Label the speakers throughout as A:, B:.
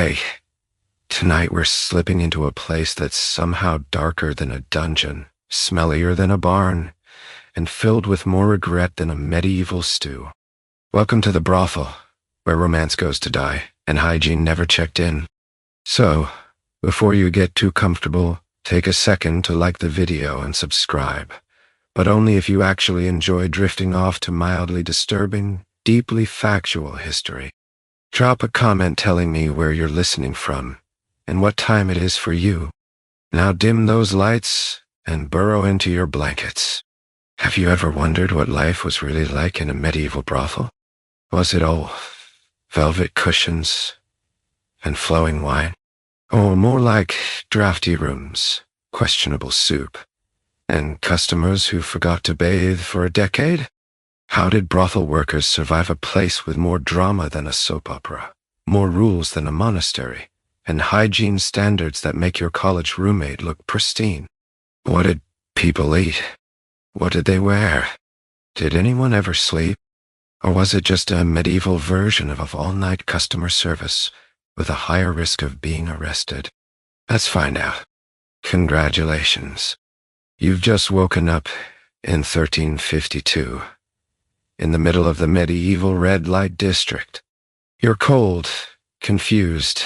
A: Okay, tonight we're slipping into a place that's somehow darker than a dungeon, smellier than a barn, and filled with more regret than a medieval stew. Welcome to the brothel, where romance goes to die, and hygiene never checked in. So, before you get too comfortable, take a second to like the video and subscribe, but only if you actually enjoy drifting off to mildly disturbing, deeply factual history. Drop a comment telling me where you're listening from, and what time it is for you. Now dim those lights and burrow into your blankets. Have you ever wondered what life was really like in a medieval brothel? Was it all velvet cushions and flowing wine? Or more like drafty rooms, questionable soup, and customers who forgot to bathe for a decade? How did brothel workers survive a place with more drama than a soap opera, more rules than a monastery, and hygiene standards that make your college roommate look pristine? What did people eat? What did they wear? Did anyone ever sleep? Or was it just a medieval version of all-night customer service with a higher risk of being arrested? Let's find out. Congratulations. You've just woken up in 1352. In the middle of the medieval red light district. You're cold, confused,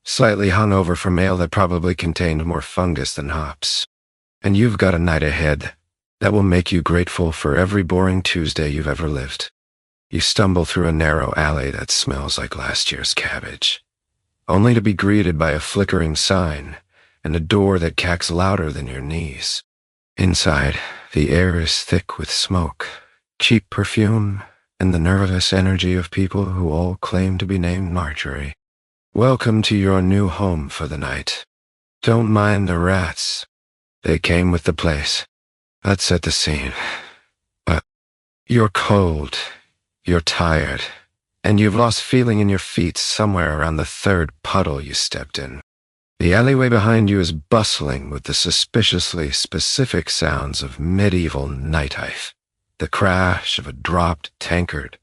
A: slightly hungover from ale that probably contained more fungus than hops. And you've got a night ahead that will make you grateful for every boring Tuesday you've ever lived. You stumble through a narrow alley that smells like last year's cabbage, only to be greeted by a flickering sign and a door that cacks louder than your knees. Inside, the air is thick with smoke, cheap perfume, and the nervous energy of people who all claim to be named Marjorie. Welcome to your new home for the night. Don't mind the rats. They came with the place. Let's set the scene. But you're cold, you're tired, and you've lost feeling in your feet somewhere around the third puddle you stepped in. The alleyway behind you is bustling with the suspiciously specific sounds of medieval nightlife. The crash of a dropped tankard,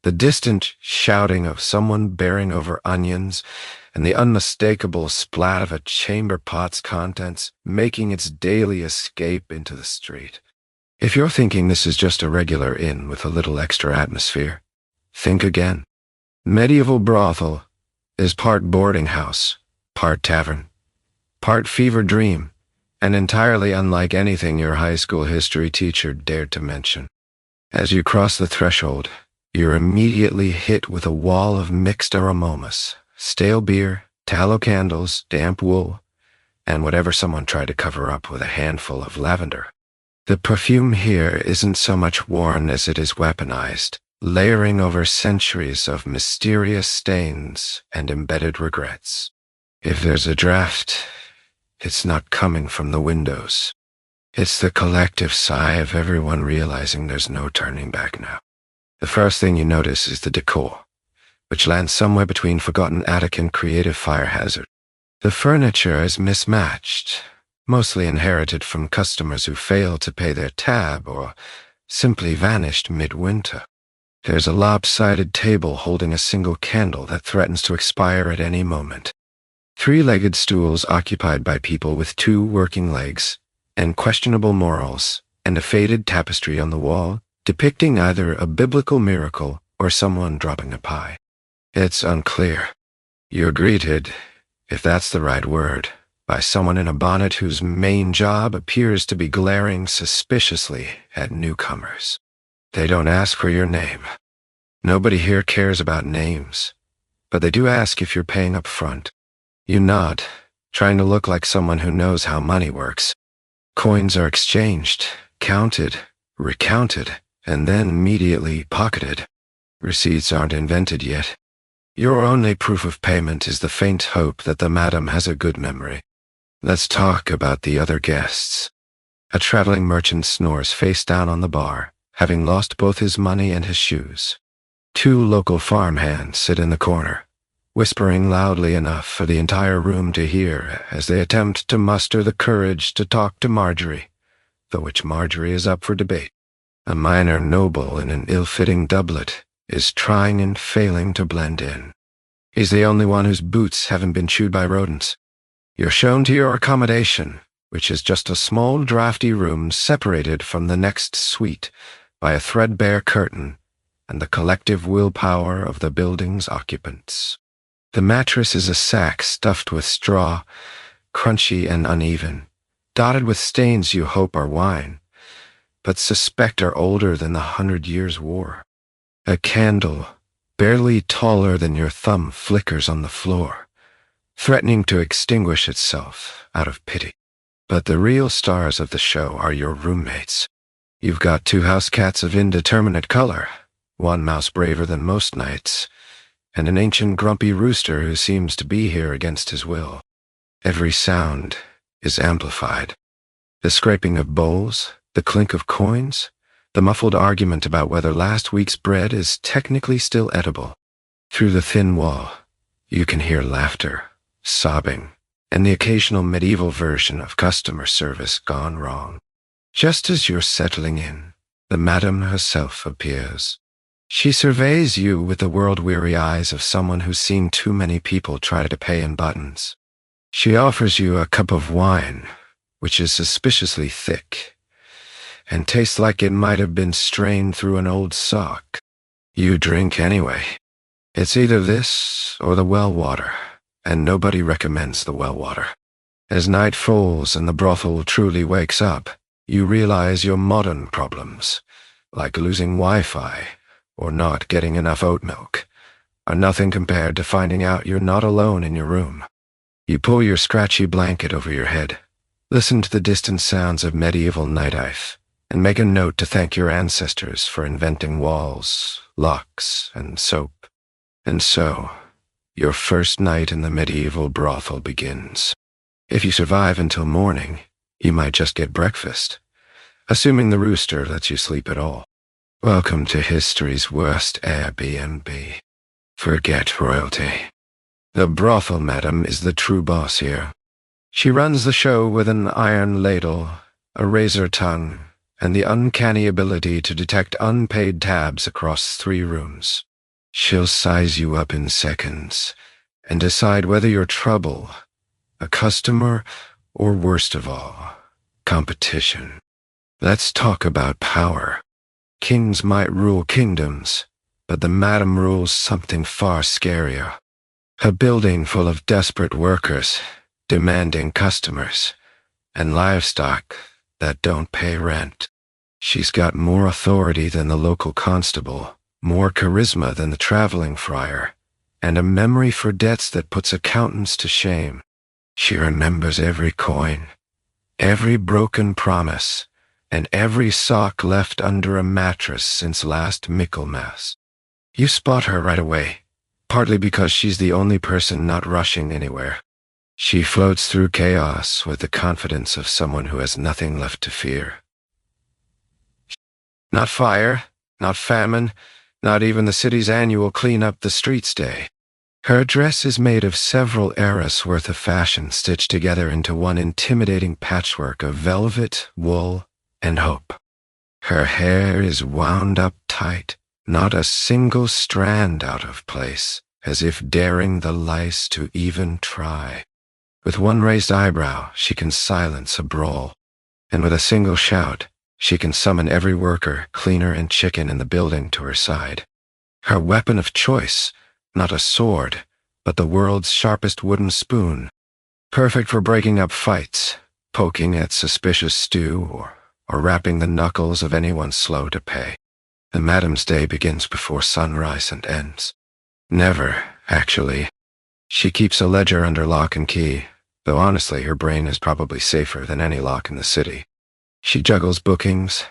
A: the distant shouting of someone bearing over onions, and the unmistakable splat of a chamber pot's contents making its daily escape into the street. If you're thinking this is just a regular inn with a little extra atmosphere, think again. Medieval brothel is part boarding house, part tavern, part fever dream, and entirely unlike anything your high school history teacher dared to mention. As you cross the threshold, you're immediately hit with a wall of mixed aromas, stale beer, tallow candles, damp wool, and whatever someone tried to cover up with a handful of lavender. The perfume here isn't so much worn as it is weaponized, layering over centuries of mysterious stains and embedded regrets. If there's a draft, it's not coming from the windows. It's the collective sigh of everyone realizing there's no turning back now. The first thing you notice is the decor, which lands somewhere between forgotten attic and creative fire hazard. The furniture is mismatched, mostly inherited from customers who failed to pay their tab or simply vanished midwinter. There's a lopsided table holding a single candle that threatens to expire at any moment. Three-legged stools occupied by people with two working legs, and questionable morals, and a faded tapestry on the wall depicting either a biblical miracle or someone dropping a pie. It's unclear. You're greeted, if that's the right word, by someone in a bonnet whose main job appears to be glaring suspiciously at newcomers. They don't ask for your name. Nobody here cares about names, but they do ask if you're paying up front. You nod, trying to look like someone who knows how money works. Coins are exchanged, counted, recounted, and then immediately pocketed. Receipts aren't invented yet. Your only proof of payment is the faint hope that the madam has a good memory. Let's talk about the other guests. A traveling merchant snores face down on the bar, having lost both his money and his shoes. Two local farmhands sit in the corner, whispering loudly enough for the entire room to hear as they attempt to muster the courage to talk to Marjorie, though which Marjorie is up for debate. A minor noble in an ill-fitting doublet is trying and failing to blend in. He's the only one whose boots haven't been chewed by rodents. You're shown to your accommodation, which is just a small drafty room separated from the next suite by a threadbare curtain and the collective willpower of the building's occupants. The mattress is a sack stuffed with straw, crunchy and uneven, dotted with stains you hope are wine, but suspect are older than the 100 Years' War. A candle, barely taller than your thumb, flickers on the floor, threatening to extinguish itself out of pity. But the real stars of the show are your roommates. You've got 2 house cats of indeterminate color, 1 mouse braver than most nights, and an ancient grumpy rooster who seems to be here against his will. Every sound is amplified. The scraping of bowls, the clink of coins, the muffled argument about whether last week's bread is technically still edible. Through the thin wall, you can hear laughter, sobbing, and the occasional medieval version of customer service gone wrong. Just as you're settling in, the madam herself appears. She surveys you with the world-weary eyes of someone who's seen too many people try to pay in buttons. She offers you a cup of wine, which is suspiciously thick, and tastes like it might have been strained through an old sock. You drink anyway. It's either this or the well water, and nobody recommends the well water. As night falls and the brothel truly wakes up, you realize your modern problems, like losing Wi-Fi or not getting enough oat milk, are nothing compared to finding out you're not alone in your room. You pull your scratchy blanket over your head, listen to the distant sounds of medieval nightlife, and make a note to thank your ancestors for inventing walls, locks, and soap. And so, your first night in the medieval brothel begins. If you survive until morning, you might just get breakfast, assuming the rooster lets you sleep at all. Welcome to history's worst Airbnb. Forget royalty. The brothel madam is the true boss here. She runs the show with an iron ladle, a razor tongue, and the uncanny ability to detect unpaid tabs across 3 rooms. She'll size you up in seconds and decide whether you're trouble, a customer, or worst of all, competition. Let's talk about power. Kings might rule kingdoms, but the madam rules something far scarier. A building full of desperate workers, demanding customers, and livestock that don't pay rent. She's got more authority than the local constable, more charisma than the traveling friar, and a memory for debts that puts accountants to shame. She remembers every coin, every broken promise, and every sock left under a mattress since last Michaelmas. You spot her right away, partly because she's the only person not rushing anywhere. She floats through chaos with the confidence of someone who has nothing left to fear. Not fire, not famine, not even the city's annual Clean Up the Streets Day. Her dress is made of several eras worth of fashion stitched together into one intimidating patchwork of velvet, wool, and hope. Her hair is wound up tight, not a single strand out of place, as if daring the lice to even try. With one raised eyebrow, she can silence a brawl, and with a single shout, she can summon every worker, cleaner, and chicken in the building to her side. Her weapon of choice, not a sword, but the world's sharpest wooden spoon, perfect for breaking up fights, poking at suspicious stew, or rapping the knuckles of anyone slow to pay. The madam's day begins before sunrise and ends. Never, actually. She keeps a ledger under lock and key, though honestly her brain is probably safer than any lock in the city. She juggles bookings,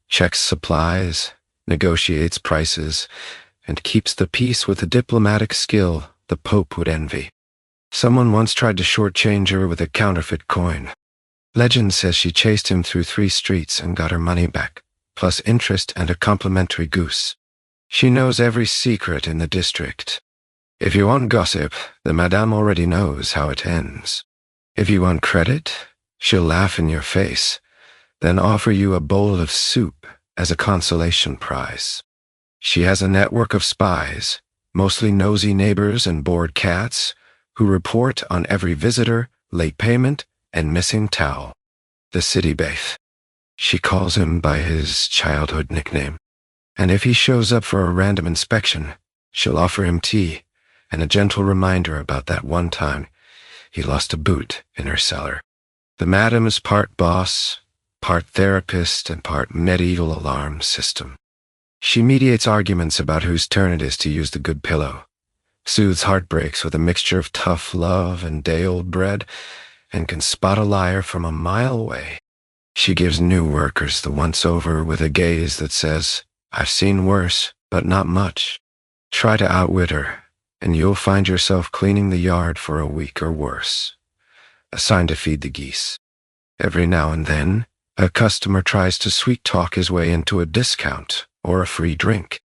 A: checks supplies, negotiates prices, and keeps the peace with a diplomatic skill the Pope would envy. Someone once tried to shortchange her with a counterfeit coin. Legend says she chased him through 3 streets and got her money back, plus interest and a complimentary goose. She knows every secret in the district. If you want gossip, the madame already knows how it ends. If you want credit, she'll laugh in your face, then offer you a bowl of soup as a consolation prize. She has a network of spies, mostly nosy neighbors and bored cats, who report on every visitor, late payment, and missing towel. The city baith. She calls him by his childhood nickname. And if he shows up for a random inspection, she'll offer him tea and a gentle reminder about that one time he lost a boot in her cellar. The madam is part boss, part therapist, and part medieval alarm system. She mediates arguments about whose turn it is to use the good pillow, soothes heartbreaks with a mixture of tough love and day-old bread, and can spot a liar from a mile away. She gives new workers the once-over with a gaze that says, "I've seen worse, but not much." Try to outwit her, and you'll find yourself cleaning the yard for a week or worse. Assigned to feed the geese. Every now and then, a customer tries to sweet-talk his way into a discount or a free drink.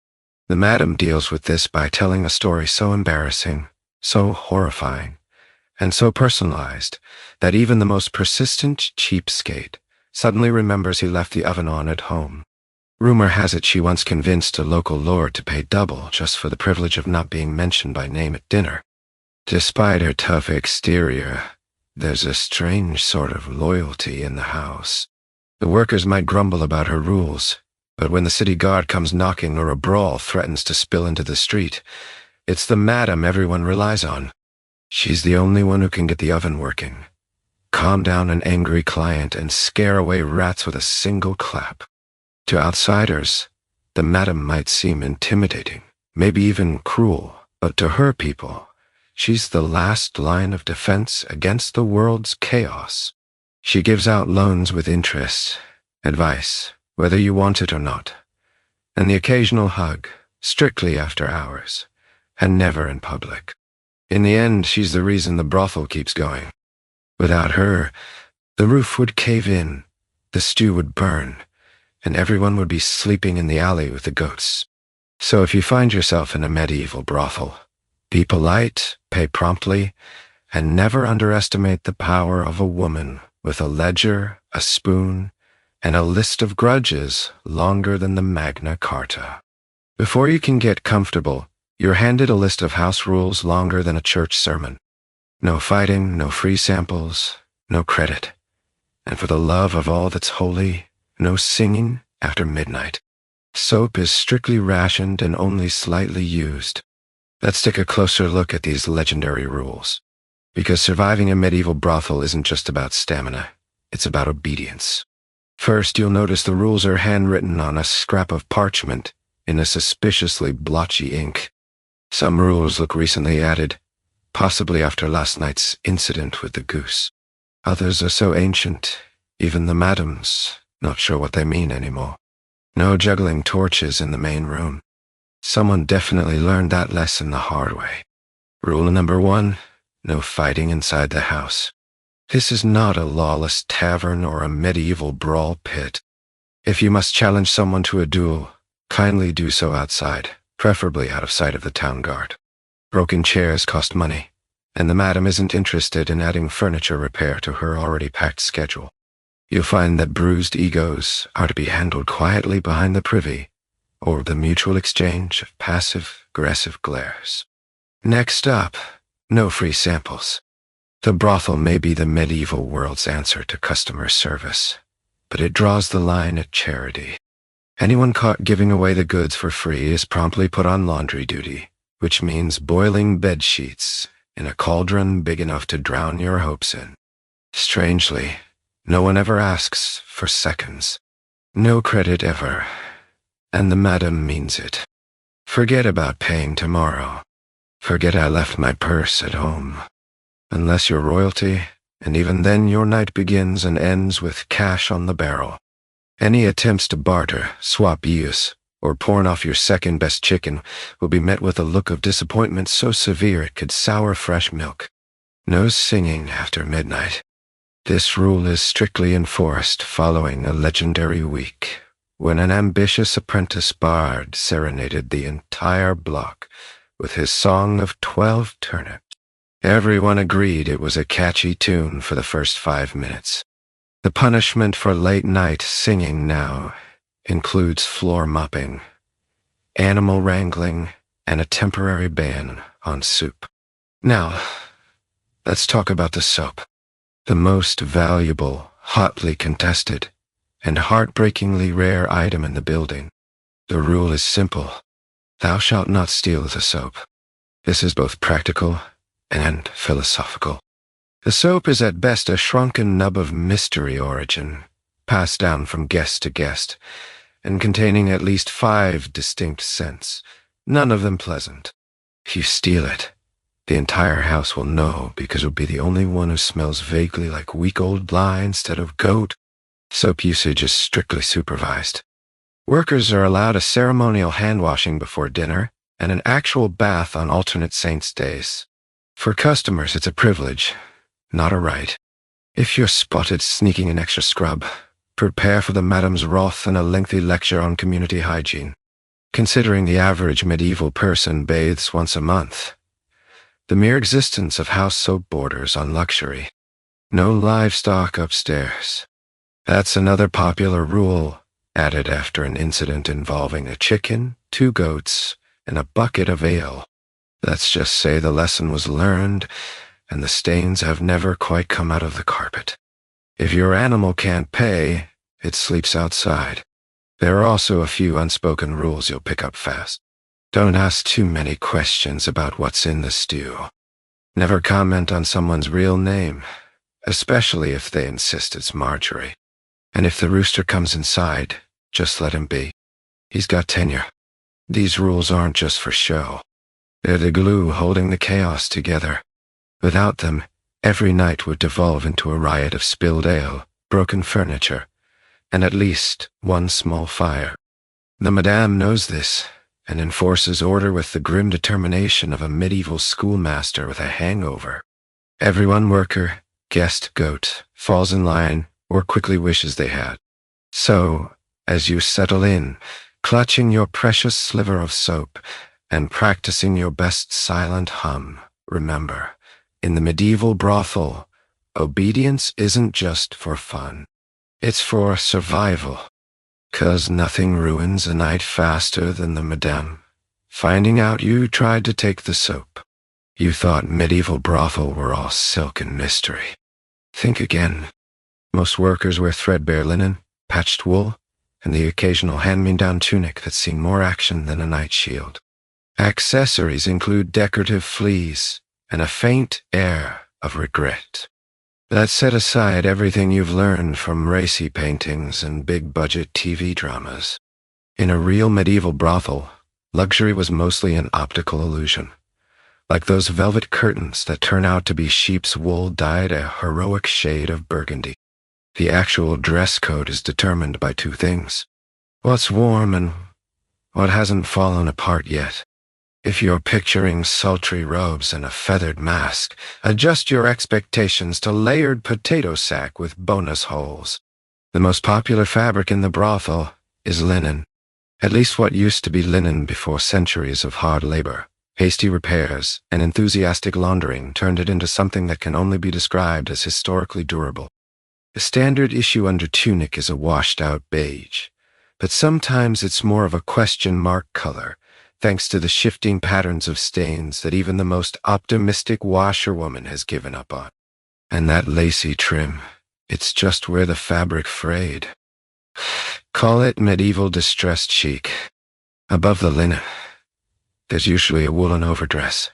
A: The madam deals with this by telling a story so embarrassing, so horrifying, and so personalized that even the most persistent cheapskate suddenly remembers he left the oven on at home. Rumor has it she once convinced a local lord to pay double just for the privilege of not being mentioned by name at dinner. Despite her tough exterior, there's a strange sort of loyalty in the house. The workers might grumble about her rules, but when the city guard comes knocking or a brawl threatens to spill into the street, it's the madam everyone relies on. She's the only one who can get the oven working, calm down an angry client, and scare away rats with a single clap. To outsiders, the madam might seem intimidating, maybe even cruel, but to her people, she's the last line of defense against the world's chaos. She gives out loans with interest, advice, whether you want it or not, and the occasional hug, strictly after hours, and never in public. In the end, she's the reason the brothel keeps going. Without her, the roof would cave in, the stew would burn, and everyone would be sleeping in the alley with the goats. So if you find yourself in a medieval brothel, be polite, pay promptly, and never underestimate the power of a woman with a ledger, a spoon, and a list of grudges longer than the Magna Carta. Before you can get comfortable, you're handed a list of house rules longer than a church sermon. No fighting, no free samples, no credit. And for the love of all that's holy, no singing after midnight. Soap is strictly rationed and only slightly used. Let's take a closer look at these legendary rules. Because surviving a medieval brothel isn't just about stamina, it's about obedience. First, you'll notice the rules are handwritten on a scrap of parchment in a suspiciously blotchy ink. Some rules look recently added, possibly after last night's incident with the goose. Others are so ancient, even the madam's not sure what they mean anymore. No juggling torches in the main room. Someone definitely learned that lesson the hard way. Rule number 1, no fighting inside the house. This is not a lawless tavern or a medieval brawl pit. If you must challenge someone to a duel, kindly do so outside, preferably out of sight of the town guard. Broken chairs cost money, and the madam isn't interested in adding furniture repair to her already packed schedule. You'll find that bruised egos are to be handled quietly behind the privy, or the mutual exchange of passive-aggressive glares. Next up, no free samples. The brothel may be the medieval world's answer to customer service, but it draws the line at charity. Anyone caught giving away the goods for free is promptly put on laundry duty, which means boiling bed sheets in a cauldron big enough to drown your hopes in. Strangely, no one ever asks for seconds. No credit ever. And the madam means it. Forget about paying tomorrow. Forget I left my purse at home. Unless you're royalty, and even then your night begins and ends with cash on the barrel. Any attempts to barter, swap use, or pawn off your second-best chicken will be met with a look of disappointment so severe it could sour fresh milk. No singing after midnight. This rule is strictly enforced following a legendary week, when an ambitious apprentice bard serenaded the entire block with his song of 12 turnips. Everyone agreed it was a catchy tune for the first 5 minutes. The punishment for late-night singing now includes floor mopping, animal wrangling, and a temporary ban on soup. Now, let's talk about the soap. The most valuable, hotly contested, and heartbreakingly rare item in the building. The rule is simple. Thou shalt not steal the soap. This is both practical and philosophical. The soap is at best a shrunken nub of mystery origin, passed down from guest to guest, and containing at least 5 distinct scents, none of them pleasant. If you steal it, the entire house will know because you'll be the only one who smells vaguely like week old lye instead of goat. Soap usage is strictly supervised. Workers are allowed a ceremonial hand-washing before dinner and an actual bath on alternate saints' days. For customers, it's a privilege, not a right. If you're spotted sneaking an extra scrub, prepare for the madam's wrath and a lengthy lecture on community hygiene. Considering the average medieval person bathes once a month, the mere existence of house soap borders on luxury. No livestock upstairs. That's another popular rule, added after an incident involving a chicken, 2 goats, and a bucket of ale. Let's just say the lesson was learned, and the stains have never quite come out of the carpet. If your animal can't pay, it sleeps outside. There are also a few unspoken rules you'll pick up fast. Don't ask too many questions about what's in the stew. Never comment on someone's real name, especially if they insist it's Marjorie. And if the rooster comes inside, just let him be. He's got tenure. These rules aren't just for show. They're the glue holding the chaos together. Without them, every night would devolve into a riot of spilled ale, broken furniture, and at least one small fire. The madame knows this, and enforces order with the grim determination of a medieval schoolmaster with a hangover. Everyone, worker, guest, goat, falls in line or quickly wishes they had. So, as you settle in, clutching your precious sliver of soap and practicing your best silent hum, remember, in the medieval brothel, obedience isn't just for fun. It's for survival. 'Cause nothing ruins a night faster than the madame finding out you tried to take the soap. You thought medieval brothel were all silk and mystery. Think again. Most workers wear threadbare linen, patched wool, and the occasional hand-me-down tunic that's seen more action than a night shield. Accessories include decorative fleas and a faint air of regret. Let's set aside everything you've learned from racy paintings and big-budget TV dramas. In a real medieval brothel, luxury was mostly an optical illusion, like those velvet curtains that turn out to be sheep's wool dyed a heroic shade of burgundy. The actual dress code is determined by 2 things: what's warm and what hasn't fallen apart yet. If you're picturing sultry robes and a feathered mask, adjust your expectations to layered potato sack with bonus holes. The most popular fabric in the brothel is linen. At least what used to be linen before centuries of hard labor, hasty repairs, and enthusiastic laundering turned it into something that can only be described as historically durable. The standard issue under tunic is a washed-out beige, but sometimes it's more of a question mark color, thanks to the shifting patterns of stains that even the most optimistic washerwoman has given up on. And that lacy trim, it's just where the fabric frayed. Call it medieval distressed chic. Above the linen, there's usually a woolen overdress,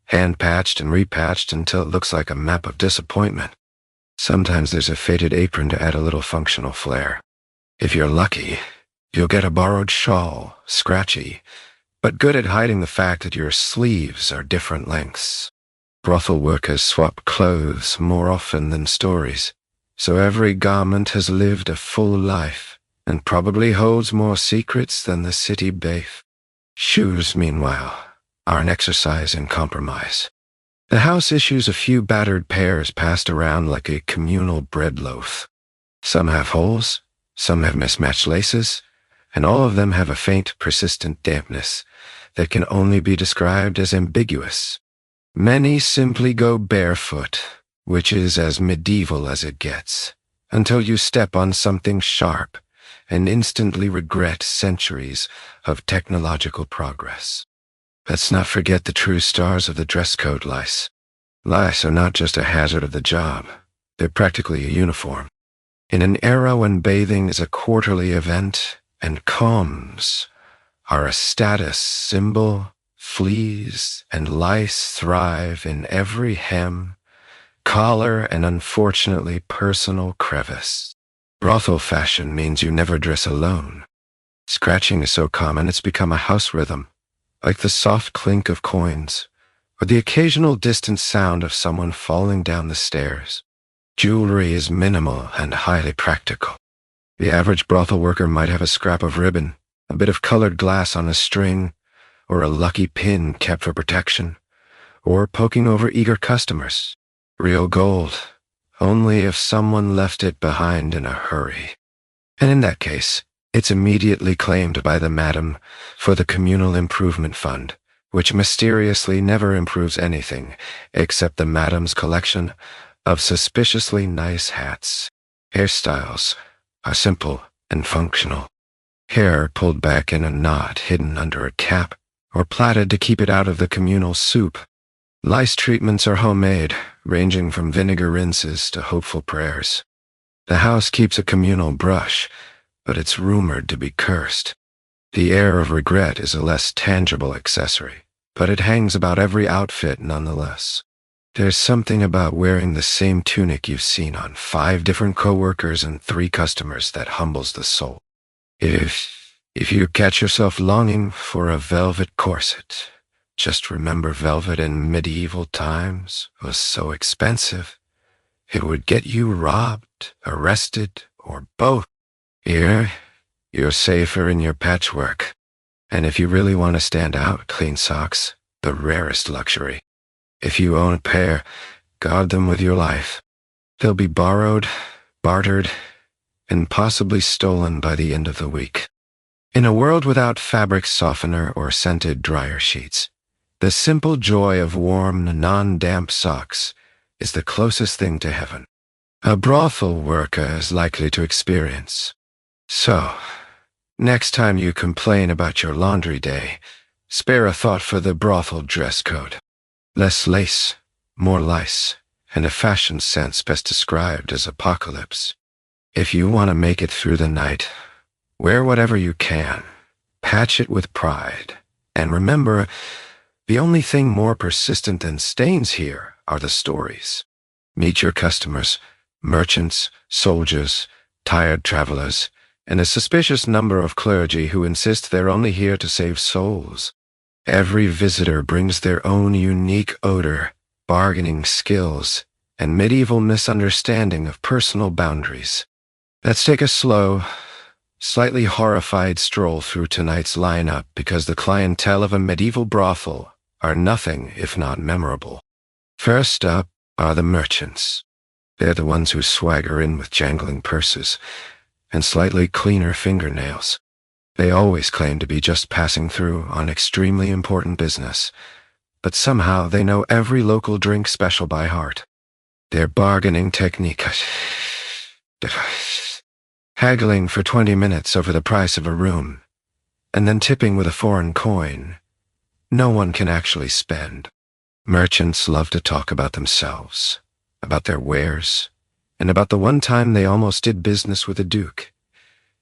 A: hand-patched and repatched until it looks like a map of disappointment. Sometimes there's a faded apron to add a little functional flair. If you're lucky, you'll get a borrowed shawl, scratchy, but good at hiding the fact that your sleeves are different lengths. Brothel workers swap clothes more often than stories, so every garment has lived a full life and probably holds more secrets than the city bath. Shoes, meanwhile, are an exercise in compromise. The house issues a few battered pairs passed around like a communal bread loaf. Some have holes, some have mismatched laces, and all of them have a faint, persistent dampness that can only be described as ambiguous. Many simply go barefoot, which is as medieval as it gets, until you step on something sharp and instantly regret centuries of technological progress. Let's not forget the true stars of the dress code, lice. Lice are not just a hazard of the job. They're practically a uniform. In an era when bathing is a quarterly event and combs are a status symbol, fleas and lice thrive in every hem, collar, and unfortunately personal crevice. Brothel fashion means you never dress alone. Scratching is so common it's become a house rhythm, like the soft clink of coins, or the occasional distant sound of someone falling down the stairs. Jewelry is minimal and highly practical. The average brothel worker might have a scrap of ribbon, a bit of colored glass on a string, or a lucky pin kept for protection, or poking over eager customers. Real gold, only if someone left it behind in a hurry. And in that case, it's immediately claimed by the madam for the Communal Improvement Fund, which mysteriously never improves anything except the madam's collection of suspiciously nice hats. Hairstyles are simple and functional. Hair pulled back in a knot hidden under a cap or plaited to keep it out of the communal soup. Lice treatments are homemade, ranging from vinegar rinses to hopeful prayers. The house keeps a communal brush, but it's rumored to be cursed. The air of regret is a less tangible accessory, but it hangs about every outfit nonetheless. There's something about wearing the same tunic you've seen on 5 different coworkers and 3 customers that humbles the soul. If you catch yourself longing for a velvet corset, just remember velvet in medieval times was so expensive, it would get you robbed, arrested, or both. Here, you're safer in your patchwork. And if you really want to stand out, clean socks, the rarest luxury. If you own a pair, guard them with your life. They'll be borrowed, bartered, and possibly stolen by the end of the week. In a world without fabric softener or scented dryer sheets, the simple joy of warm, non-damp socks is the closest thing to heaven a brothel worker is likely to experience. So, next time you complain about your laundry day, spare a thought for the brothel dress code. Less lace, more lice, and a fashion sense best described as apocalypse. If you want to make it through the night, wear whatever you can, patch it with pride, and remember, the only thing more persistent than stains here are the stories. Meet your customers, merchants, soldiers, tired travelers, and a suspicious number of clergy who insist they're only here to save souls. Every visitor brings their own unique odor, bargaining skills, and medieval misunderstanding of personal boundaries. Let's take a slow, slightly horrified stroll through tonight's lineup because the clientele of a medieval brothel are nothing if not memorable. First up are the merchants. They're the ones who swagger in with jangling purses and slightly cleaner fingernails. They always claim to be just passing through on extremely important business, but somehow they know every local drink special by heart. Their bargaining technique, haggling for 20 minutes over the price of a room, and then tipping with a foreign coin, no one can actually spend. Merchants love to talk about themselves, about their wares, and about the one time they almost did business with a duke.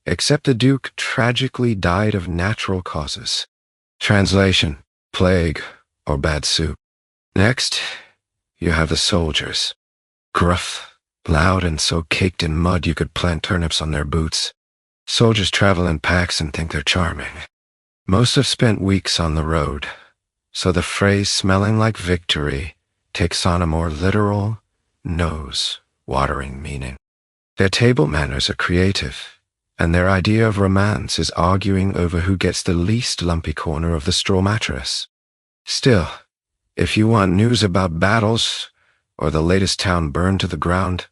A: Except the duke tragically died of natural causes. Translation, plague, or bad soup. Next, you have the soldiers. Gruff, loud, and so caked in mud you could plant turnips on their boots. Soldiers travel in packs and think they're charming. Most have spent weeks on the road, so the phrase smelling like victory takes on a more literal, nose-watering meaning. Their table manners are creative, and their idea of romance is arguing over who gets the least lumpy corner of the straw mattress. Still, if you want news about battles or the latest town burned to the ground,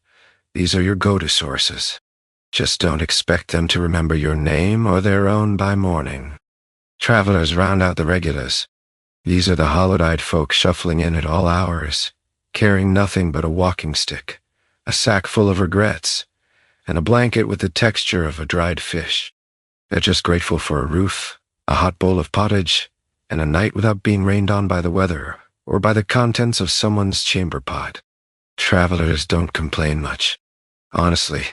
A: these are your go-to sources. Just don't expect them to remember your name or their own by morning. Travelers round out the regulars. These are the hollow-eyed folk shuffling in at all hours, carrying nothing but a walking stick, a sack full of regrets, and a blanket with the texture of a dried fish. They're just grateful for a roof, a hot bowl of pottage, and a night without being rained on by the weather or by the contents of someone's chamber pot. Travelers don't complain much. Honestly,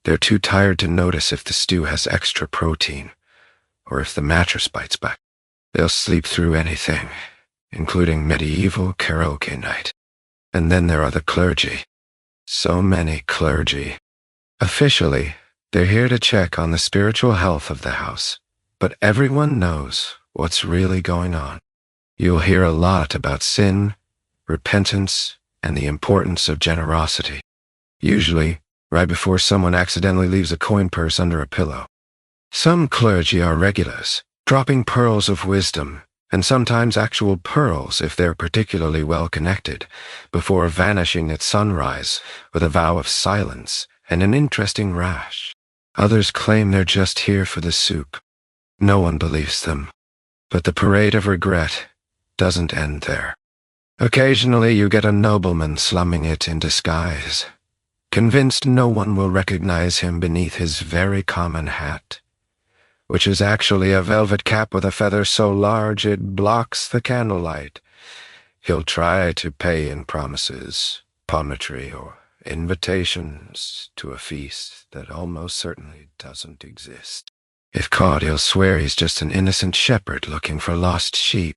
A: they're too tired to notice if the stew has extra protein or if the mattress bites back. They'll sleep through anything, including medieval karaoke night. And then there are the clergy. So many clergy. Officially, they're here to check on the spiritual health of the house, but everyone knows what's really going on. You'll hear a lot about sin, repentance, and the importance of generosity. Usually, right before someone accidentally leaves a coin purse under a pillow. Some clergy are regulars, dropping pearls of wisdom, and sometimes actual pearls if they're particularly well connected, before vanishing at sunrise with a vow of silence and an interesting rash. Others claim they're just here for the soup. No one believes them. But the parade of regret doesn't end there. Occasionally you get a nobleman slumming it in disguise, convinced no one will recognize him beneath his very common hat, which is actually a velvet cap with a feather so large it blocks the candlelight. He'll try to pay in promises, palmistry, or invitations to a feast that almost certainly doesn't exist. If caught, he'll swear he's just an innocent shepherd looking for lost sheep.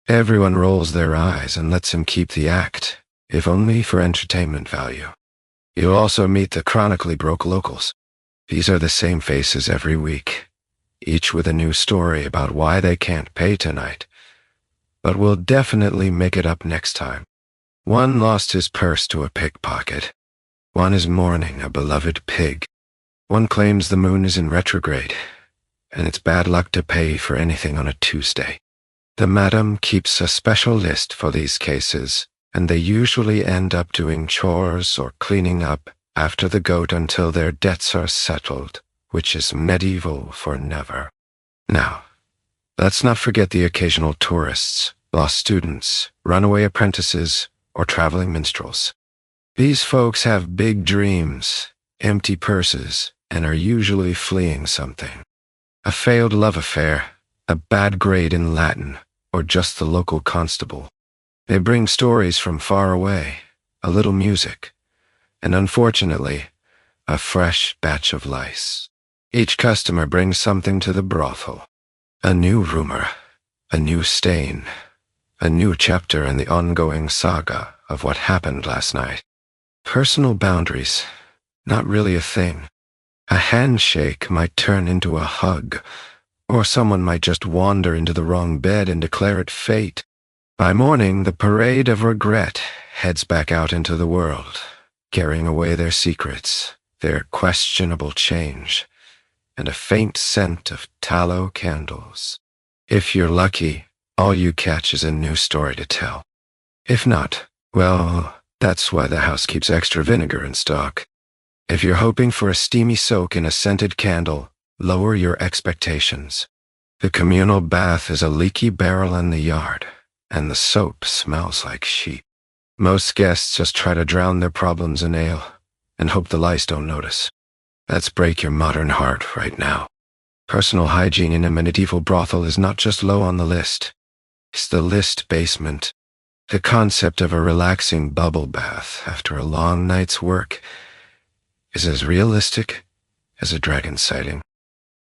A: Everyone rolls their eyes and lets him keep the act, if only for entertainment value. You'll also meet the chronically broke locals. These are the same faces every week, each with a new story about why they can't pay tonight, but will definitely make it up next time. One lost his purse to a pickpocket. One is mourning a beloved pig. One claims the moon is in retrograde, and it's bad luck to pay for anything on a Tuesday. The madam keeps a special list for these cases, and they usually end up doing chores or cleaning up after the goat until their debts are settled, which is medieval for never. Now, let's not forget the occasional tourists, lost students, runaway apprentices, or traveling minstrels. These folks have big dreams, empty purses, and are usually fleeing something. A failed love affair, a bad grade in Latin, or just the local constable. They bring stories from far away, a little music, and unfortunately, a fresh batch of lice. Each customer brings something to the brothel. A new rumor, a new stain, a new chapter in the ongoing saga of what happened last night. Personal boundaries, not really a thing. A handshake might turn into a hug, or someone might just wander into the wrong bed and declare it fate. By morning, the parade of regret heads back out into the world, carrying away their secrets, their questionable change, and a faint scent of tallow candles. If you're lucky, all you catch is a new story to tell. If not, well, that's why the house keeps extra vinegar in stock. If you're hoping for a steamy soak in a scented candle, lower your expectations. The communal bath is a leaky barrel in the yard, and the soap smells like sheep. Most guests just try to drown their problems in ale, and hope the lice don't notice. That's break your modern heart right now. Personal hygiene in a medieval brothel is not just low on the list. It's the list basement. The concept of a relaxing bubble bath after a long night's work is as realistic as a dragon sighting.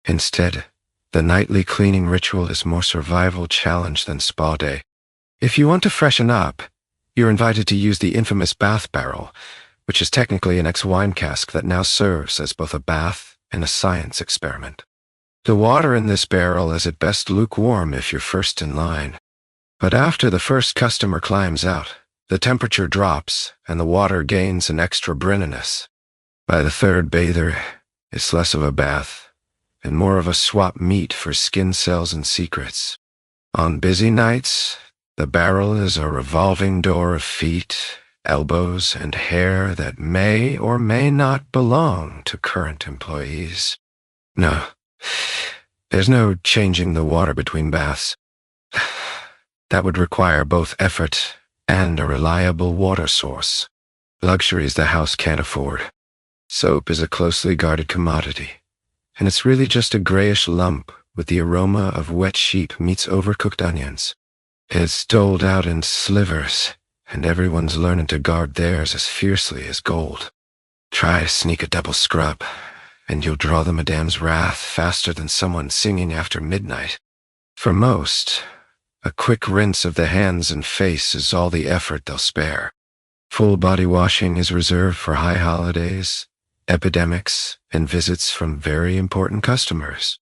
A: Instead, the nightly cleaning ritual is more survival challenge than spa day. If you want to freshen up, you're invited to use the infamous bath barrel, which is technically an ex-wine cask that now serves as both a bath and a science experiment. The water in this barrel is at best lukewarm if you're first in line. But after the first customer climbs out, the temperature drops and the water gains an extra brininess. By the third bather, it's less of a bath and more of a swap meet for skin cells and secrets. On busy nights, the barrel is a revolving door of feet, elbows, and hair that may or may not belong to current employees. No, there's no changing the water between baths. That would require both effort and a reliable water source. Luxuries the house can't afford. Soap is a closely guarded commodity, and it's really just a grayish lump with the aroma of wet sheep meets overcooked onions. It's doled out in slivers, and everyone's learning to guard theirs as fiercely as gold. Try to sneak a double scrub, and you'll draw the madam's wrath faster than someone singing after midnight. For most, a quick rinse of the hands and face is all the effort they'll spare. Full body washing is reserved for high holidays, epidemics, and visits from very important customers,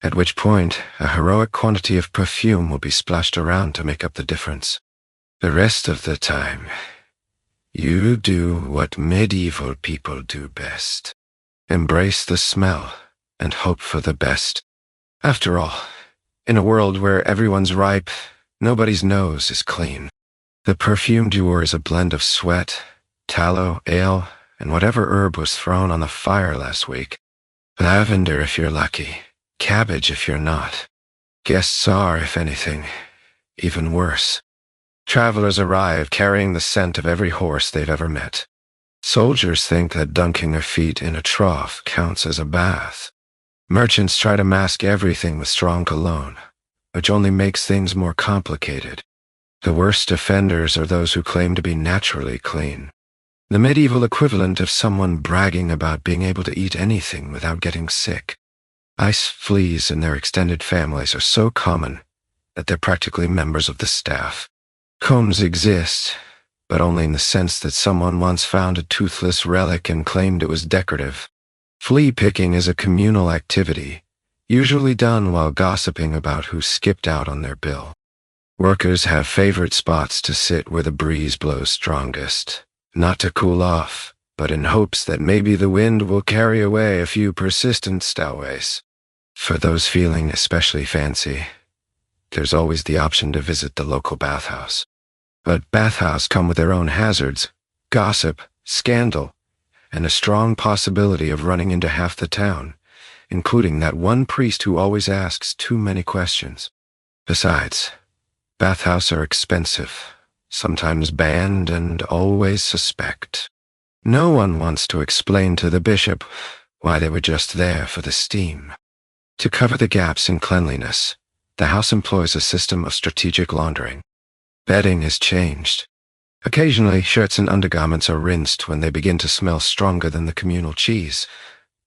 A: at which point a heroic quantity of perfume will be splashed around to make up the difference. The rest of the time, you do what medieval people do best. Embrace the smell and hope for the best. After all, in a world where everyone's ripe, nobody's nose is clean. The perfume du jour is a blend of sweat, tallow, ale, and whatever herb was thrown on the fire last week. Lavender if you're lucky, cabbage if you're not. Guests are, if anything, even worse. Travelers arrive carrying the scent of every horse they've ever met. Soldiers think that dunking their feet in a trough counts as a bath. Merchants try to mask everything with strong cologne, which only makes things more complicated. The worst offenders are those who claim to be naturally clean. The medieval equivalent of someone bragging about being able to eat anything without getting sick. Ice fleas and their extended families are so common that they're practically members of the staff. Combs exist, but only in the sense that someone once found a toothless relic and claimed it was decorative. Flea picking is a communal activity, usually done while gossiping about who skipped out on their bill. Workers have favorite spots to sit where the breeze blows strongest, not to cool off, but in hopes that maybe the wind will carry away a few persistent stowaways. For those feeling especially fancy, there's always the option to visit the local bathhouse. But bathhouses come with their own hazards, gossip, scandal, and a strong possibility of running into half the town, including that one priest who always asks too many questions. Besides, bathhouses are expensive, sometimes banned, and always suspect. No one wants to explain to the bishop why they were just there for the steam. To cover the gaps in cleanliness, the house employs a system of strategic laundering. Bedding is changed. Occasionally, shirts and undergarments are rinsed when they begin to smell stronger than the communal cheese,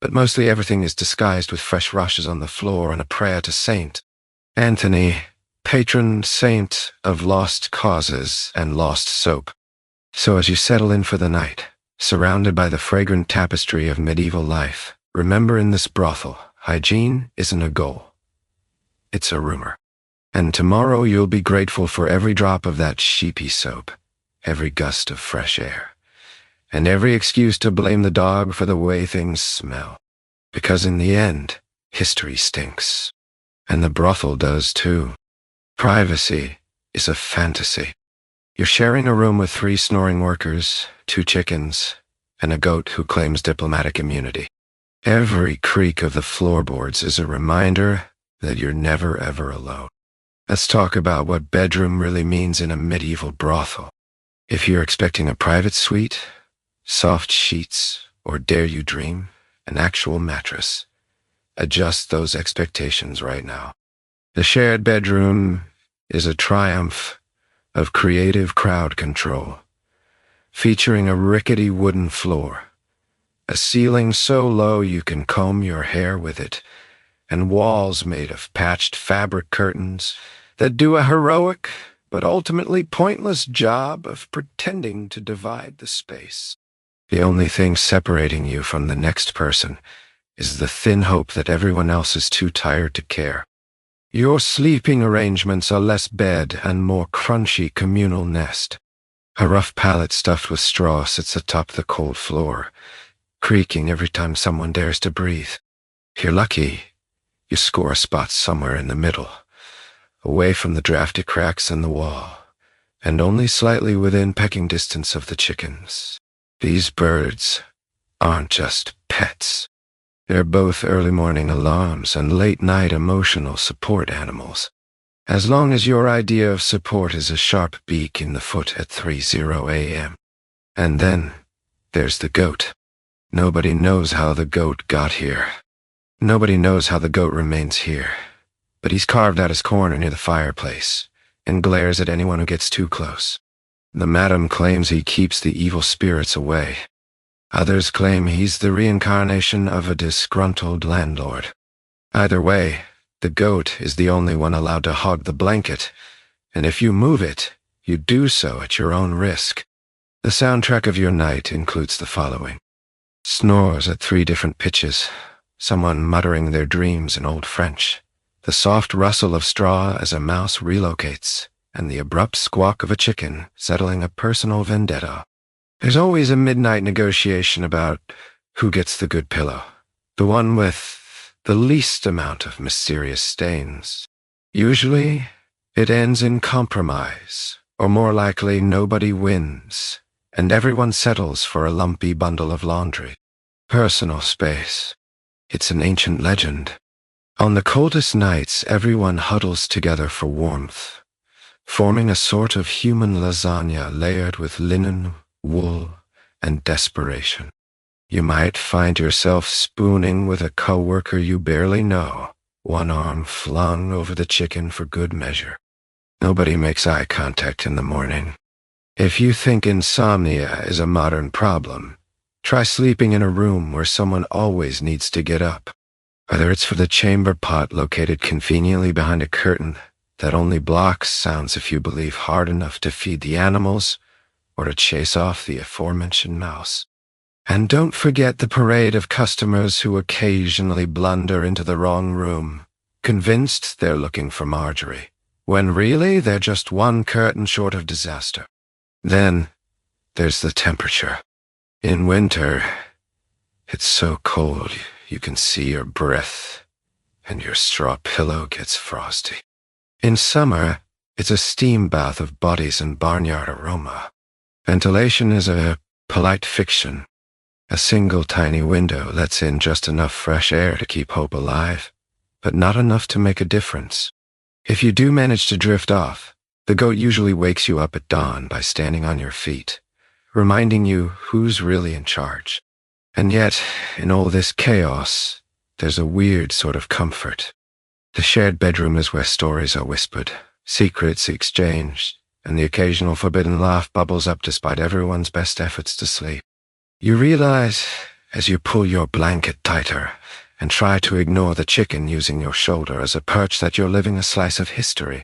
A: but mostly everything is disguised with fresh rushes on the floor and a prayer to Saint Anthony, patron saint of lost causes and lost soap. So as you settle in for the night, surrounded by the fragrant tapestry of medieval life, remember in this brothel, hygiene isn't a goal. It's a rumor. And tomorrow you'll be grateful for every drop of that sheepy soap, every gust of fresh air, and every excuse to blame the dog for the way things smell. Because in the end, history stinks. And the brothel does too. Privacy is a fantasy. You're sharing a room with 3 snoring workers, 2 chickens, and a goat who claims diplomatic immunity. Every creak of the floorboards is a reminder that you're never ever alone. Let's talk about what bedroom really means in a medieval brothel. If you're expecting a private suite, soft sheets, or dare you dream, an actual mattress, adjust those expectations right now. The shared bedroom is a triumph of creative crowd control, featuring a rickety wooden floor, a ceiling so low you can comb your hair with it, and walls made of patched fabric curtains that do a heroic but ultimately pointless job of pretending to divide the space. The only thing separating you from the next person is the thin hope that everyone else is too tired to care. Your sleeping arrangements are less bed and more crunchy communal nest. A rough pallet stuffed with straw sits atop the cold floor, creaking every time someone dares to breathe. If you're lucky, you score a spot somewhere in the middle, away from the drafty cracks in the wall, and only slightly within pecking distance of the chickens. These birds aren't just pets. They're both early morning alarms and late night emotional support animals. As long as your idea of support is a sharp beak in the foot at 3:00 a.m. And then there's the goat. Nobody knows how the goat got here. Nobody knows how the goat remains here, but he's carved out his corner near the fireplace and glares at anyone who gets too close. The madam claims he keeps the evil spirits away. Others claim he's the reincarnation of a disgruntled landlord. Either way, the goat is the only one allowed to hog the blanket, and if you move it, you do so at your own risk. The soundtrack of your night includes the following: snores at 3 different pitches, someone muttering their dreams in Old French, the soft rustle of straw as a mouse relocates, and the abrupt squawk of a chicken settling a personal vendetta. There's always a midnight negotiation about who gets the good pillow, the one with the least amount of mysterious stains. Usually, it ends in compromise, or more likely nobody wins, and everyone settles for a lumpy bundle of laundry. Personal space. It's an ancient legend. On the coldest nights, everyone huddles together for warmth, forming a sort of human lasagna layered with linen, wool, and desperation. You might find yourself spooning with a coworker you barely know, one arm flung over the chicken for good measure. Nobody makes eye contact in the morning. If you think insomnia is a modern problem, try sleeping in a room where someone always needs to get up. Whether it's for the chamber pot located conveniently behind a curtain that only blocks sounds if you believe hard enough to feed the animals, or to chase off the aforementioned mouse. And don't forget the parade of customers who occasionally blunder into the wrong room, convinced they're looking for Marjorie, when really they're just one curtain short of disaster. Then there's the temperature. In winter, it's so cold you can see your breath, and your straw pillow gets frosty. In summer, it's a steam bath of bodies and barnyard aroma. Ventilation is a polite fiction. A single tiny window lets in just enough fresh air to keep hope alive, but not enough to make a difference. If you do manage to drift off, the goat usually wakes you up at dawn by standing on your feet, reminding you who's really in charge. And yet, in all this chaos, there's a weird sort of comfort. The shared bedroom is where stories are whispered, secrets exchanged, and the occasional forbidden laugh bubbles up despite everyone's best efforts to sleep. You realize, as you pull your blanket tighter and try to ignore the chicken using your shoulder as a perch, that you're living a slice of history,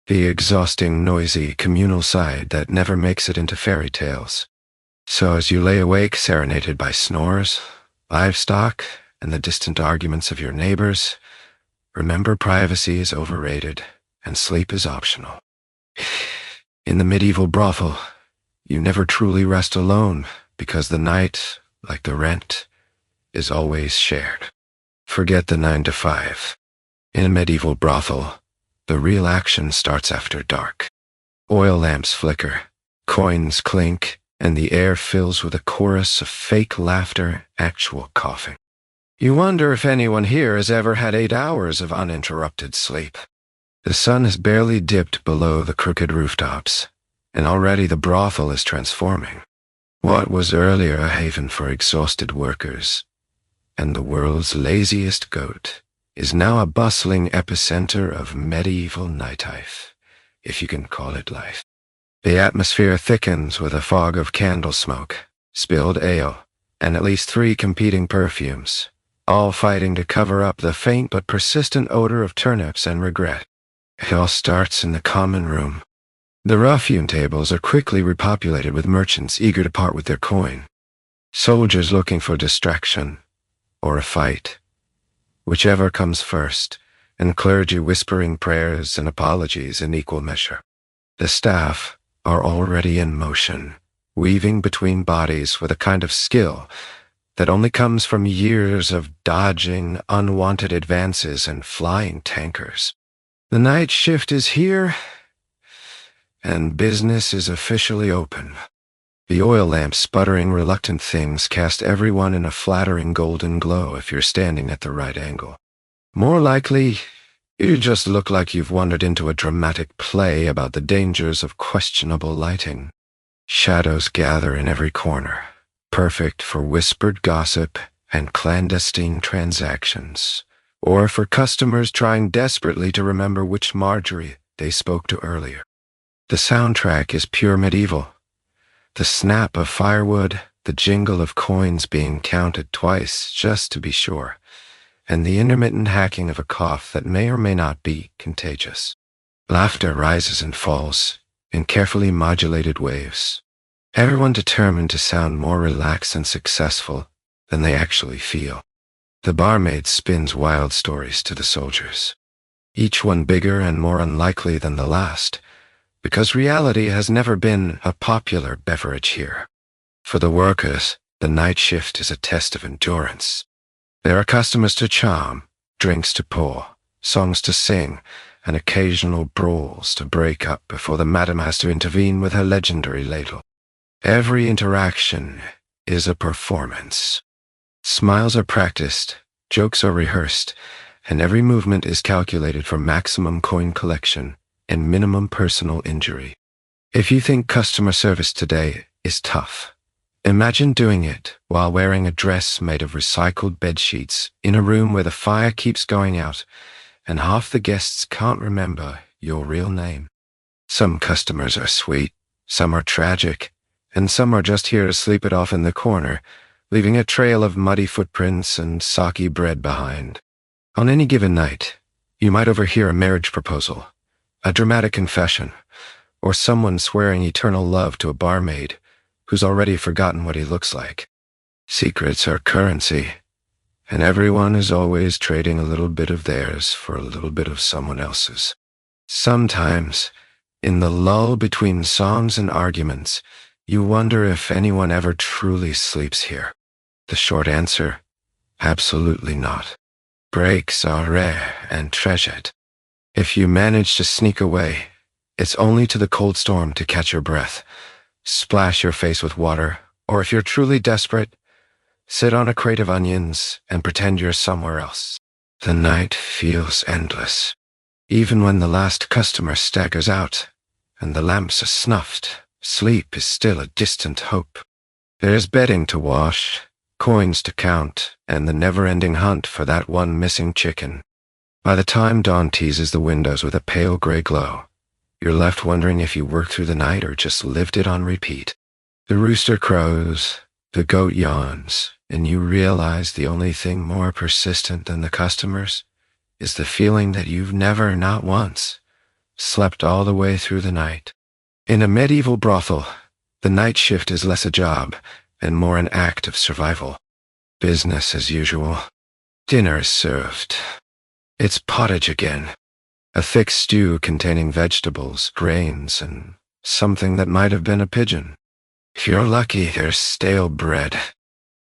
A: the exhausting, noisy, communal side that never makes it into fairy tales. So as you lay awake, serenaded by snores, livestock, and the distant arguments of your neighbors, remember privacy is overrated and sleep is optional. In the medieval brothel, you never truly rest alone, because the night, like the rent, is always shared. Forget the 9 to 5. In a medieval brothel, the real action starts after dark. Oil lamps flicker, coins clink, and the air fills with a chorus of fake laughter, actual coughing. You wonder if anyone here has ever had 8 hours of uninterrupted sleep. The sun has barely dipped below the crooked rooftops, and already the brothel is transforming. What was earlier a haven for exhausted workers, and the world's laziest goat, is now a bustling epicenter of medieval nightlife, if you can call it life. The atmosphere thickens with a fog of candle smoke, spilled ale, and at least 3 competing perfumes, all fighting to cover up the faint but persistent odor of turnips and regret. It all starts in the common room. The rough-hewn tables are quickly repopulated with merchants eager to part with their coin, soldiers looking for distraction, or a fight, whichever comes first, and clergy whispering prayers and apologies in equal measure. The staff are already in motion, weaving between bodies with a kind of skill that only comes from years of dodging unwanted advances and flying tankers. The night shift is here, and business is officially open. The oil lamps sputtering reluctant things cast everyone in a flattering golden glow if you're standing at the right angle. More likely, you just look like you've wandered into a dramatic play about the dangers of questionable lighting. Shadows gather in every corner, perfect for whispered gossip and clandestine transactions, or for customers trying desperately to remember which Marjorie they spoke to earlier. The soundtrack is pure medieval. The snap of firewood, the jingle of coins being counted twice just to be sure, and the intermittent hacking of a cough that may or may not be contagious. Laughter rises and falls in carefully modulated waves, everyone determined to sound more relaxed and successful than they actually feel. The barmaid spins wild stories to the soldiers, each one bigger and more unlikely than the last, because reality has never been a popular beverage here. For the workers, the night shift is a test of endurance. There are customers to charm, drinks to pour, songs to sing, and occasional brawls to break up before the madam has to intervene with her legendary ladle. Every interaction is a performance. Smiles are practiced, jokes are rehearsed, and every movement is calculated for maximum coin collection and minimum personal injury. If you think customer service today is tough, imagine doing it while wearing a dress made of recycled bedsheets in a room where the fire keeps going out and half the guests can't remember your real name. Some customers are sweet, some are tragic, and some are just here to sleep it off in the corner, leaving a trail of muddy footprints and soggy bread behind. On any given night, you might overhear a marriage proposal, a dramatic confession, or someone swearing eternal love to a barmaid who's already forgotten what he looks like. Secrets are currency, and everyone is always trading a little bit of theirs for a little bit of someone else's. Sometimes, in the lull between songs and arguments, you wonder if anyone ever truly sleeps here. The short answer, absolutely not. Breaks are rare and treasured. If you manage to sneak away, it's only to the cold storm to catch your breath, splash your face with water, or if you're truly desperate, sit on a crate of onions and pretend you're somewhere else. The night feels endless, even when the last customer staggers out and the lamps are snuffed. Sleep is still a distant hope. There's bedding to wash, coins to count, and the never-ending hunt for that one missing chicken. By the time dawn teases the windows with a pale gray glow, you're left wondering if you worked through the night or just lived it on repeat. The rooster crows, the goat yawns, and you realize the only thing more persistent than the customers is the feeling that you've never, not once, slept all the way through the night. In a medieval brothel, the night shift is less a job and more an act of survival. Business as usual. Dinner is served. It's pottage again. A thick stew containing vegetables, grains, and something that might have been a pigeon. If you're lucky, there's stale bread.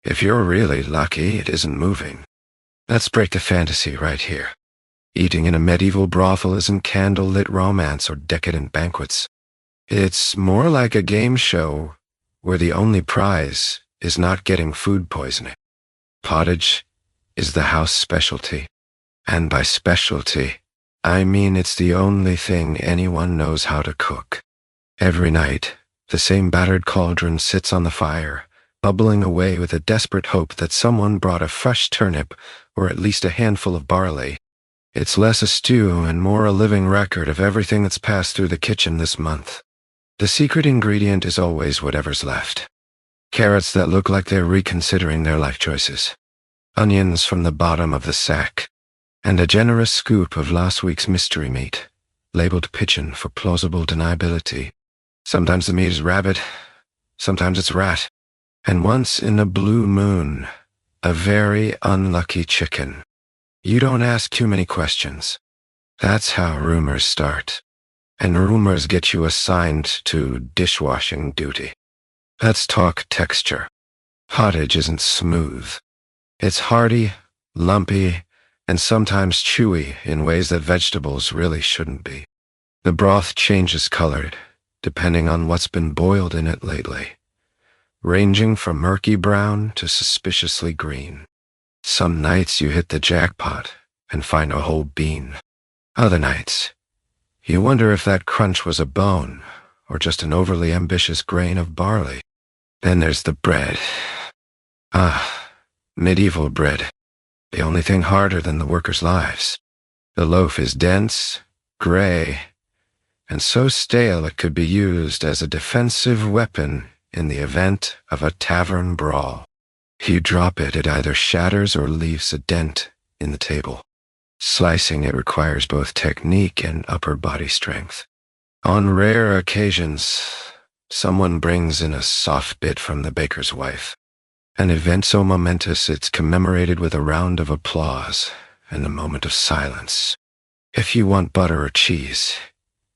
A: If you're really lucky, it isn't moving. Let's break the fantasy right here. Eating in a medieval brothel isn't candle-lit romance or decadent banquets. It's more like a game show where the only prize is not getting food poisoning. Pottage is the house specialty. And by specialty, I mean it's the only thing anyone knows how to cook. Every night, the same battered cauldron sits on the fire, bubbling away with a desperate hope that someone brought a fresh turnip or at least a handful of barley. It's less a stew and more a living record of everything that's passed through the kitchen this month. The secret ingredient is always whatever's left. Carrots that look like they're reconsidering their life choices. Onions from the bottom of the sack. And a generous scoop of last week's mystery meat, labeled pigeon for plausible deniability. Sometimes the meat is rabbit, sometimes it's rat, and once in a blue moon, a very unlucky chicken. You don't ask too many questions. That's how rumors start. And rumors get you assigned to dishwashing duty. Let's talk texture. Pottage isn't smooth. It's hearty, lumpy, and sometimes chewy in ways that vegetables really shouldn't be. The broth changes color, depending on what's been boiled in it lately, ranging from murky brown to suspiciously green. Some nights you hit the jackpot and find a whole bean. Other nights, you wonder if that crunch was a bone or just an overly ambitious grain of barley. Then there's the bread. Ah, medieval bread. The only thing harder than the workers' lives. The loaf is dense, gray, and so stale it could be used as a defensive weapon in the event of a tavern brawl. You drop it, it either shatters or leaves a dent in the table. Slicing it requires both technique and upper body strength. On rare occasions, someone brings in a soft bit from the baker's wife. An event so momentous it's commemorated with a round of applause and a moment of silence. If you want butter or cheese,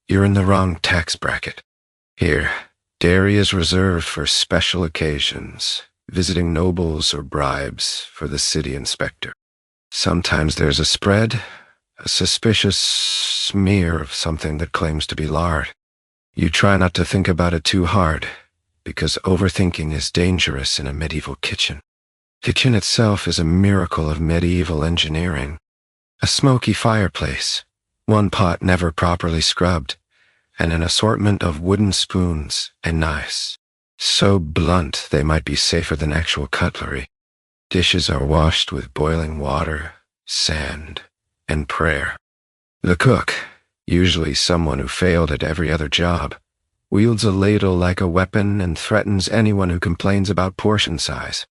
A: you're in the wrong tax bracket. Here, dairy is reserved for special occasions, visiting nobles or bribes for the city inspector. Sometimes there's a spread, a suspicious smear of something that claims to be lard. You try not to think about it too hard, because overthinking is dangerous in a medieval kitchen. Kitchen itself is a miracle of medieval engineering. A smoky fireplace, one pot never properly scrubbed, and an assortment of wooden spoons and knives, so blunt they might be safer than actual cutlery. Dishes are washed with boiling water, sand, and prayer. The cook, usually someone who failed at every other job, wields a ladle like a weapon and threatens anyone who complains about portion size.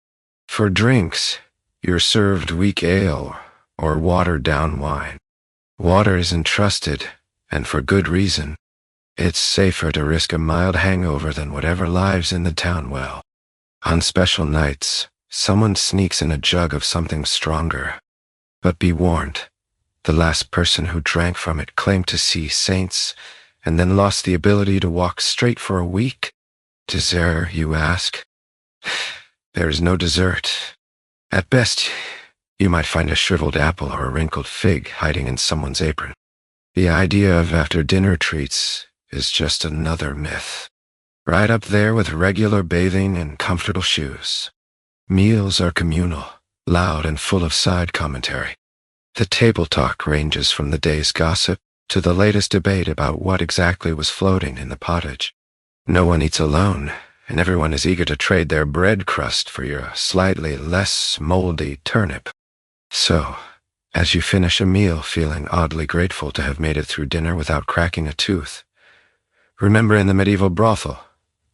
A: For drinks, you're served weak ale or watered-down wine. Water isn't trusted, and for good reason. It's safer to risk a mild hangover than whatever lives in the town well. On special nights, someone sneaks in a jug of something stronger. But be warned, the last person who drank from it claimed to see saints and then lost the ability to walk straight for a week. Dessert, you ask? There is no dessert. At best, you might find a shriveled apple or a wrinkled fig hiding in someone's apron. The idea of after-dinner treats is just another myth. Right up there with regular bathing and comfortable shoes. Meals are communal, loud and full of side commentary. The table talk ranges from the day's gossip to the latest debate about what exactly was floating in the pottage. No one eats alone, and everyone is eager to trade their bread crust for your slightly less moldy turnip. So, as you finish a meal feeling oddly grateful to have made it through dinner without cracking a tooth, remember in the medieval brothel,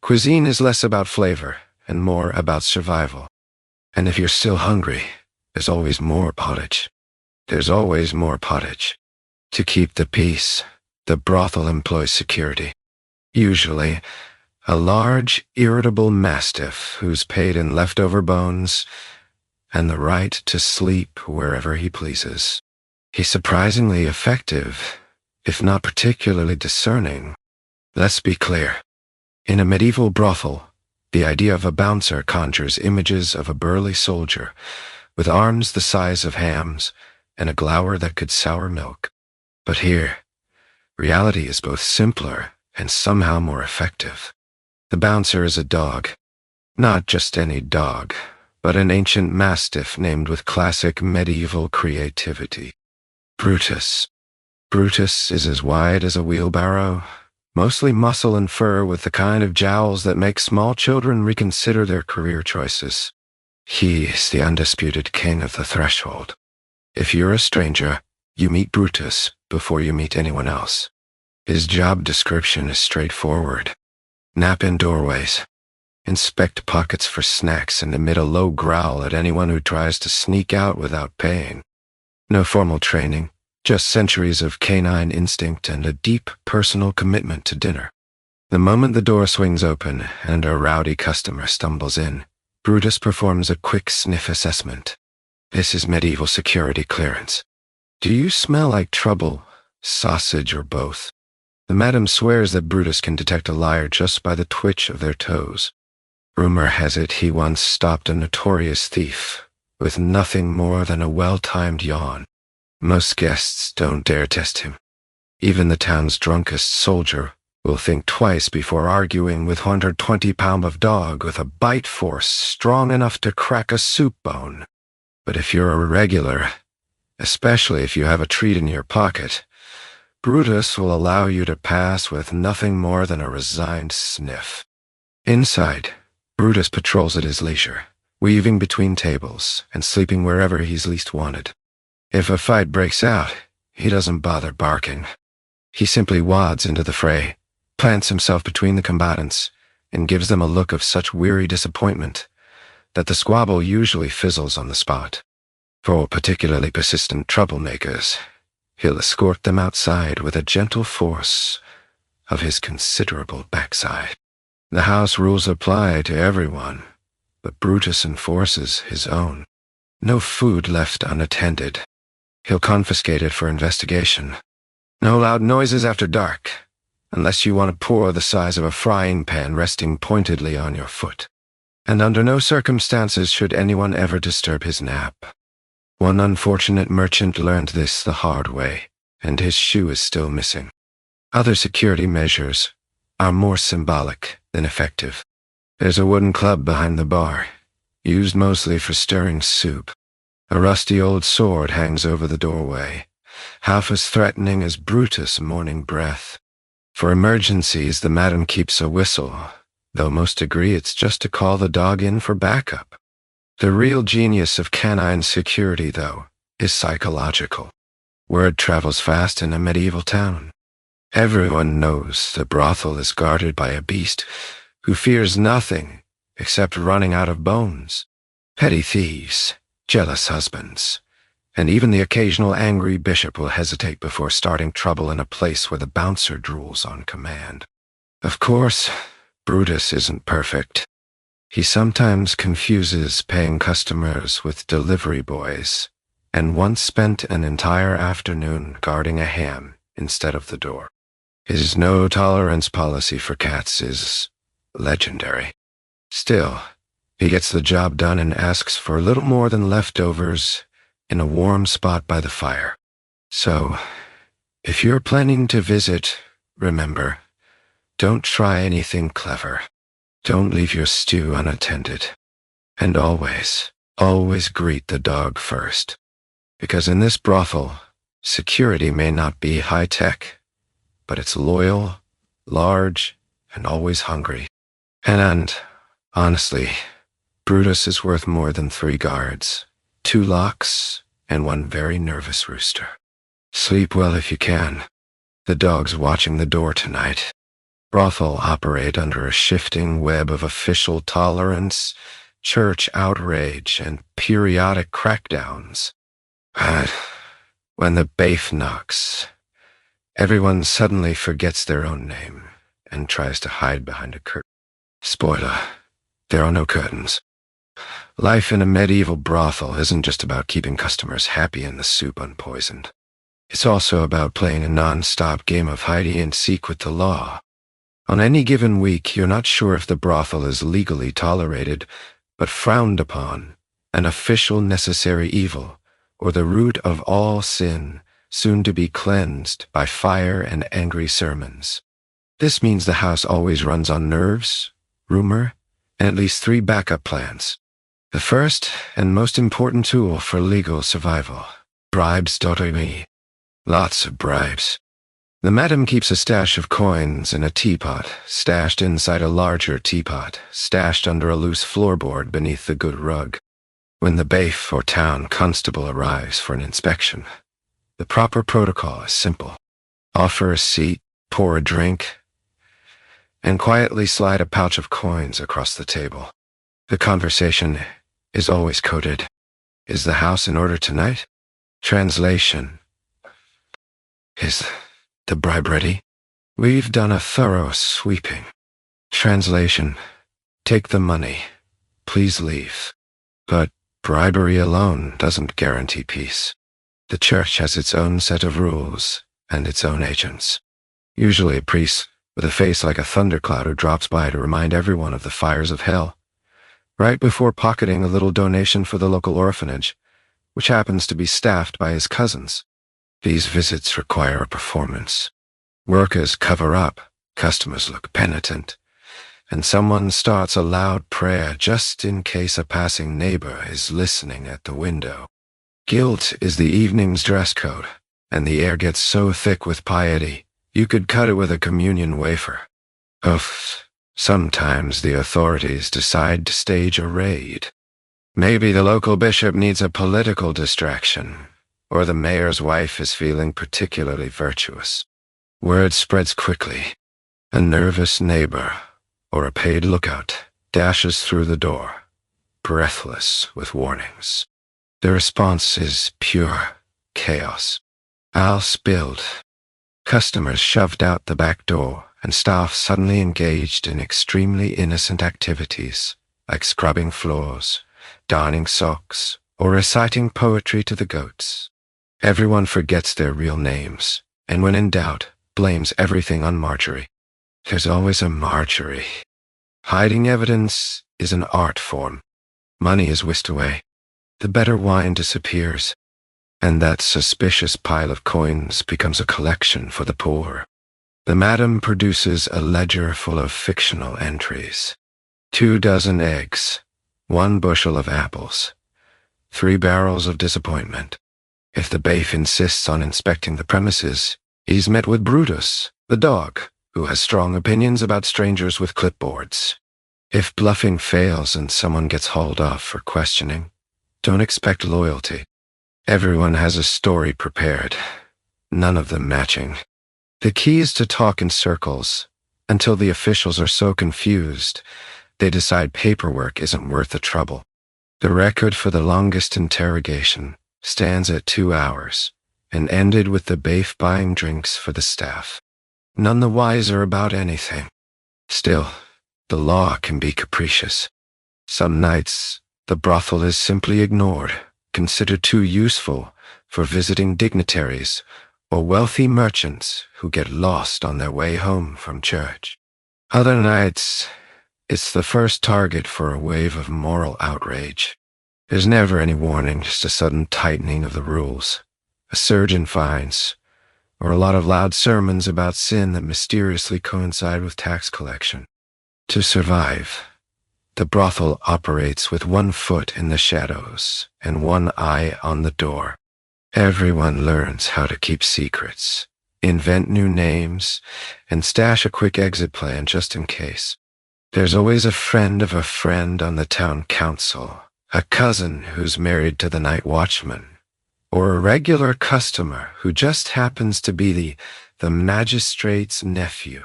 A: cuisine is less about flavor and more about survival. And if you're still hungry, there's always more pottage. There's always more pottage. To keep the peace, the brothel employs security. Usually, a large, irritable mastiff who's paid in leftover bones and the right to sleep wherever he pleases. He's surprisingly effective, if not particularly discerning. Let's be clear. In a medieval brothel, the idea of a bouncer conjures images of a burly soldier with arms the size of hams and a glower that could sour milk. But here, reality is both simpler and somehow more effective. The bouncer is a dog. Not just any dog, but an ancient mastiff named with classic medieval creativity. Brutus. Brutus is as wide as a wheelbarrow, mostly muscle and fur with the kind of jowls that make small children reconsider their career choices. He is the undisputed king of the threshold. If you're a stranger, you meet Brutus before you meet anyone else. His job description is straightforward. Nap in doorways. Inspect pockets for snacks and emit a low growl at anyone who tries to sneak out without paying. No formal training, just centuries of canine instinct and a deep personal commitment to dinner. The moment the door swings open and a rowdy customer stumbles in, Brutus performs a quick sniff assessment. This is medieval security clearance. Do you smell like trouble, sausage, or both? The madam swears that Brutus can detect a liar just by the twitch of their toes. Rumor has it he once stopped a notorious thief with nothing more than a well-timed yawn. Most guests don't dare test him. Even the town's drunkest soldier will think twice before arguing with 120-pound of dog with a bite force strong enough to crack a soup bone. But if you're a regular, especially if you have a treat in your pocket, Brutus will allow you to pass with nothing more than a resigned sniff. Inside, Brutus patrols at his leisure, weaving between tables and sleeping wherever he's least wanted. If a fight breaks out, he doesn't bother barking. He simply wads into the fray, plants himself between the combatants, and gives them a look of such weary disappointment that the squabble usually fizzles on the spot. For particularly persistent troublemakers, he'll escort them outside with a gentle force of his considerable backside. The house rules apply to everyone, but Brutus enforces his own. No food left unattended. He'll confiscate it for investigation. No loud noises after dark, unless you want a paw the size of a frying pan resting pointedly on your foot. And under no circumstances should anyone ever disturb his nap. One unfortunate merchant learned this the hard way, and his shoe is still missing. Other security measures are more symbolic than effective. There's a wooden club behind the bar, used mostly for stirring soup. A rusty old sword hangs over the doorway, half as threatening as Brutus' morning breath. For emergencies, the madam keeps a whistle, though most agree it's just to call the dog in for backup. The real genius of canine security, though, is psychological. Word travels fast in a medieval town. Everyone knows the brothel is guarded by a beast who fears nothing except running out of bones. Petty thieves, jealous husbands, and even the occasional angry bishop will hesitate before starting trouble in a place where the bouncer drools on command. Of course, Brutus isn't perfect. He sometimes confuses paying customers with delivery boys, and once spent an entire afternoon guarding a ham instead of the door. His no-tolerance policy for cats is legendary. Still, he gets the job done and asks for little more than leftovers in a warm spot by the fire. So, if you're planning to visit, remember, don't try anything clever. Don't leave your stew unattended. And always, always greet the dog first. Because in this brothel, security may not be high-tech, but it's loyal, large, and always hungry. And honestly, Brutus is worth more than 3 guards, 2 locks, and 1 very nervous rooster. Sleep well if you can. The dog's watching the door tonight. Brothel operate under a shifting web of official tolerance, church outrage, and periodic crackdowns. But when the bafe knocks, everyone suddenly forgets their own name and tries to hide behind a curtain. Spoiler, there are no curtains. Life in a medieval brothel isn't just about keeping customers happy and the soup unpoisoned. It's also about playing a non-stop game of hide-and-seek with the law. On any given week, you're not sure if the brothel is legally tolerated, but frowned upon, an official necessary evil, or the root of all sin, soon to be cleansed by fire and angry sermons. This means the house always runs on nerves, rumor, and at least 3 backup plans. The first and most important tool for legal survival, bribes.me. Lots of bribes. The madam keeps a stash of coins in a teapot, stashed inside a larger teapot, stashed under a loose floorboard beneath the good rug. When the bafe or town constable arrives for an inspection, the proper protocol is simple. Offer a seat, pour a drink, and quietly slide a pouch of coins across the table. The conversation is always coded. Is the house in order tonight? Translation. Is the bribe ready? We've done a thorough sweeping. Translation. Take the money. Please leave. But bribery alone doesn't guarantee peace. The church has its own set of rules and its own agents. Usually a priest with a face like a thundercloud who drops by to remind everyone of the fires of hell, right before pocketing a little donation for the local orphanage, which happens to be staffed by his cousins. These visits require a performance. Workers cover up, customers look penitent, and someone starts a loud prayer just in case a passing neighbor is listening at the window. Guilt is the evening's dress code, and the air gets so thick with piety, you could cut it with a communion wafer. Sometimes the authorities decide to stage a raid. Maybe the local bishop needs a political distraction, or the mayor's wife is feeling particularly virtuous. Word spreads quickly. A nervous neighbor, or a paid lookout, dashes through the door, breathless with warnings. The response is pure chaos. Aisle spilled, customers shoved out the back door, and staff suddenly engaged in extremely innocent activities, like scrubbing floors, darning socks, or reciting poetry to the goats. Everyone forgets their real names, and when in doubt, blames everything on Marjorie. There's always a Marjorie. Hiding evidence is an art form. Money is whisked away. The better wine disappears, and that suspicious pile of coins becomes a collection for the poor. The madam produces a ledger full of fictional entries. 24 eggs, 1 bushel of apples, 3 barrels of disappointment. If the bailiff insists on inspecting the premises, he's met with Brutus, the dog, who has strong opinions about strangers with clipboards. If bluffing fails and someone gets hauled off for questioning, don't expect loyalty. Everyone has a story prepared, none of them matching. The key is to talk in circles, until the officials are so confused, they decide paperwork isn't worth the trouble. The record for the longest interrogation stands at 2 hours, and ended with the bailiff buying drinks for the staff. None the wiser about anything. Still, the law can be capricious. Some nights, the brothel is simply ignored, considered too useful for visiting dignitaries or wealthy merchants who get lost on their way home from church. Other nights, it's the first target for a wave of moral outrage. There's never any warning, just a sudden tightening of the rules, a surge in fines, or a lot of loud sermons about sin that mysteriously coincide with tax collection. To survive, the brothel operates with 1 foot in the shadows and 1 eye on the door. Everyone learns how to keep secrets, invent new names, and stash a quick exit plan just in case. There's always a friend of a friend on the town council, a cousin who's married to the night watchman, or a regular customer who just happens to be the magistrate's nephew.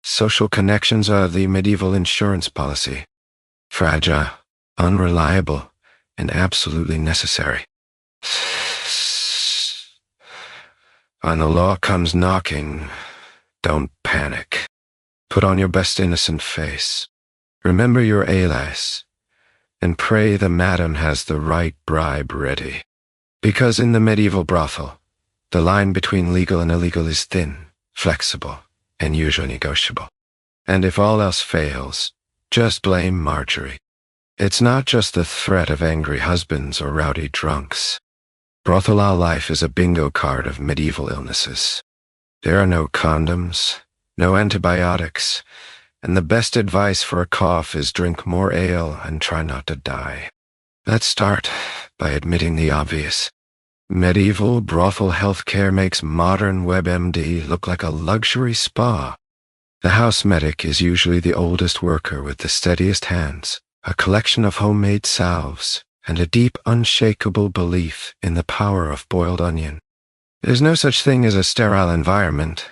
A: Social connections are the medieval insurance policy. Fragile, unreliable, and absolutely necessary. When the law comes knocking, don't panic. Put on your best innocent face. Remember your alias, and pray the madam has the right bribe ready. Because in the medieval brothel, the line between legal and illegal is thin, flexible, and usually negotiable. And if all else fails, just blame Marjorie. It's not just the threat of angry husbands or rowdy drunks. Brothel life is a bingo card of medieval illnesses. There are no condoms, no antibiotics, and the best advice for a cough is drink more ale and try not to die. Let's start by admitting the obvious. Medieval brothel healthcare makes modern WebMD look like a luxury spa. The house medic is usually the oldest worker with the steadiest hands, a collection of homemade salves, and a deep, unshakable belief in the power of boiled onion. There's no such thing as a sterile environment,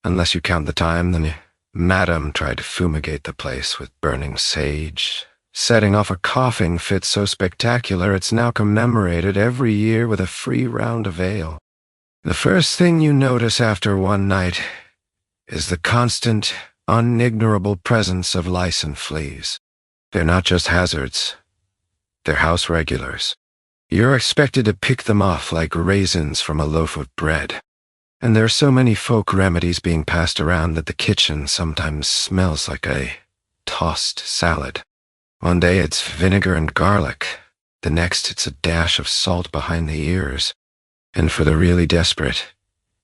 A: unless you count the time the madam tried to fumigate the place with burning sage, setting off a coughing fit so spectacular it's now commemorated every year with a free round of ale. The first thing you notice after one night is the constant, unignorable presence of lice and fleas. They're not just hazards. They're house regulars. You're expected to pick them off like raisins from a loaf of bread. And there are so many folk remedies being passed around that the kitchen sometimes smells like a tossed salad. One day it's vinegar and garlic. The next it's a dash of salt behind the ears. And for the really desperate,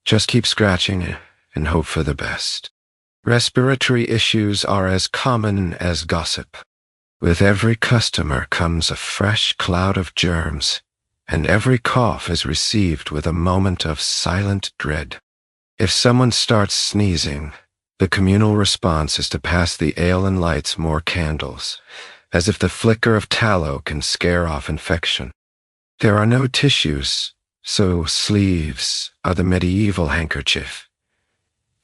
A: just keep scratching and hope for the best. Respiratory issues are as common as gossip. With every customer comes a fresh cloud of germs, and every cough is received with a moment of silent dread. If someone starts sneezing, the communal response is to pass the ale and lights more candles, as if the flicker of tallow can scare off infection. There are no tissues, so sleeves are the medieval handkerchief,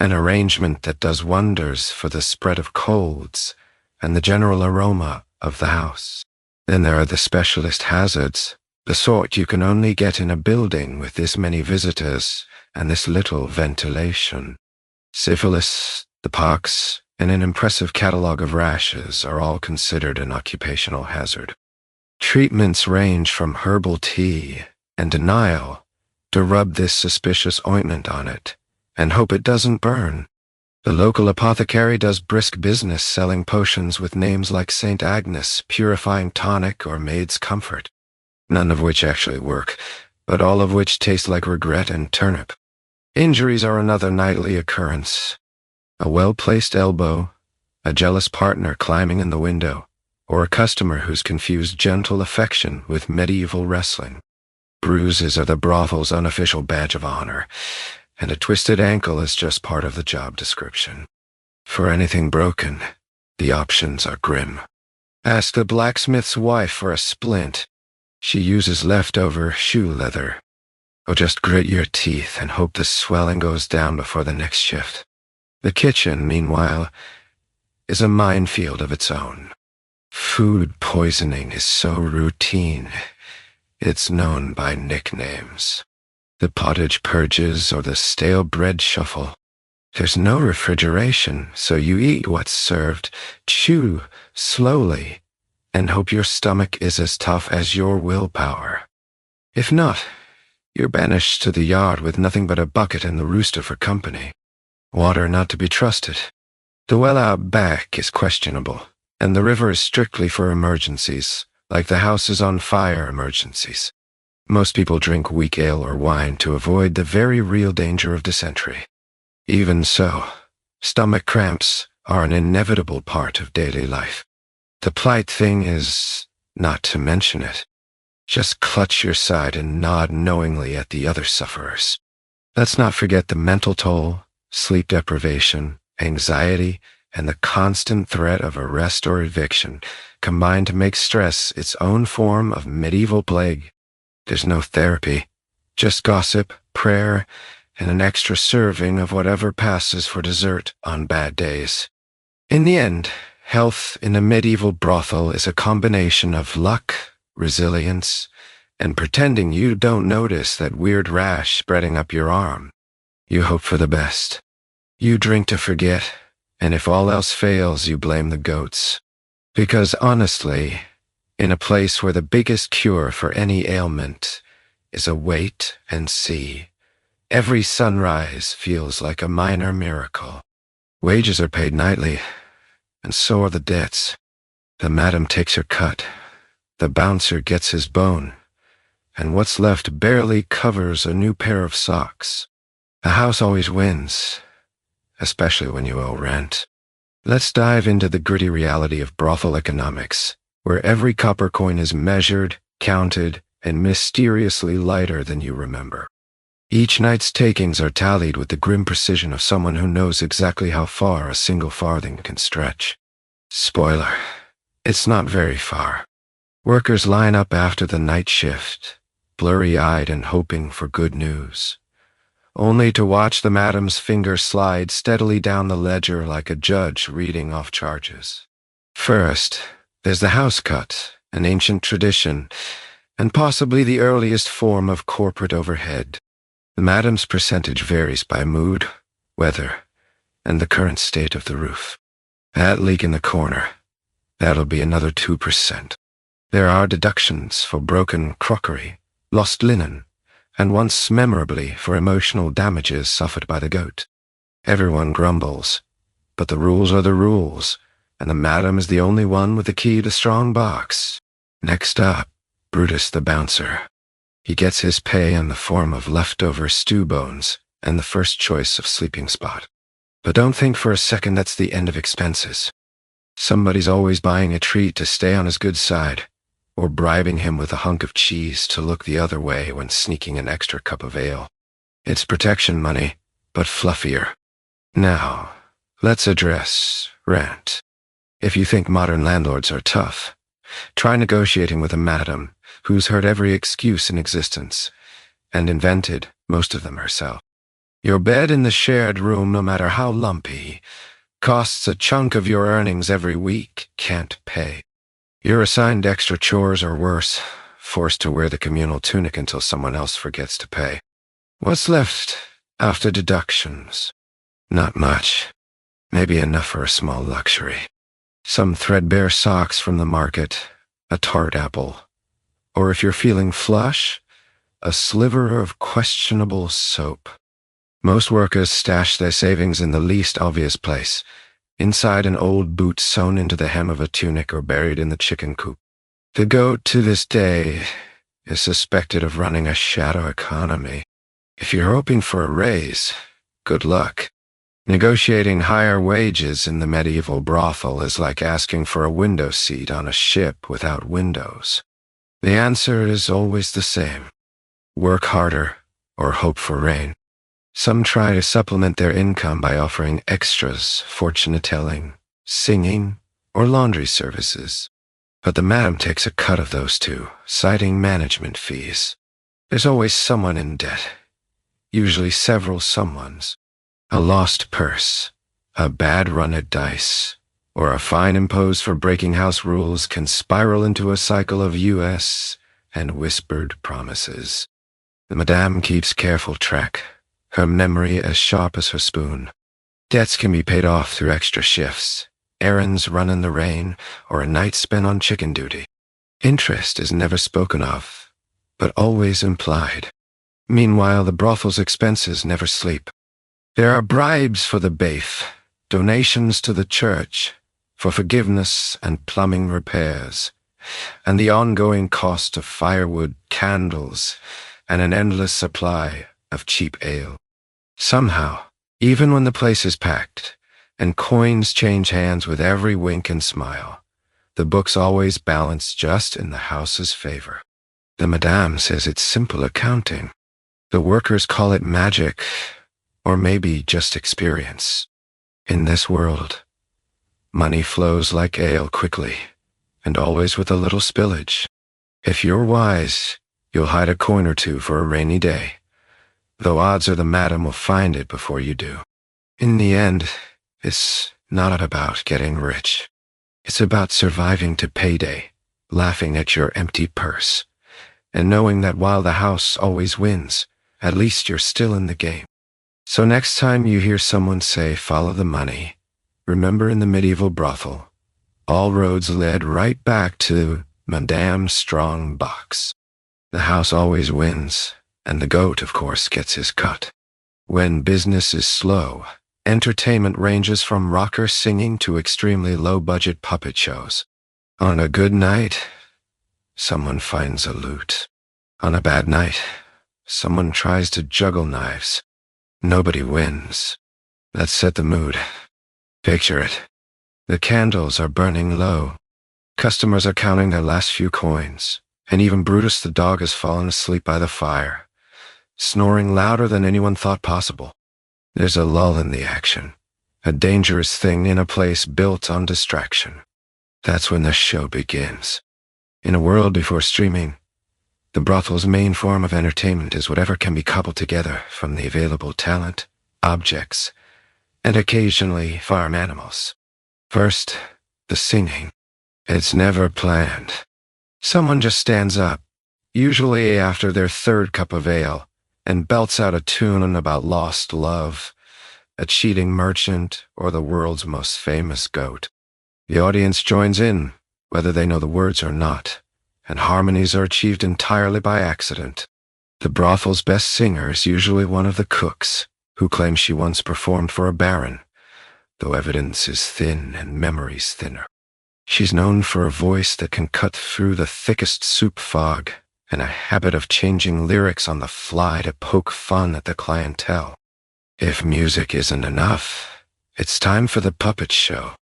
A: an arrangement that does wonders for the spread of colds and the general aroma of the house. Then there are the specialist hazards, the sort you can only get in a building with this many visitors and this little ventilation. Syphilis, the pox, and an impressive catalogue of rashes are all considered an occupational hazard. Treatments range from herbal tea and denial to rub this suspicious ointment on it and hope it doesn't burn. The local apothecary does brisk business selling potions with names like St. Agnes, Purifying Tonic, or Maid's Comfort, none of which actually work, but all of which taste like regret and turnip. Injuries are another nightly occurrence. A well-placed elbow, a jealous partner climbing in the window, or a customer who's confused gentle affection with medieval wrestling. Bruises are the brothel's unofficial badge of honor, and a twisted ankle is just part of the job description. For anything broken, the options are grim. Ask the blacksmith's wife for a splint. She uses leftover shoe leather. Or just grit your teeth and hope the swelling goes down before the next shift. The kitchen, meanwhile, is a minefield of its own. Food poisoning is so routine, it's known by nicknames. The pottage purges or the stale bread shuffle. There's no refrigeration, so you eat what's served, chew slowly, and hope your stomach is as tough as your willpower. If not, you're banished to the yard with nothing but a bucket and the rooster for company. Water not to be trusted. The well out back is questionable, and the river is strictly for emergencies, like the house is on fire emergencies. Most people drink weak ale or wine to avoid the very real danger of dysentery. Even so, stomach cramps are an inevitable part of daily life. The polite thing is not to mention it. Just clutch your side and nod knowingly at the other sufferers. Let's not forget the mental toll, sleep deprivation, anxiety, and the constant threat of arrest or eviction combine to make stress its own form of medieval plague. There's no therapy, just gossip, prayer, and an extra serving of whatever passes for dessert on bad days. In the end, health in a medieval brothel is a combination of luck, resilience, and pretending you don't notice that weird rash spreading up your arm. You hope for the best. You drink to forget, and if all else fails, you blame the goats. Because honestly, in a place where the biggest cure for any ailment is a wait and see, every sunrise feels like a minor miracle. Wages are paid nightly, and so are the debts. The madam takes her cut, the bouncer gets his bone, and what's left barely covers a new pair of socks. The house always wins, especially when you owe rent. Let's dive into the gritty reality of brothel economics, where every copper coin is measured, counted, and mysteriously lighter than you remember. Each night's takings are tallied with the grim precision of someone who knows exactly how far a single farthing can stretch. Spoiler, it's not very far. Workers line up after the night shift, blurry-eyed and hoping for good news, only to watch the madam's finger slide steadily down the ledger like a judge reading off charges. First, there's the house cut, an ancient tradition, and possibly the earliest form of corporate overhead. The madam's percentage varies by mood, weather, and the current state of the roof. That leak in the corner, that'll be another 2%. There are deductions for broken crockery, lost linen, and once memorably for emotional damages suffered by the goat. Everyone grumbles, but the rules are the rules, and the madam is the only one with the key to strong box. Next up, Brutus the bouncer. He gets his pay in the form of leftover stew bones and the first choice of sleeping spot. But don't think for a second that's the end of expenses. Somebody's always buying a treat to stay on his good side, or bribing him with a hunk of cheese to look the other way when sneaking an extra cup of ale. It's protection money, but fluffier. Now, let's address rent. If you think modern landlords are tough, try negotiating with a madam who's heard every excuse in existence and invented most of them herself. Your bed in the shared room, no matter how lumpy, costs a chunk of your earnings every week, can't pay. You're assigned extra chores or worse, forced to wear the communal tunic until someone else forgets to pay. What's left after deductions? Not much. Maybe enough for a small luxury. Some threadbare socks from the market, a tart apple, or if you're feeling flush, a sliver of questionable soap. Most workers stash their savings in the least obvious place, inside an old boot sewn into the hem of a tunic or buried in the chicken coop. The goat to this day is suspected of running a shadow economy. If you're hoping for a raise, good luck. Negotiating higher wages in the medieval brothel is like asking for a window seat on a ship without windows. The answer is always the same. Work harder or hope for rain. Some try to supplement their income by offering extras, fortune-telling, singing, or laundry services. But the madam takes a cut of those too, citing management fees. There's always someone in debt, usually several someones. A lost purse, a bad run at dice, or a fine imposed for breaking house rules can spiral into a cycle of U.S. and whispered promises. The madame keeps careful track, her memory as sharp as her spoon. Debts can be paid off through extra shifts, errands run in the rain, or a night spent on chicken duty. Interest is never spoken of, but always implied. Meanwhile, the brothel's expenses never sleep. There are bribes for the baith, donations to the church, for forgiveness and plumbing repairs, and the ongoing cost of firewood, candles, and an endless supply of cheap ale. Somehow, even when the place is packed, and coins change hands with every wink and smile, the books always balance just in the house's favor. The madame says it's simple accounting. The workers call it magic, or maybe just experience. In this world, money flows like ale quickly, and always with a little spillage. If you're wise, you'll hide a coin or two for a rainy day, though odds are the madam will find it before you do. In the end, it's not about getting rich. It's about surviving to payday, laughing at your empty purse, and knowing that while the house always wins, at least you're still in the game. So next time you hear someone say, "Follow the money," remember in the medieval brothel, all roads led right back to Madame's strong box. The house always wins, and the goat, of course, gets his cut. When business is slow, entertainment ranges from rocker singing to extremely low-budget puppet shows. On a good night, someone finds a lute. On a bad night, someone tries to juggle knives. Nobody wins. Let's set the mood. Picture it. The candles are burning low. Customers are counting their last few coins, and even Brutus the dog has fallen asleep by the fire, snoring louder than anyone thought possible. There's a lull in the action, a dangerous thing in a place built on distraction. That's when the show begins. In a world before streaming, the brothel's main form of entertainment is whatever can be cobbled together from the available talent, objects, and occasionally farm animals. First, the singing. It's never planned. Someone just stands up, usually after their third cup of ale, and belts out a tune about lost love, a cheating merchant, or the world's most famous goat. The audience joins in, whether they know the words or not, and harmonies are achieved entirely by accident. The brothel's best singer is usually one of the cooks, who claims she once performed for a baron, though evidence is thin and memories thinner. She's known for a voice that can cut through the thickest soup fog, and a habit of changing lyrics on the fly to poke fun at the clientele. If music isn't enough, it's time for the puppet show.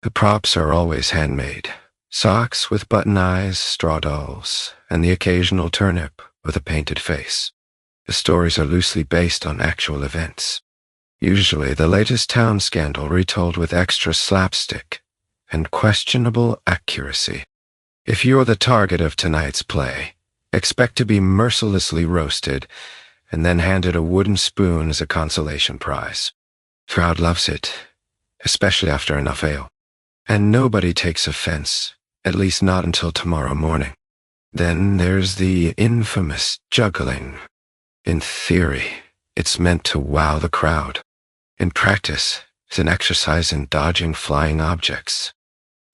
A: The props are always handmade. Socks with button eyes, straw dolls, and the occasional turnip with a painted face. The stories are loosely based on actual events. Usually the latest town scandal retold with extra slapstick, and questionable accuracy. If you're the target of tonight's play, expect to be mercilessly roasted and then handed a wooden spoon as a consolation prize. Crowd loves it, especially after enough ale. And nobody takes offense, at least not until tomorrow morning. Then there's the infamous juggling. In theory, it's meant to wow the crowd. In practice, it's an exercise in dodging flying objects.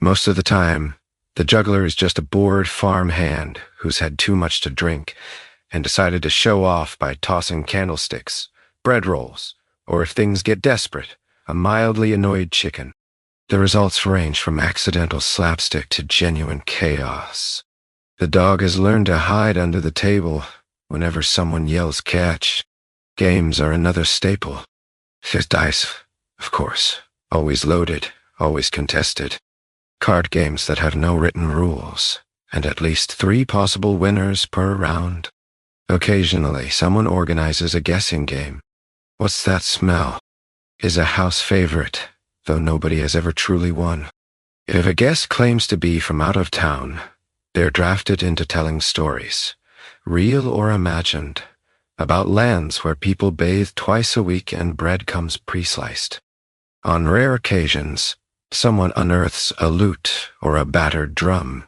A: Most of the time, the juggler is just a bored farm hand who's had too much to drink and decided to show off by tossing candlesticks, bread rolls, or if things get desperate, a mildly annoyed chicken. The results range from accidental slapstick to genuine chaos. The dog has learned to hide under the table whenever someone yells catch. Games are another staple. There's dice, of course, always loaded, always contested. Card games that have no written rules, and at least 3 possible winners per round. Occasionally, someone organizes a guessing game. What's that smell? Is a house favorite, though nobody has ever truly won. If a guest claims to be from out of town, they're drafted into telling stories, real or imagined, about lands where people bathe twice a week and bread comes pre-sliced. On rare occasions, someone unearths a lute or a battered drum,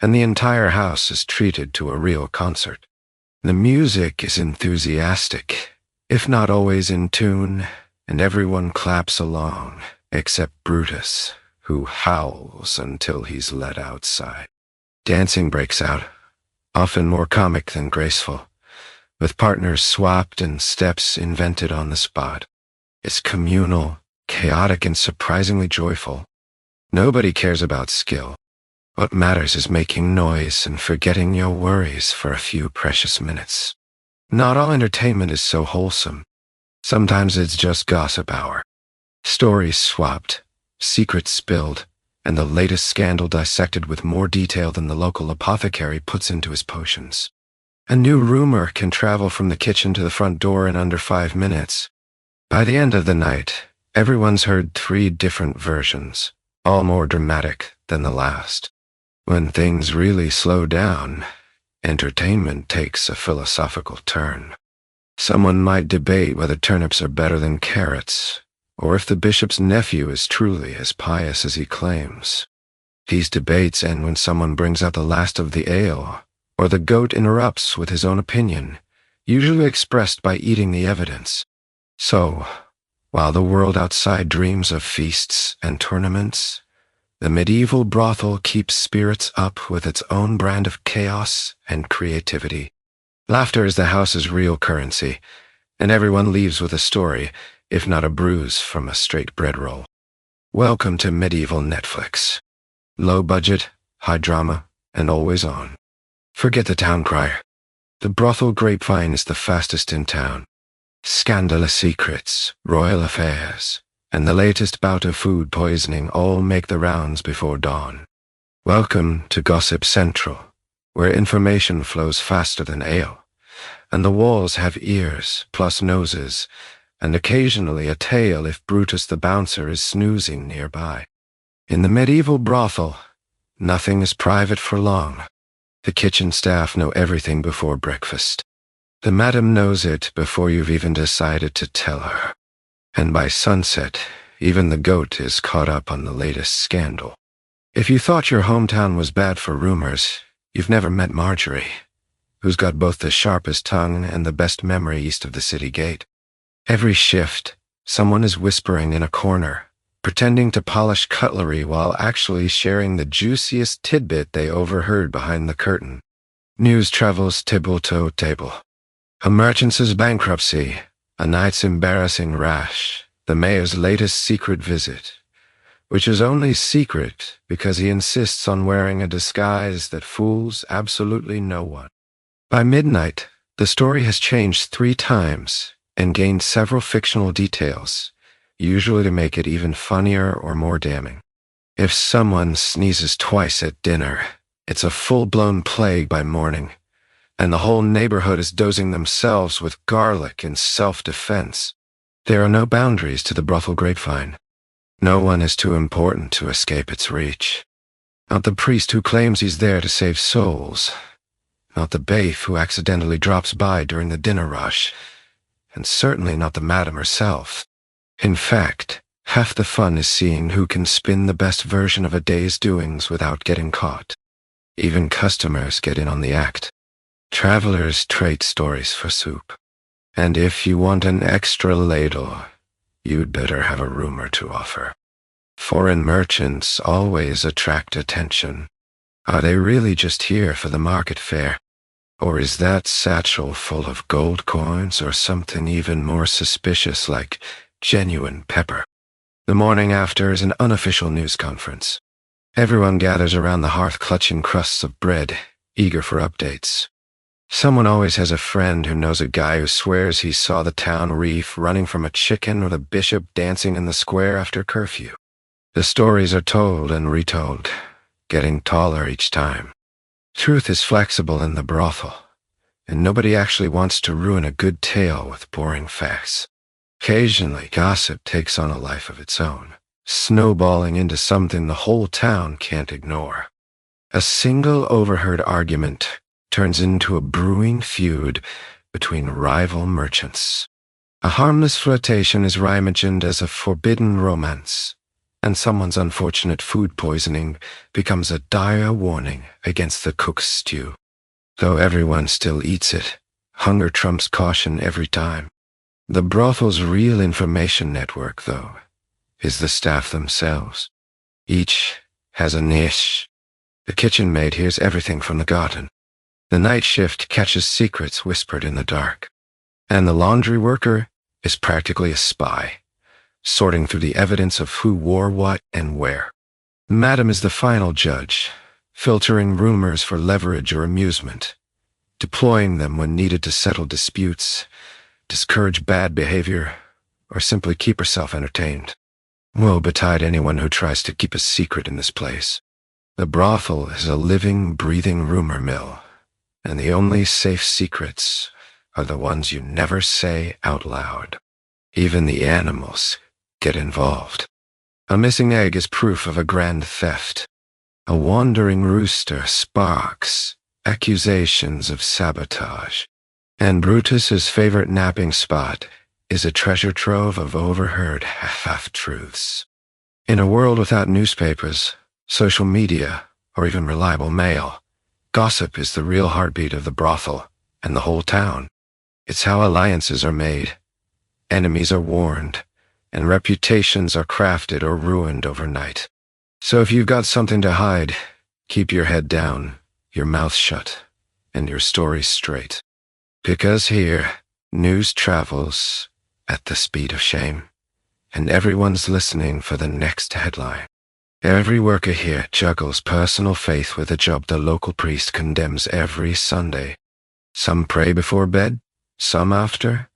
A: and the entire house is treated to a real concert. The music is enthusiastic, if not always in tune, and everyone claps along, except Brutus, who howls until he's led outside. Dancing breaks out, often more comic than graceful, with partners swapped and steps invented on the spot. It's communal, chaotic, and surprisingly joyful. Nobody cares about skill. What matters is making noise and forgetting your worries for a few precious minutes. Not all entertainment is so wholesome. Sometimes it's just gossip hour. Stories swapped, secrets spilled, and the latest scandal dissected with more detail than the local apothecary puts into his potions. A new rumor can travel from the kitchen to the front door in under 5 minutes. By the end of the night, everyone's heard 3 different versions, all more dramatic than the last. When things really slow down, entertainment takes a philosophical turn. Someone might debate whether turnips are better than carrots, or if the bishop's nephew is truly as pious as he claims. These debates end when someone brings out the last of the ale, or the goat interrupts with his own opinion, usually expressed by eating the evidence. So, while the world outside dreams of feasts and tournaments, the medieval brothel keeps spirits up with its own brand of chaos and creativity. Laughter is the house's real currency, and everyone leaves with a story, if not a bruise from a straight bread roll. Welcome to medieval Netflix. Low budget, high drama, and always on. Forget the town crier. The brothel grapevine is the fastest in town. Scandalous secrets, royal affairs, and the latest bout of food poisoning all make the rounds before dawn. Welcome to Gossip Central, where information flows faster than ale, and the walls have ears plus noses, and occasionally a tail if Brutus the bouncer is snoozing nearby. In the medieval brothel, nothing is private for long. The kitchen staff know everything before breakfast. The madam knows it before you've even decided to tell her. And by sunset, even the goat is caught up on the latest scandal. If you thought your hometown was bad for rumors, you've never met Marjorie, who's got both the sharpest tongue and the best memory east of the city gate. Every shift, someone is whispering in a corner, pretending to polish cutlery while actually sharing the juiciest tidbit they overheard behind the curtain. News travels table to table. A merchant's bankruptcy, a knight's embarrassing rash, the mayor's latest secret visit, which is only secret because he insists on wearing a disguise that fools absolutely no one. By midnight, the story has changed 3 times and gained several fictional details, usually to make it even funnier or more damning. If someone sneezes twice at dinner, it's a full-blown plague by morning, and the whole neighborhood is dosing themselves with garlic in self-defense. There are no boundaries to the brothel grapevine. No one is too important to escape its reach. Not the priest who claims he's there to save souls. Not the baif who accidentally drops by during the dinner rush. And certainly not the madam herself. In fact, half the fun is seeing who can spin the best version of a day's doings without getting caught. Even customers get in on the act. Travelers trade stories for soup. And if you want an extra ladle, you'd better have a rumor to offer. Foreign merchants always attract attention. Are they really just here for the market fare? Or is that satchel full of gold coins or something even more suspicious like genuine pepper? The morning after is an unofficial news conference. Everyone gathers around the hearth clutching crusts of bread, eager for updates. Someone always has a friend who knows a guy who swears he saw the town reef running from a chicken or the bishop dancing in the square after curfew. The stories are told and retold, getting taller each time. Truth is flexible in the brothel, and nobody actually wants to ruin a good tale with boring facts. Occasionally, gossip takes on a life of its own, snowballing into something the whole town can't ignore. A single overheard argument turns into a brewing feud between rival merchants. A harmless flirtation is reimagined as a forbidden romance, and someone's unfortunate food poisoning becomes a dire warning against the cook's stew. Though everyone still eats it, hunger trumps caution every time. The brothel's real information network, though, is the staff themselves. Each has a niche. The kitchen maid hears everything from the garden. The night shift catches secrets whispered in the dark. And the laundry worker is practically a spy, sorting through the evidence of who wore what and where. Madam is the final judge, filtering rumors for leverage or amusement, deploying them when needed to settle disputes, discourage bad behavior, or simply keep herself entertained. Woe betide anyone who tries to keep a secret in this place. The brothel is a living, breathing rumor mill, and the only safe secrets are the ones you never say out loud. Even the animals get involved. A missing egg is proof of a grand theft. A wandering rooster sparks accusations of sabotage. And Brutus's favorite napping spot is a treasure trove of overheard half-truths. In a world without newspapers, social media, or even reliable mail, gossip is the real heartbeat of the brothel and the whole town. It's how alliances are made, enemies are warned, and reputations are crafted or ruined overnight. So if you've got something to hide, keep your head down, your mouth shut, and your story straight. Because here, news travels at the speed of shame, and everyone's listening for the next headline. Every worker here juggles personal faith with a job the local priest condemns every Sunday. Some pray before bed, some after,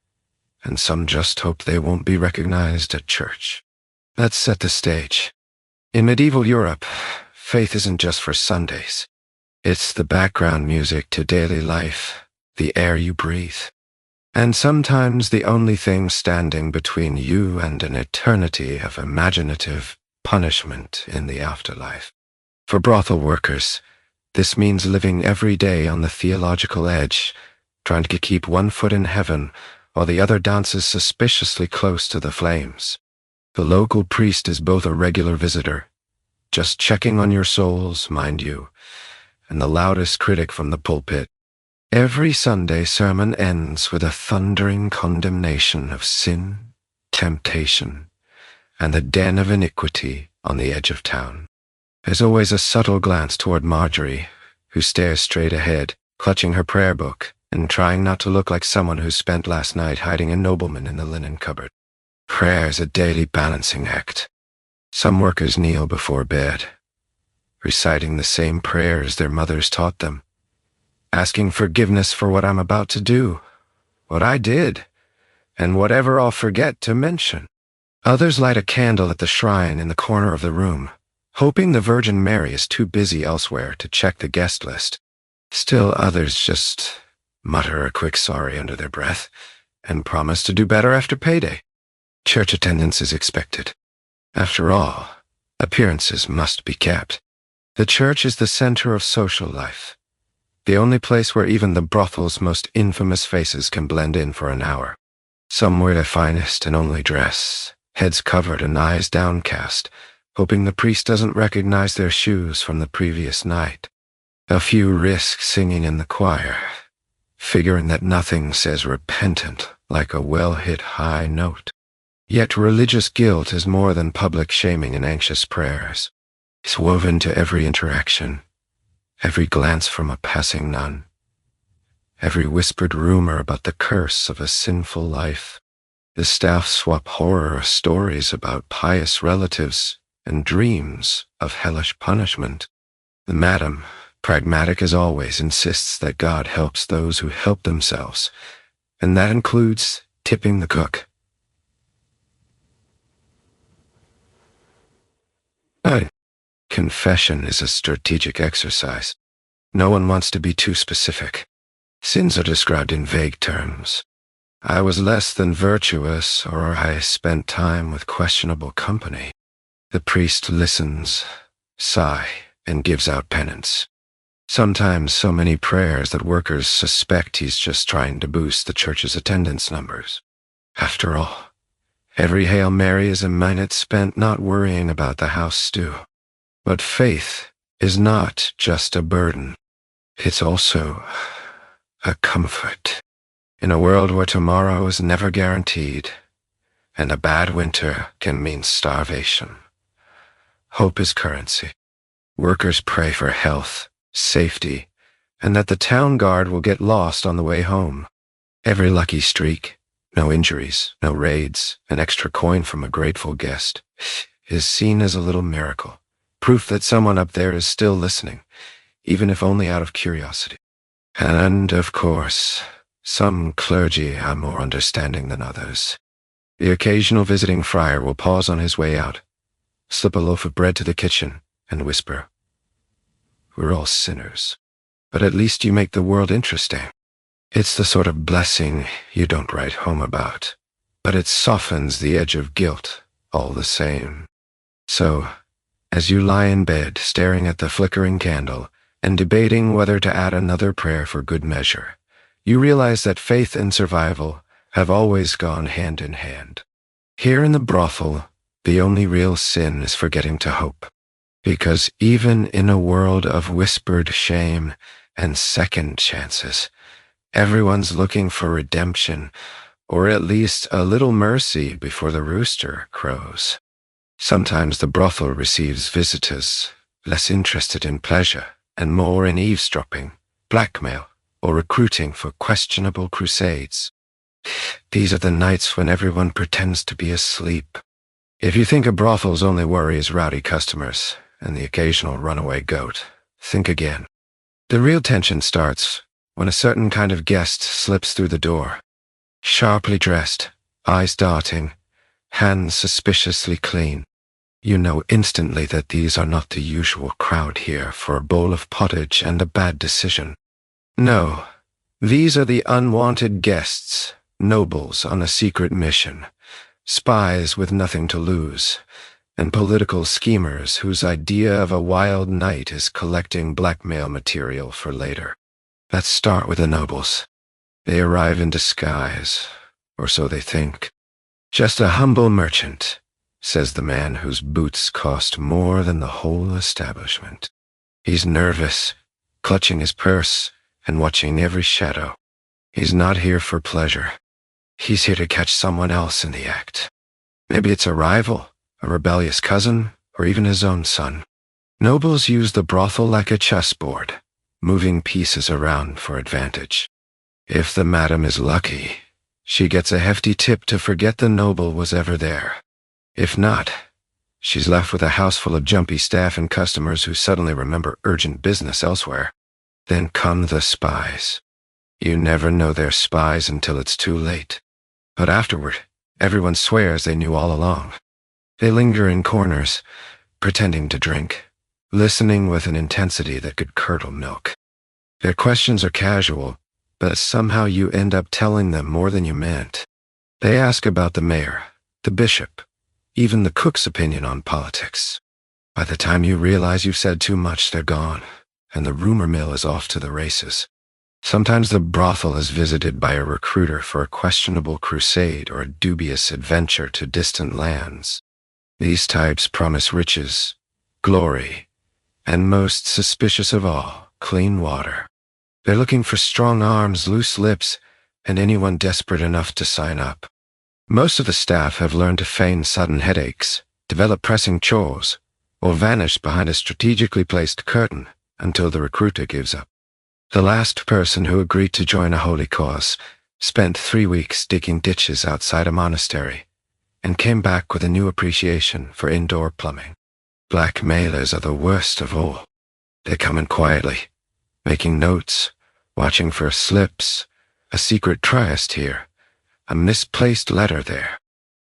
A: and some just hope they won't be recognized at church. Let's set the stage. In medieval Europe, faith isn't just for Sundays. It's the background music to daily life, the air you breathe, and sometimes the only thing standing between you and an eternity of imaginative punishment in the afterlife. For brothel workers, this means living every day on the theological edge, trying to keep one foot in heaven while the other dances suspiciously close to the flames. The local priest is both a regular visitor, just checking on your souls, mind you, and the loudest critic from the pulpit. Every Sunday sermon ends with a thundering condemnation of sin, temptation, and the den of iniquity on the edge of town. There's always a subtle glance toward Marjorie, who stares straight ahead, clutching her prayer book and trying not to look like someone who spent last night hiding a nobleman in the linen cupboard. Prayer's a daily balancing act. Some workers kneel before bed, reciting the same prayers their mothers taught them, asking forgiveness for what I'm about to do, what I did, and whatever I'll forget to mention. Others light a candle at the shrine in the corner of the room, hoping the Virgin Mary is too busy elsewhere to check the guest list. Still others just mutter a quick sorry under their breath and promise to do better after payday. Church attendance is expected. After all, appearances must be kept. The church is the center of social life, the only place where even the brothel's most infamous faces can blend in for an hour. Some wear their finest and only dress, heads covered and eyes downcast, hoping the priest doesn't recognize their shoes from the previous night. A few risk singing in the choir, figuring that nothing says repentant like a well-hit high note. Yet religious guilt is more than public shaming and anxious prayers. It's woven to every interaction, every glance from a passing nun, every whispered rumor about the curse of a sinful life. The staff swap horror stories about pious relatives and dreams of hellish punishment. The madam, pragmatic as always, insists that God helps those who help themselves, and that includes tipping the cook. Confession is a strategic exercise. No one wants to be too specific. Sins are described in vague terms. I was less than virtuous, or I spent time with questionable company. The priest listens, sighs, and gives out penance. Sometimes so many prayers that workers suspect he's just trying to boost the church's attendance numbers. After all, every Hail Mary is a minute spent not worrying about the house stew. But faith is not just a burden. It's also a comfort. In a world where tomorrow is never guaranteed, and a bad winter can mean starvation, hope is currency. Workers pray for health, safety, and that the town guard will get lost on the way home. Every lucky streak, no injuries, no raids, an extra coin from a grateful guest, is seen as a little miracle. Proof that someone up there is still listening, even if only out of curiosity. And, of course, some clergy are more understanding than others. The occasional visiting friar will pause on his way out, slip a loaf of bread to the kitchen, and whisper, "We're all sinners, but at least you make the world interesting." It's the sort of blessing you don't write home about, but it softens the edge of guilt all the same. So, as you lie in bed staring at the flickering candle and debating whether to add another prayer for good measure, you realize that faith and survival have always gone hand in hand. Here in the brothel, the only real sin is forgetting to hope. Because even in a world of whispered shame and second chances, everyone's looking for redemption, or at least a little mercy before the rooster crows. Sometimes the brothel receives visitors, less interested in pleasure and more in eavesdropping, blackmail, or recruiting for questionable crusades. These are the nights when everyone pretends to be asleep. If you think a brothel's only worry is rowdy customers and the occasional runaway goat, think again. The real tension starts when a certain kind of guest slips through the door. Sharply dressed, eyes darting, hands suspiciously clean. You know instantly that these are not the usual crowd here for a bowl of pottage and a bad decision. No, these are the unwanted guests, nobles on a secret mission, spies with nothing to lose, and political schemers whose idea of a wild night is collecting blackmail material for later. Let's start with the nobles. They arrive in disguise, or so they think. "Just a humble merchant," says the man whose boots cost more than the whole establishment. He's nervous, clutching his purse and watching every shadow. He's not here for pleasure. He's here to catch someone else in the act. Maybe it's a rival, a rebellious cousin, or even his own son. Nobles use the brothel like a chessboard, moving pieces around for advantage. If the madam is lucky, she gets a hefty tip to forget the noble was ever there. If not, she's left with a house full of jumpy staff and customers who suddenly remember urgent business elsewhere. Then come the spies. You never know they're spies until it's too late. But afterward, everyone swears they knew all along. They linger in corners, pretending to drink, listening with an intensity that could curdle milk. Their questions are casual, but somehow you end up telling them more than you meant. They ask about the mayor, the bishop, even the cook's opinion on politics. By the time you realize you've said too much, they're gone, and the rumor mill is off to the races. Sometimes the brothel is visited by a recruiter for a questionable crusade or a dubious adventure to distant lands. These types promise riches, glory, and most suspicious of all, clean water. They're looking for strong arms, loose lips, and anyone desperate enough to sign up. Most of the staff have learned to feign sudden headaches, develop pressing chores, or vanish behind a strategically placed curtain until the recruiter gives up. The last person who agreed to join a holy cause spent 3 weeks digging ditches outside a monastery and came back with a new appreciation for indoor plumbing. Blackmailers are the worst of all. They come in quietly, making notes, watching for slips, a secret triest here, a misplaced letter there.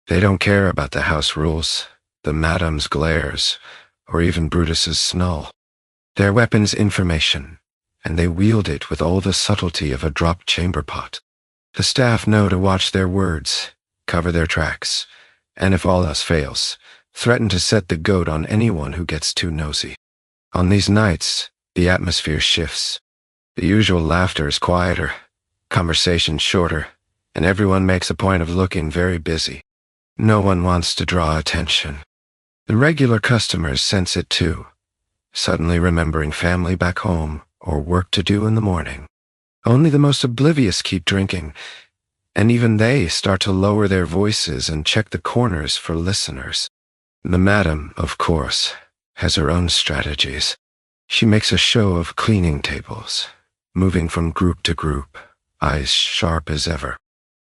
A: They don't care about the house rules, the madam's glares, or even Brutus's snarl. Their weapon's information, and they wield it with all the subtlety of a dropped chamber pot. The staff know to watch their words, cover their tracks, and if all else fails, threaten to set the goat on anyone who gets too nosy. On these nights, the atmosphere shifts. The usual laughter is quieter, conversation shorter, and everyone makes a point of looking very busy. No one wants to draw attention. The regular customers sense it too, suddenly remembering family back home or work to do in the morning. Only the most oblivious keep drinking, and even they start to lower their voices and check the corners for listeners. The madam, of course, has her own strategies. She makes a show of cleaning tables, moving from group to group, eyes sharp as ever.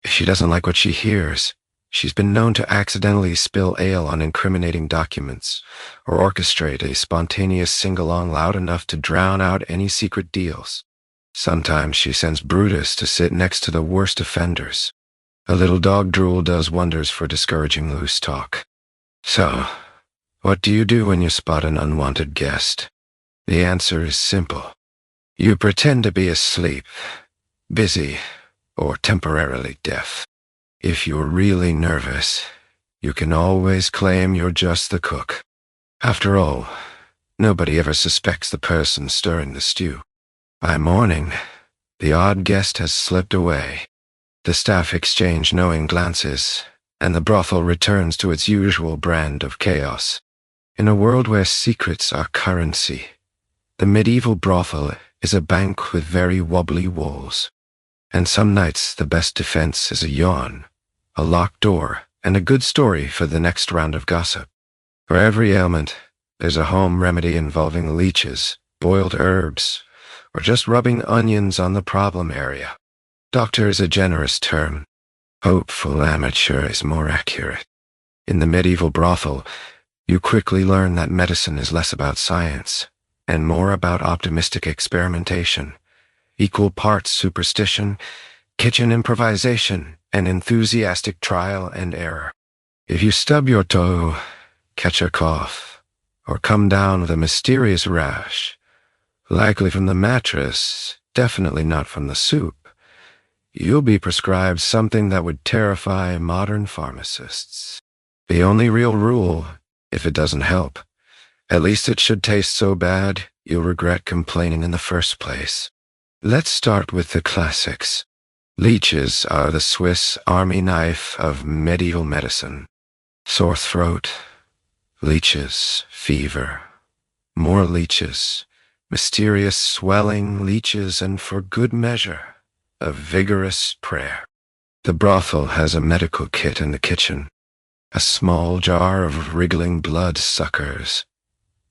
A: If she doesn't like what she hears, she's been known to accidentally spill ale on incriminating documents, or orchestrate a spontaneous sing-along loud enough to drown out any secret deals. Sometimes she sends Brutus to sit next to the worst offenders. A little dog drool does wonders for discouraging loose talk. So, what do you do when you spot an unwanted guest? The answer is simple. You pretend to be asleep, busy, or temporarily deaf. If you're really nervous, you can always claim you're just the cook. After all, nobody ever suspects the person stirring the stew. By morning, the odd guest has slipped away. The staff exchange knowing glances, and the brothel returns to its usual brand of chaos. In a world where secrets are currency, the medieval brothel is a bank with very wobbly walls. And some nights the best defense is a yawn, a locked door, and a good story for the next round of gossip. For every ailment, there's a home remedy involving leeches, boiled herbs, or just rubbing onions on the problem area. Doctor is a generous term. Hopeful amateur is more accurate. In the medieval brothel, you quickly learn that medicine is less about science and more about optimistic experimentation, equal parts superstition, kitchen improvisation, and enthusiastic trial and error. If you stub your toe, catch a cough, or come down with a mysterious rash, likely from the mattress, definitely not from the soup, you'll be prescribed something that would terrify modern pharmacists. The only real rule, if it doesn't help, at least it should taste so bad you'll regret complaining in the first place. Let's start with the classics. Leeches are the Swiss army knife of medieval medicine. Sore throat, leeches, fever, more leeches, mysterious swelling, leeches, and for good measure, a vigorous prayer. The brothel has a medical kit in the kitchen. A small jar of wriggling blood suckers,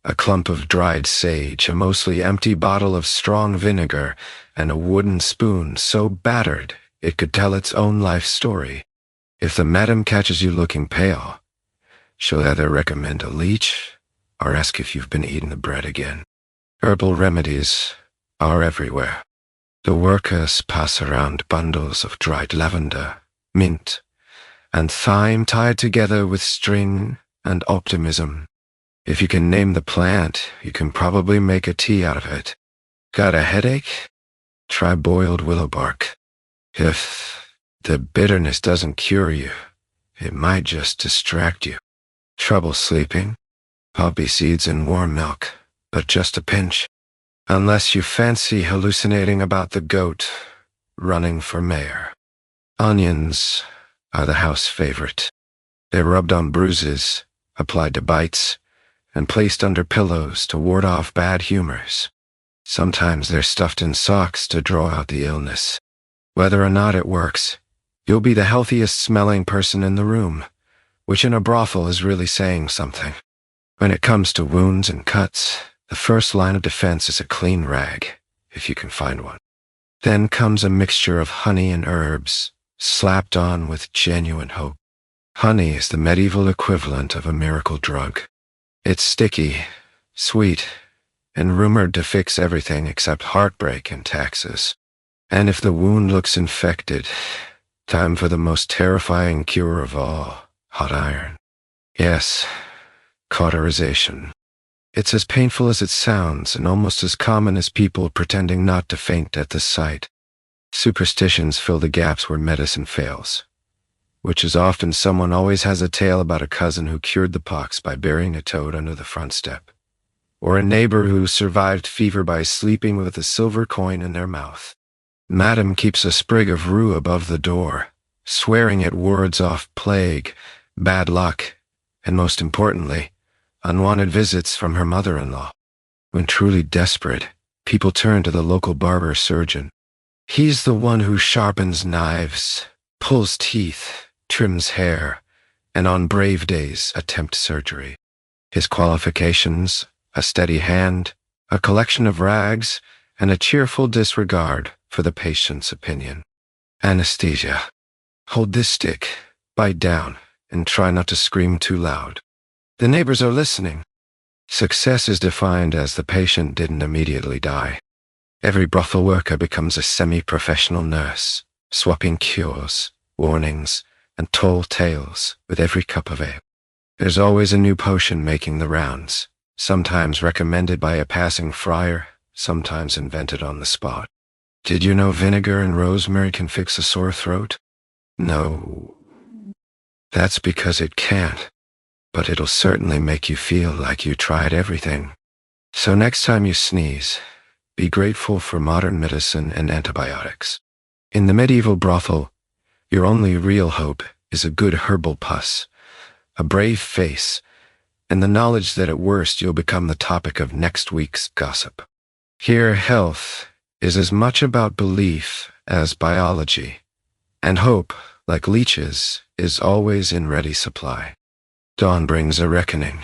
A: a clump of dried sage, a mostly empty bottle of strong vinegar, and a wooden spoon so battered it could tell its own life story. If the madam catches you looking pale, she'll either recommend a leech or ask if you've been eating the bread again. Herbal remedies are everywhere. The workers pass around bundles of dried lavender, mint, and thyme tied together with string and optimism. If you can name the plant, you can probably make a tea out of it. Got a headache? Try boiled willow bark. If the bitterness doesn't cure you, it might just distract you. Trouble sleeping? Poppy seeds and warm milk, but just a pinch. Unless you fancy hallucinating about the goat running for mayor. Onions are the house favorite. They're rubbed on bruises, applied to bites, and placed under pillows to ward off bad humors. Sometimes they're stuffed in socks to draw out the illness. Whether or not it works, you'll be the healthiest smelling person in the room, which in a brothel is really saying something. When it comes to wounds and cuts, the first line of defense is a clean rag, if you can find one. Then comes a mixture of honey and herbs, slapped on with genuine hope. Honey is the medieval equivalent of a miracle drug. It's sticky, sweet, and rumored to fix everything except heartbreak and taxes. And if the wound looks infected, time for the most terrifying cure of all, hot iron. Yes, cauterization. It's as painful as it sounds and almost as common as people pretending not to faint at the sight. Superstitions fill the gaps where medicine fails, which is often someone always has a tale about a cousin who cured the pox by burying a toad under the front step, or a neighbor who survived fever by sleeping with a silver coin in their mouth. Madam keeps a sprig of rue above the door, swearing it wards off plague, bad luck, and most importantly, unwanted visits from her mother-in-law. When truly desperate, people turn to the local barber surgeon. He's the one who sharpens knives, pulls teeth, trims hair, and on brave days attempt surgery. His qualifications: a steady hand, a collection of rags, and a cheerful disregard for the patient's opinion. Anesthesia. Hold this stick, bite down, and try not to scream too loud. The neighbors are listening. Success is defined as the patient didn't immediately die. Every brothel worker becomes a semi-professional nurse, swapping cures, warnings, and tall tales with every cup of ale. There's always a new potion making the rounds, sometimes recommended by a passing friar, sometimes invented on the spot. Did you know vinegar and rosemary can fix a sore throat? No. That's because it can't. But it'll certainly make you feel like you tried everything. So next time you sneeze, be grateful for modern medicine and antibiotics. In the medieval brothel, your only real hope is a good herbal pus, a brave face, and the knowledge that at worst you'll become the topic of next week's gossip. Here, health is as much about belief as biology, and hope, like leeches, is always in ready supply. Dawn brings a reckoning.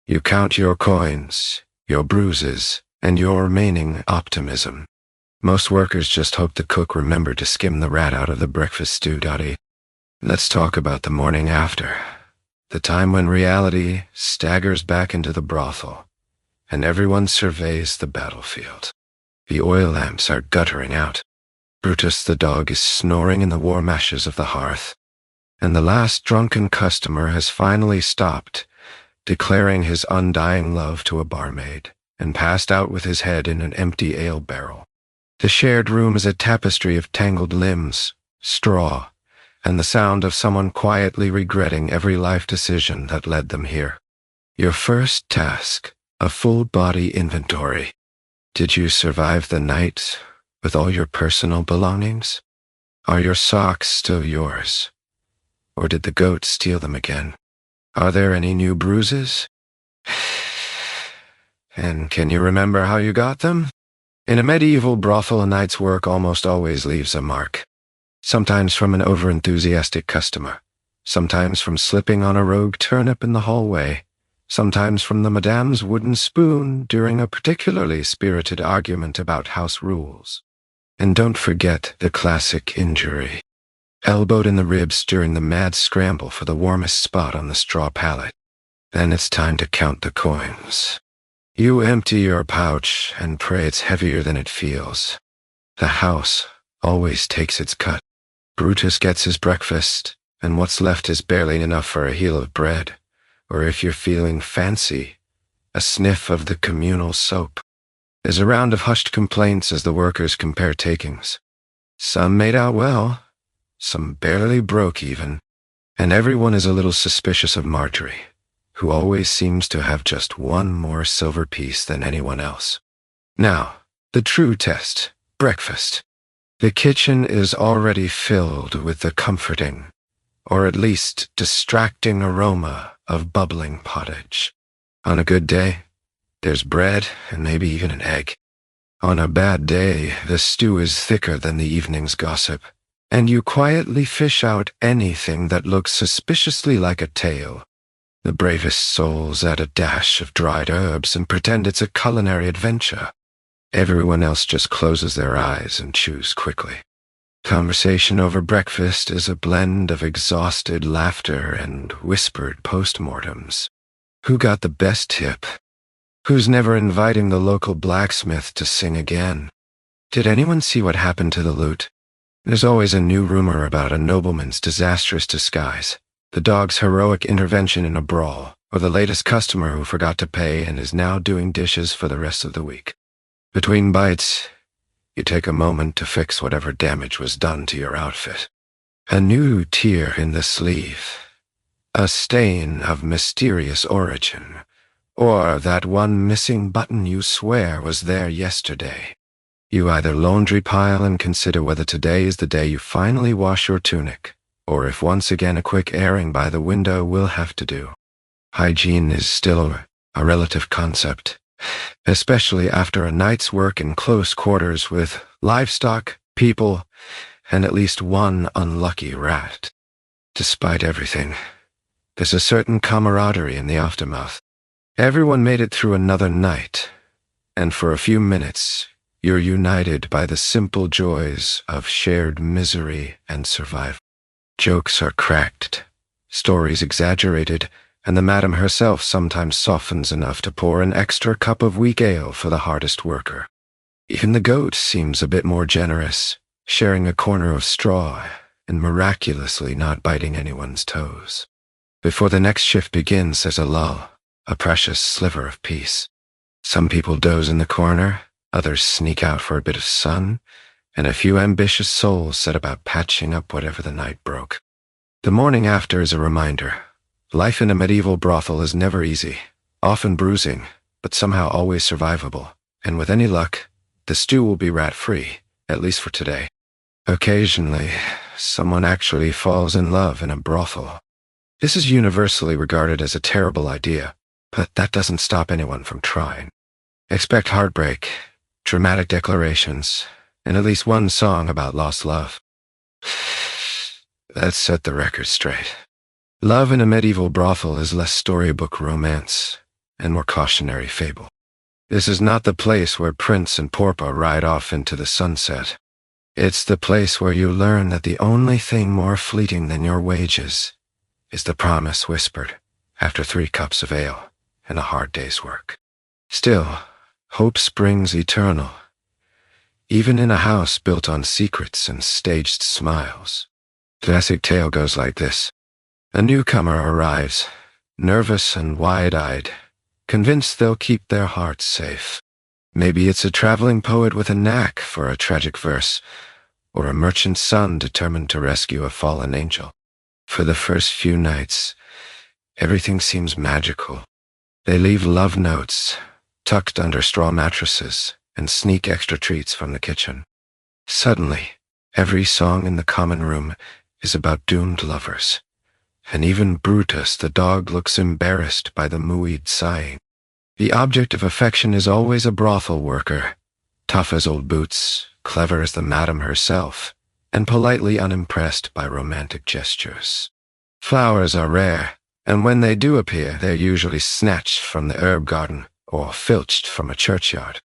A: You count your coins, your bruises, and your remaining optimism. Most workers just hope the cook remembered to skim the rat out of the breakfast stew. Let's talk about the morning after, the time when reality staggers back into the brothel, and everyone surveys the battlefield. The oil lamps are guttering out. Brutus the dog is snoring in the warm ashes of the hearth, and the last drunken customer has finally stopped, declaring his undying love to a barmaid, and passed out with his head in an empty ale barrel. The shared room is a tapestry of tangled limbs, straw, and the sound of someone quietly regretting every life decision that led them here. Your first task, a full-body inventory. Did you survive the night with all your personal belongings? Are your socks still yours? Or did the goat steal them again? Are there any new bruises? And can you remember how you got them? In a medieval brothel, a night's work almost always leaves a mark. Sometimes from an overenthusiastic customer, sometimes from slipping on a rogue turnip in the hallway, sometimes from the madame's wooden spoon during a particularly spirited argument about house rules. And don't forget the classic injury. Elbowed in the ribs during the mad scramble for the warmest spot on the straw pallet. Then it's time to count the coins. You empty your pouch and pray it's heavier than it feels. The house always takes its cut. Brutus gets his breakfast, and what's left is barely enough for a heel of bread, or if you're feeling fancy, a sniff of the communal soap. There's a round of hushed complaints as the workers compare takings. Some made out well, some barely broke even, and everyone is a little suspicious of Marjorie, who always seems to have just one more silver piece than anyone else. Now, the true test, breakfast. The kitchen is already filled with the comforting, or at least distracting aroma of bubbling pottage. On a good day, there's bread and maybe even an egg. On a bad day, the stew is thicker than the evening's gossip, and you quietly fish out anything that looks suspiciously like a tail. The bravest souls add a dash of dried herbs and pretend it's a culinary adventure. Everyone else just closes their eyes and chews quickly. Conversation over breakfast is a blend of exhausted laughter and whispered postmortems. Who got the best tip? Who's never inviting the local blacksmith to sing again? Did anyone see what happened to the loot? There's always a new rumor about a nobleman's disastrous disguise, the dog's heroic intervention in a brawl, or the latest customer who forgot to pay and is now doing dishes for the rest of the week. Between bites, you take a moment to fix whatever damage was done to your outfit. A new tear in the sleeve, a stain of mysterious origin, or that one missing button you swear was there yesterday. You either laundry pile and consider whether today is the day you finally wash your tunic, or if once again a quick airing by the window will have to do. Hygiene is still a relative concept, especially after a night's work in close quarters with livestock, people, and at least one unlucky rat. Despite everything, there's a certain camaraderie in the aftermath. Everyone made it through another night, and for a few minutes, you're united by the simple joys of shared misery and survival. Jokes are cracked, stories exaggerated, and the madam herself sometimes softens enough to pour an extra cup of weak ale for the hardest worker. Even the goat seems a bit more generous, sharing a corner of straw and miraculously not biting anyone's toes. Before the next shift begins, there's a lull, a precious sliver of peace. Some people doze in the corner, others sneak out for a bit of sun, and a few ambitious souls set about patching up whatever the night broke. The morning after is a reminder. Life in a medieval brothel is never easy, often bruising, but somehow always survivable, and with any luck, the stew will be rat-free, at least for today. Occasionally, someone actually falls in love in a brothel. This is universally regarded as a terrible idea, but that doesn't stop anyone from trying. Expect heartbreak, dramatic declarations, and at least one song about lost love. Let's set the record straight. Love in a medieval brothel is less storybook romance and more cautionary fable. This is not the place where prince and pauper ride off into the sunset. It's the place where you learn that the only thing more fleeting than your wages is the promise whispered after 3 cups of ale and a hard day's work. Still, hope springs eternal, even in a house built on secrets and staged smiles. The classic tale goes like this. A newcomer arrives, nervous and wide-eyed, convinced they'll keep their hearts safe. Maybe it's a traveling poet with a knack for a tragic verse, or a merchant's son determined to rescue a fallen angel. For the first few nights, everything seems magical. They leave love notes, tucked under straw mattresses, and sneak extra treats from the kitchen. Suddenly, every song in the common room is about doomed lovers. And even Brutus, the dog, looks embarrassed by the mooied sighing. The object of affection is always a brothel worker, tough as old boots, clever as the madam herself, and politely unimpressed by romantic gestures. Flowers are rare, and when they do appear, they're usually snatched from the herb garden or filched from a churchyard.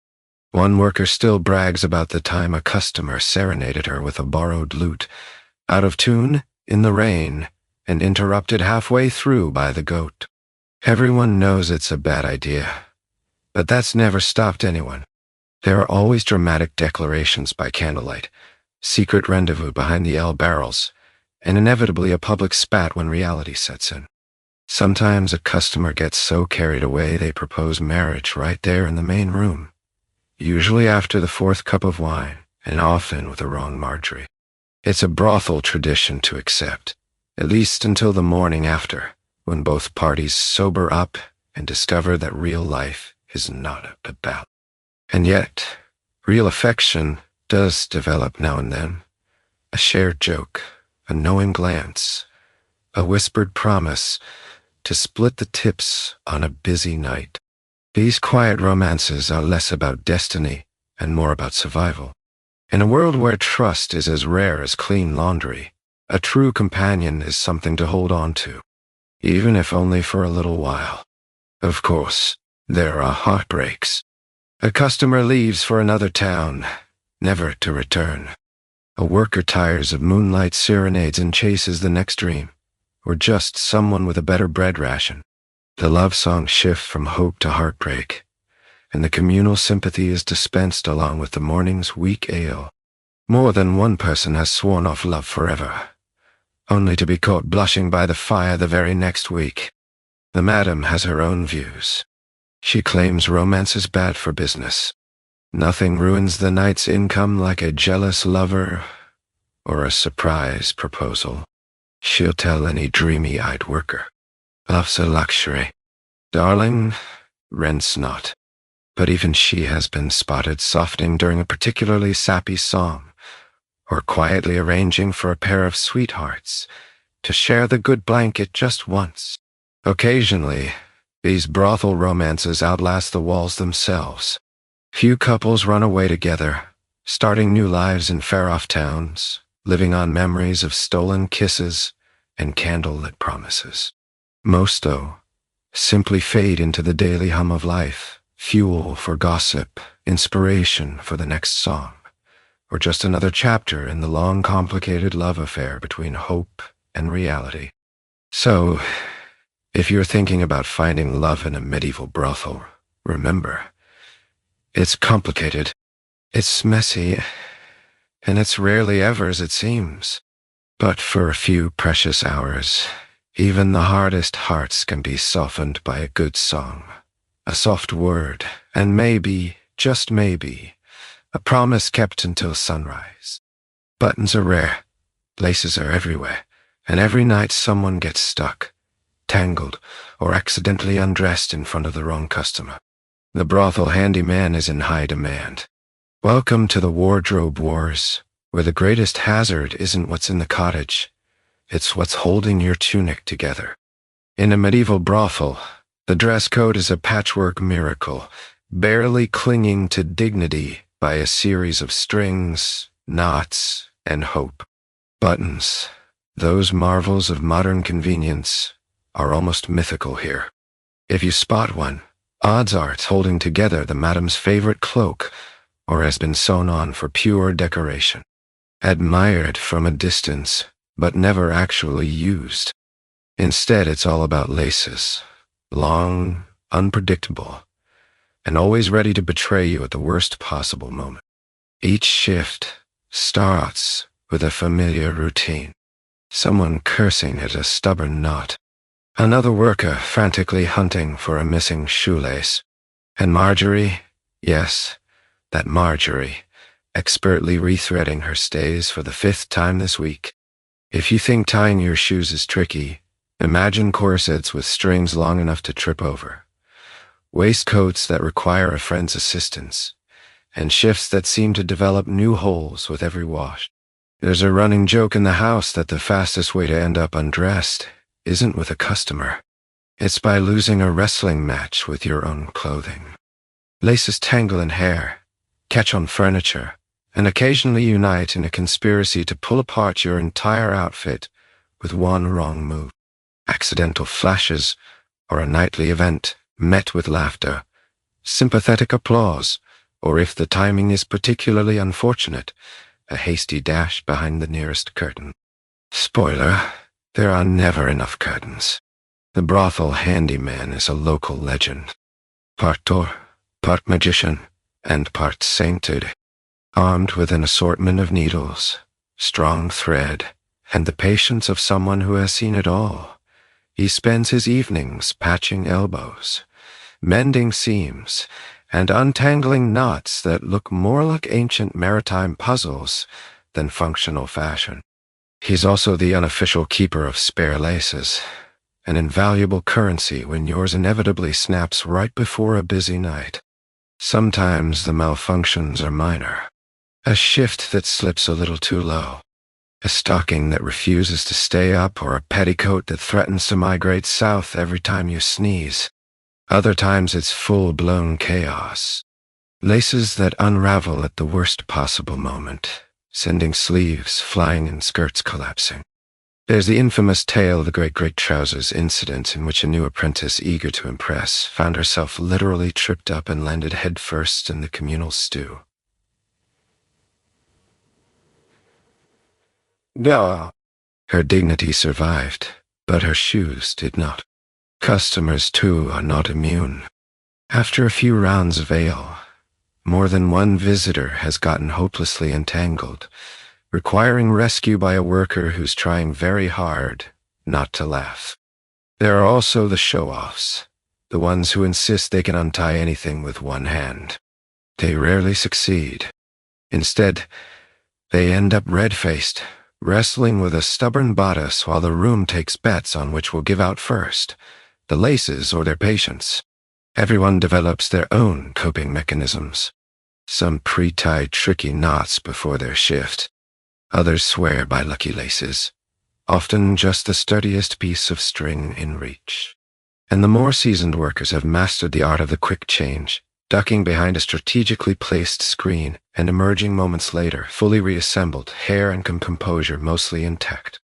A: One worker still brags about the time a customer serenaded her with a borrowed lute, out of tune, in the rain, and interrupted halfway through by the goat. Everyone knows it's a bad idea, but that's never stopped anyone. There are always dramatic declarations by candlelight, secret rendezvous behind the ale barrels, and inevitably a public spat when reality sets in. Sometimes a customer gets so carried away they propose marriage right there in the main room, usually after the 4th cup of wine, and often with the wrong Marjorie. It's a brothel tradition to accept, at least until the morning after, when both parties sober up and discover that real life is not about. And yet, real affection does develop now and then. A shared joke, a knowing glance, a whispered promise to split the tips on a busy night. These quiet romances are less about destiny and more about survival. In a world where trust is as rare as clean laundry, a true companion is something to hold on to, even if only for a little while. Of course, there are heartbreaks. A customer leaves for another town, never to return. A worker tires of moonlight serenades and chases the next dream, or just someone with a better bread ration. The love songs shift from hope to heartbreak, and the communal sympathy is dispensed along with the morning's weak ale. More than one person has sworn off love forever, only to be caught blushing by the fire the very next week. The madam has her own views. She claims romance is bad for business. Nothing ruins the night's income like a jealous lover or a surprise proposal. She'll tell any dreamy-eyed worker. Love's a luxury. Darling, rent's not. But even she has been spotted softening during a particularly sappy song, or quietly arranging for a pair of sweethearts to share the good blanket just once. Occasionally, these brothel romances outlast the walls themselves. Few couples run away together, starting new lives in far-off towns, living on memories of stolen kisses and candlelit promises. Most, though, simply fade into the daily hum of life, fuel for gossip, inspiration for the next song, or just another chapter in the long, complicated love affair between hope and reality. So, if you're thinking about finding love in a medieval brothel, remember, it's complicated, it's messy, and it's rarely ever as it seems. But for a few precious hours, even the hardest hearts can be softened by a good song, a soft word, and maybe, just maybe, a promise kept until sunrise. Buttons are rare, laces are everywhere, and every night someone gets stuck, tangled, or accidentally undressed in front of the wrong customer. The brothel handyman is in high demand. Welcome to the wardrobe wars, where the greatest hazard isn't what's in the cottage, it's what's holding your tunic together. In a medieval brothel, the dress code is a patchwork miracle, barely clinging to dignity by a series of strings, knots, and hope. Buttons, those marvels of modern convenience, are almost mythical here. If you spot one, odds are it's holding together the madam's favorite cloak or has been sewn on for pure decoration. Admired from a distance, but never actually used. Instead, it's all about laces, long, unpredictable, and always ready to betray you at the worst possible moment. Each shift starts with a familiar routine. Someone cursing at a stubborn knot. Another worker frantically hunting for a missing shoelace. And Marjorie, yes, that Marjorie, expertly rethreading her stays for the 5th time this week. If you think tying your shoes is tricky, imagine corsets with strings long enough to trip over, waistcoats that require a friend's assistance, and shifts that seem to develop new holes with every wash. There's a running joke in the house that the fastest way to end up undressed isn't with a customer. It's by losing a wrestling match with your own clothing. Laces tangle in hair, catch on furniture, and occasionally unite in a conspiracy to pull apart your entire outfit with one wrong move. Accidental flashes, or a nightly event met with laughter, sympathetic applause, or if the timing is particularly unfortunate, a hasty dash behind the nearest curtain. Spoiler, there are never enough curtains. The brothel handyman is a local legend. Part Thor, part magician, and part sainted. Armed with an assortment of needles, strong thread, and the patience of someone who has seen it all, he spends his evenings patching elbows, mending seams, and untangling knots that look more like ancient maritime puzzles than functional fashion. He's also the unofficial keeper of spare laces, an invaluable currency when yours inevitably snaps right before a busy night. Sometimes the malfunctions are minor. A shift that slips a little too low, a stocking that refuses to stay up, or a petticoat that threatens to migrate south every time you sneeze. Other times it's full-blown chaos. Laces that unravel at the worst possible moment, sending sleeves flying and skirts collapsing. There's the infamous tale of the great trousers incident, in which a new apprentice eager to impress found herself literally tripped up and landed headfirst in the communal stew. No. Her dignity survived, but her shoes did not. Customers, too, are not immune. After a few rounds of ale, more than one visitor has gotten hopelessly entangled, requiring rescue by a worker who's trying very hard not to laugh. There are also the show-offs, the ones who insist they can untie anything with one hand. They rarely succeed. Instead, they end up red-faced, wrestling with a stubborn bodice while the room takes bets on which will give out first, the laces or their patience. Everyone develops their own coping mechanisms. Some pre-tie tricky knots before their shift. Others swear by lucky laces, often just the sturdiest piece of string in reach. And the more seasoned workers have mastered the art of the quick change, ducking behind a strategically placed screen and emerging moments later, fully reassembled, hair and composure mostly intact.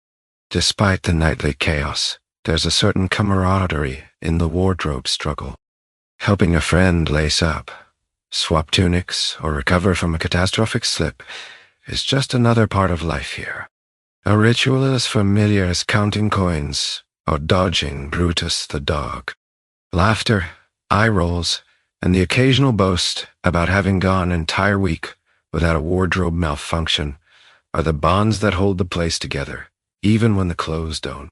A: Despite the nightly chaos, there's a certain camaraderie in the wardrobe struggle. Helping a friend lace up, swap tunics, or recover from a catastrophic slip is just another part of life here. A ritual as familiar as counting coins or dodging Brutus the dog. Laughter, eye rolls, and the occasional boast about having gone an entire week without a wardrobe malfunction are the bonds that hold the place together, even when the clothes don't.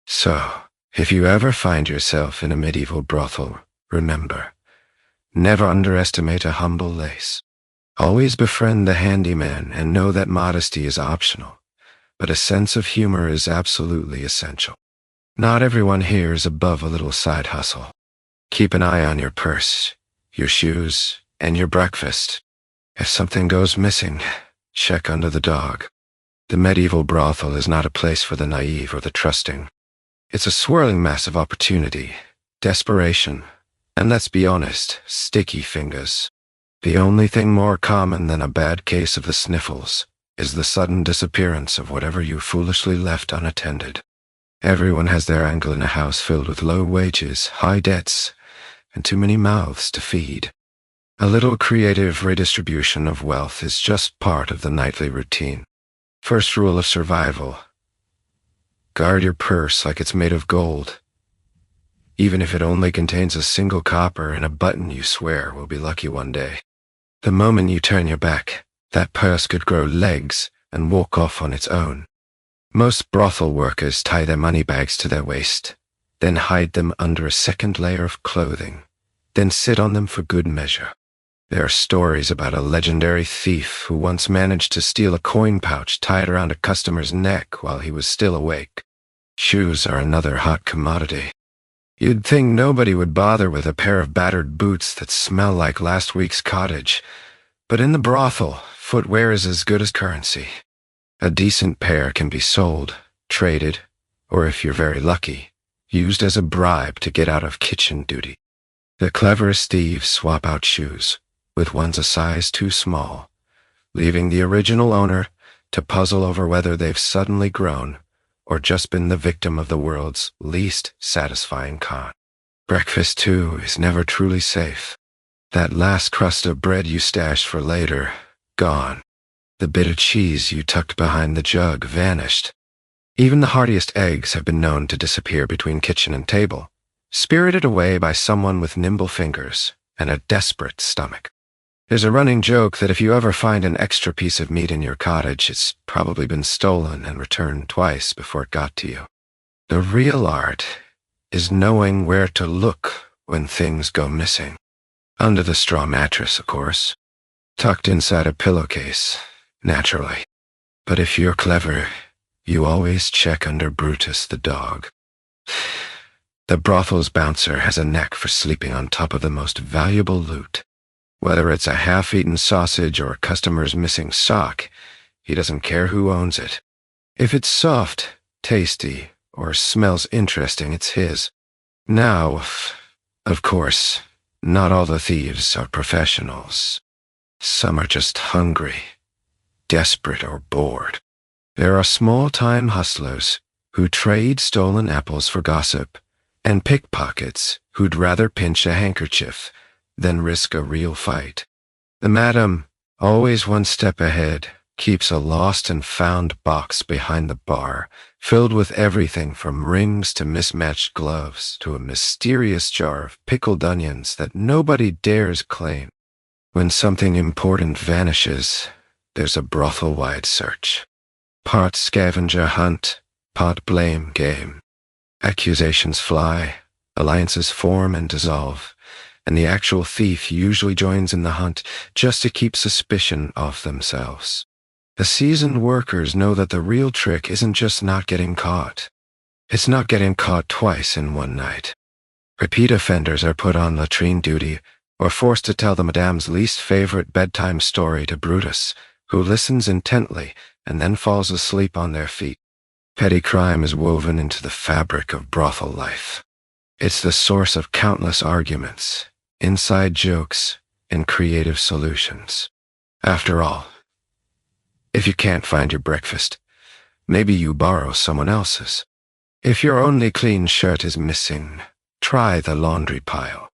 A: So, if you ever find yourself in a medieval brothel, remember, never underestimate a humble lace. Always befriend the handyman and know that modesty is optional, but a sense of humor is absolutely essential. Not everyone here is above a little side hustle. Keep an eye on your purse, your shoes, and your breakfast. If something goes missing, check under the dog. The medieval brothel is not a place for the naive or the trusting. It's a swirling mass of opportunity, desperation, and let's be honest, sticky fingers. The only thing more common than a bad case of the sniffles is the sudden disappearance of whatever you foolishly left unattended. Everyone has their angle in a house filled with low wages, high debts, and too many mouths to feed. A little creative redistribution of wealth is just part of the nightly routine. First rule of survival: guard your purse like it's made of gold, even if it only contains a single copper and a button you swear will be lucky one day. The moment you turn your back, that purse could grow legs and walk off on its own. Most brothel workers tie their money bags to their waist, then hide them under a second layer of clothing, then sit on them for good measure. There are stories about a legendary thief who once managed to steal a coin pouch tied around a customer's neck while he was still awake. Shoes are another hot commodity. You'd think nobody would bother with a pair of battered boots that smell like last week's cottage, but in the brothel, footwear is as good as currency. A decent pair can be sold, traded, or if you're very lucky, used as a bribe to get out of kitchen duty. The cleverest thieves swap out shoes, with ones a size too small, leaving the original owner to puzzle over whether they've suddenly grown or just been the victim of the world's least satisfying con. Breakfast, too, is never truly safe. That last crust of bread you stashed for later, gone. The bit of cheese you tucked behind the jug vanished. Even the heartiest eggs have been known to disappear between kitchen and table, spirited away by someone with nimble fingers and a desperate stomach. There's a running joke that if you ever find an extra piece of meat in your cottage, it's probably been stolen and returned twice before it got to you. The real art is knowing where to look when things go missing. Under the straw mattress, of course. Tucked inside a pillowcase, naturally. But if you're clever, you always check under Brutus the dog. The brothel's bouncer has a knack for sleeping on top of the most valuable loot. Whether it's a half-eaten sausage or a customer's missing sock, he doesn't care who owns it. If it's soft, tasty, or smells interesting, it's his. Now, of course, not all the thieves are professionals. Some are just hungry, desperate, or bored. There are small-time hustlers who trade stolen apples for gossip, and pickpockets who'd rather pinch a handkerchief than risk a real fight. The madam, always one step ahead, keeps a lost and found box behind the bar, filled with everything from rings to mismatched gloves to a mysterious jar of pickled onions that nobody dares claim. When something important vanishes, there's a brothel-wide search. Part scavenger hunt, part blame game. Accusations fly, alliances form and dissolve, and the actual thief usually joins in the hunt just to keep suspicion off themselves. The seasoned workers know that the real trick isn't just not getting caught. It's not getting caught twice in one night. Repeat offenders are put on latrine duty or forced to tell the madame's least favorite bedtime story to Brutus, who listens intently and then falls asleep on their feet. Petty crime is woven into the fabric of brothel life. It's the source of countless arguments, inside jokes, and creative solutions. After all, if you can't find your breakfast, maybe you borrow someone else's. If your only clean shirt is missing, try the laundry pile.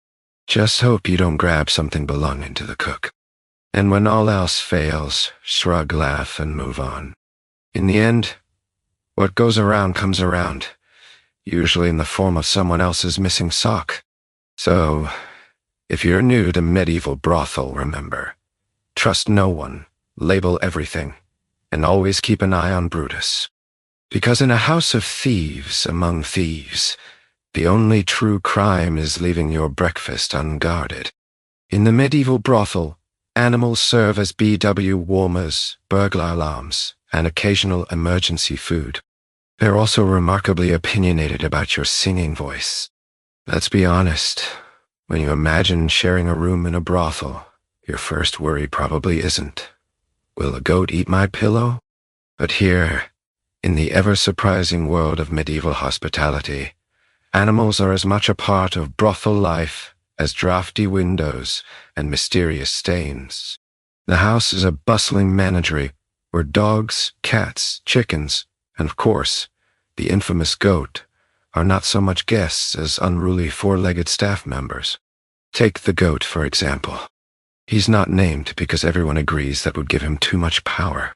A: Just hope you don't grab something belonging to the cook. And when all else fails, shrug, laugh, and move on. In the end, what goes around comes around, usually in the form of someone else's missing sock. So, if you're new to medieval brothel, remember, trust no one, label everything, and always keep an eye on Brutus. Because in a house of thieves among thieves, the only true crime is leaving your breakfast unguarded. In the medieval brothel, animals serve as BW warmers, burglar alarms, and occasional emergency food. They're also remarkably opinionated about your singing voice. Let's be honest, when you imagine sharing a room in a brothel, your first worry probably isn't, will a goat eat my pillow? But here, in the ever-surprising world of medieval hospitality, animals are as much a part of brothel life as drafty windows and mysterious stains. The house is a bustling menagerie where dogs, cats, chickens, and of course, the infamous goat, are not so much guests as unruly four-legged staff members. Take the goat, for example. He's not named because everyone agrees that would give him too much power.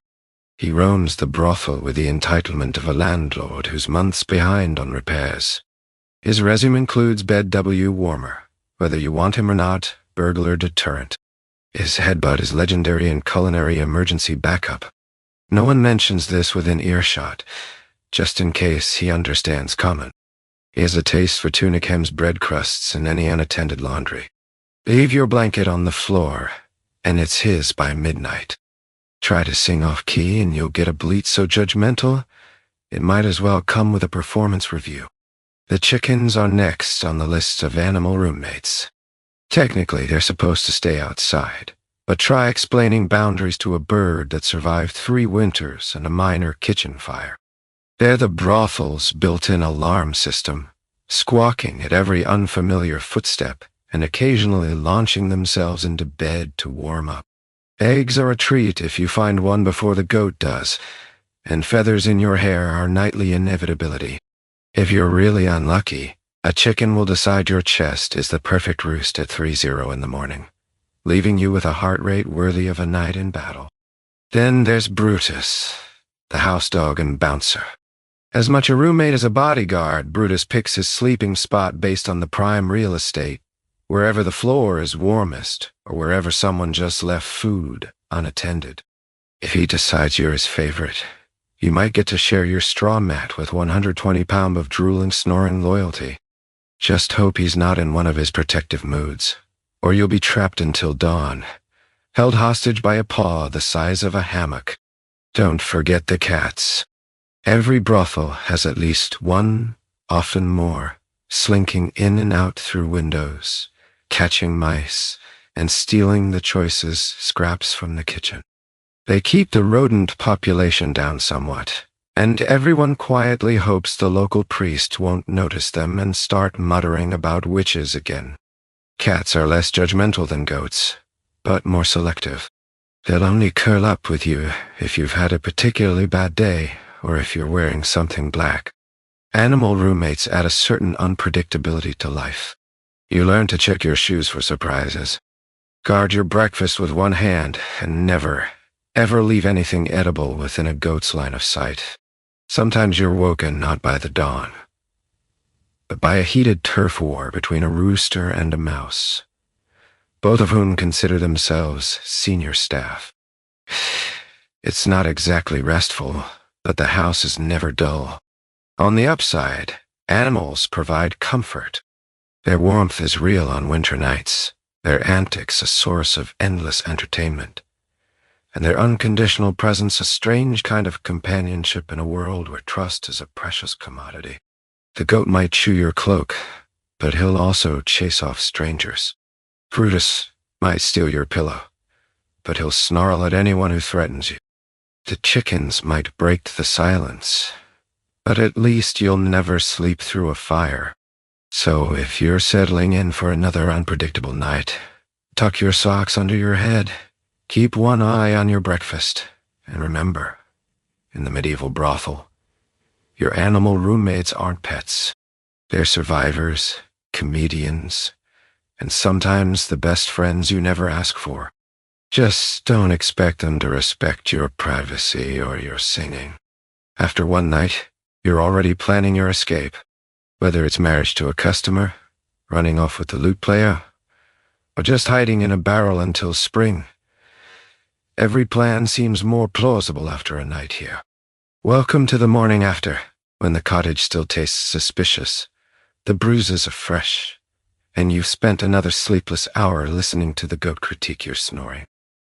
A: He roams the brothel with the entitlement of a landlord who's months behind on repairs. His resume includes bed W warmer, whether you want him or not, burglar deterrent. His headbutt is legendary and culinary emergency backup. No one mentions this within earshot, just in case he understands common. He has a taste for tunic hems, bread crusts, and any unattended laundry. Leave your blanket on the floor, and it's his by midnight. Try to sing off key and you'll get a bleat so judgmental, it might as well come with a performance review. The chickens are next on the list of animal roommates. Technically, they're supposed to stay outside, but try explaining boundaries to a bird that survived 3 winters and a minor kitchen fire. They're the brothel's built-in alarm system, squawking at every unfamiliar footstep and occasionally launching themselves into bed to warm up. Eggs are a treat if you find one before the goat does, and feathers in your hair are nightly inevitability. If you're really unlucky, a chicken will decide your chest is the perfect roost at 3:00 in the morning, leaving you with a heart rate worthy of a night in battle. Then there's Brutus, the house dog and bouncer. As much a roommate as a bodyguard, Brutus picks his sleeping spot based on the prime real estate, wherever the floor is warmest or wherever someone just left food unattended. If he decides you're his favorite, you might get to share your straw mat with 120 pounds of drooling, snoring loyalty. Just hope he's not in one of his protective moods, or you'll be trapped until dawn, held hostage by a paw the size of a hammock. Don't forget the cats. Every brothel has at least one, often more, slinking in and out through windows, catching mice, and stealing the choicest scraps from the kitchen. They keep the rodent population down somewhat, and everyone quietly hopes the local priest won't notice them and start muttering about witches again. Cats are less judgmental than goats, but more selective. They'll only curl up with you if you've had a particularly bad day or if you're wearing something black. Animal roommates add a certain unpredictability to life. You learn to check your shoes for surprises. Guard your breakfast with one hand and never, ever leave anything edible within a goat's line of sight. Sometimes you're woken not by the dawn, but by a heated turf war between a rooster and a mouse, both of whom consider themselves senior staff. It's not exactly restful, but the house is never dull. On the upside, animals provide comfort. Their warmth is real on winter nights, their antics a source of endless entertainment, and their unconditional presence a strange kind of companionship in a world where trust is a precious commodity. The goat might chew your cloak, but he'll also chase off strangers. Brutus might steal your pillow, but he'll snarl at anyone who threatens you. The chickens might break the silence, but at least you'll never sleep through a fire. So if you're settling in for another unpredictable night, tuck your socks under your head, keep one eye on your breakfast, and remember, in the medieval brothel, your animal roommates aren't pets. They're survivors, comedians, and sometimes the best friends you never ask for. Just don't expect them to respect your privacy or your singing. After one night, you're already planning your escape, whether it's marriage to a customer, running off with the lute player, or just hiding in a barrel until spring. Every plan seems more plausible after a night here. Welcome to the morning after, when the cottage still tastes suspicious, the bruises are fresh, and you've spent another sleepless hour listening to the goat critique your snoring.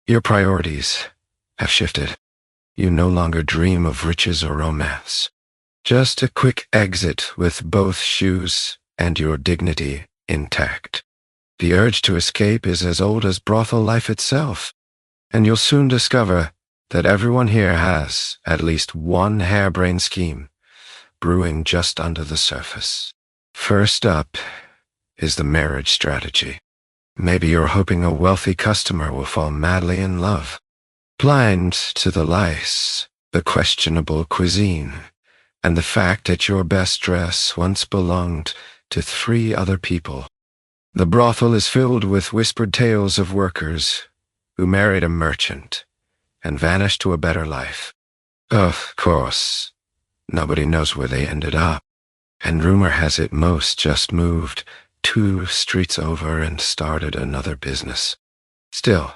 A: Your priorities have shifted. You no longer dream of riches or romance. Just a quick exit with both shoes and your dignity intact. The urge to escape is as old as brothel life itself, and you'll soon discover that everyone here has at least one harebrained scheme brewing just under the surface. First up is the marriage strategy. Maybe you're hoping a wealthy customer will fall madly in love, blind to the lice, the questionable cuisine, and the fact that your best dress once belonged to 3 other people. The brothel is filled with whispered tales of workers who married a merchant and vanished to a better life. Of course, nobody knows where they ended up, and rumor has it most just moved 2 streets over and started another business. Still,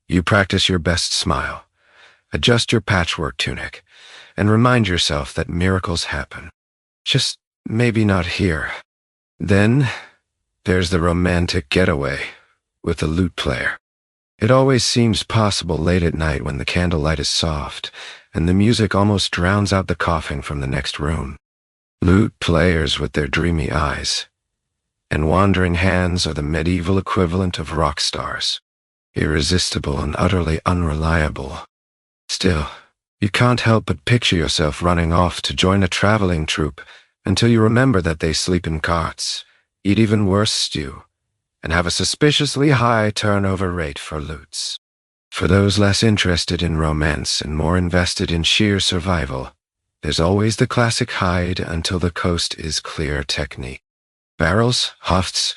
A: you practice your best smile, adjust your patchwork tunic, and remind yourself that miracles happen. Just maybe not here. Then, there's the romantic getaway with the lute player. It always seems possible late at night when the candlelight is soft and the music almost drowns out the coughing from the next room. Lute players with their dreamy eyes and wandering hands are the medieval equivalent of rock stars, irresistible and utterly unreliable. Still, you can't help but picture yourself running off to join a traveling troupe until you remember that they sleep in carts, eat even worse stew, and have a suspiciously high turnover rate for lutes. For those less interested in romance and more invested in sheer survival, there's always the classic hide until the coast is clear technique. Barrels, hofts,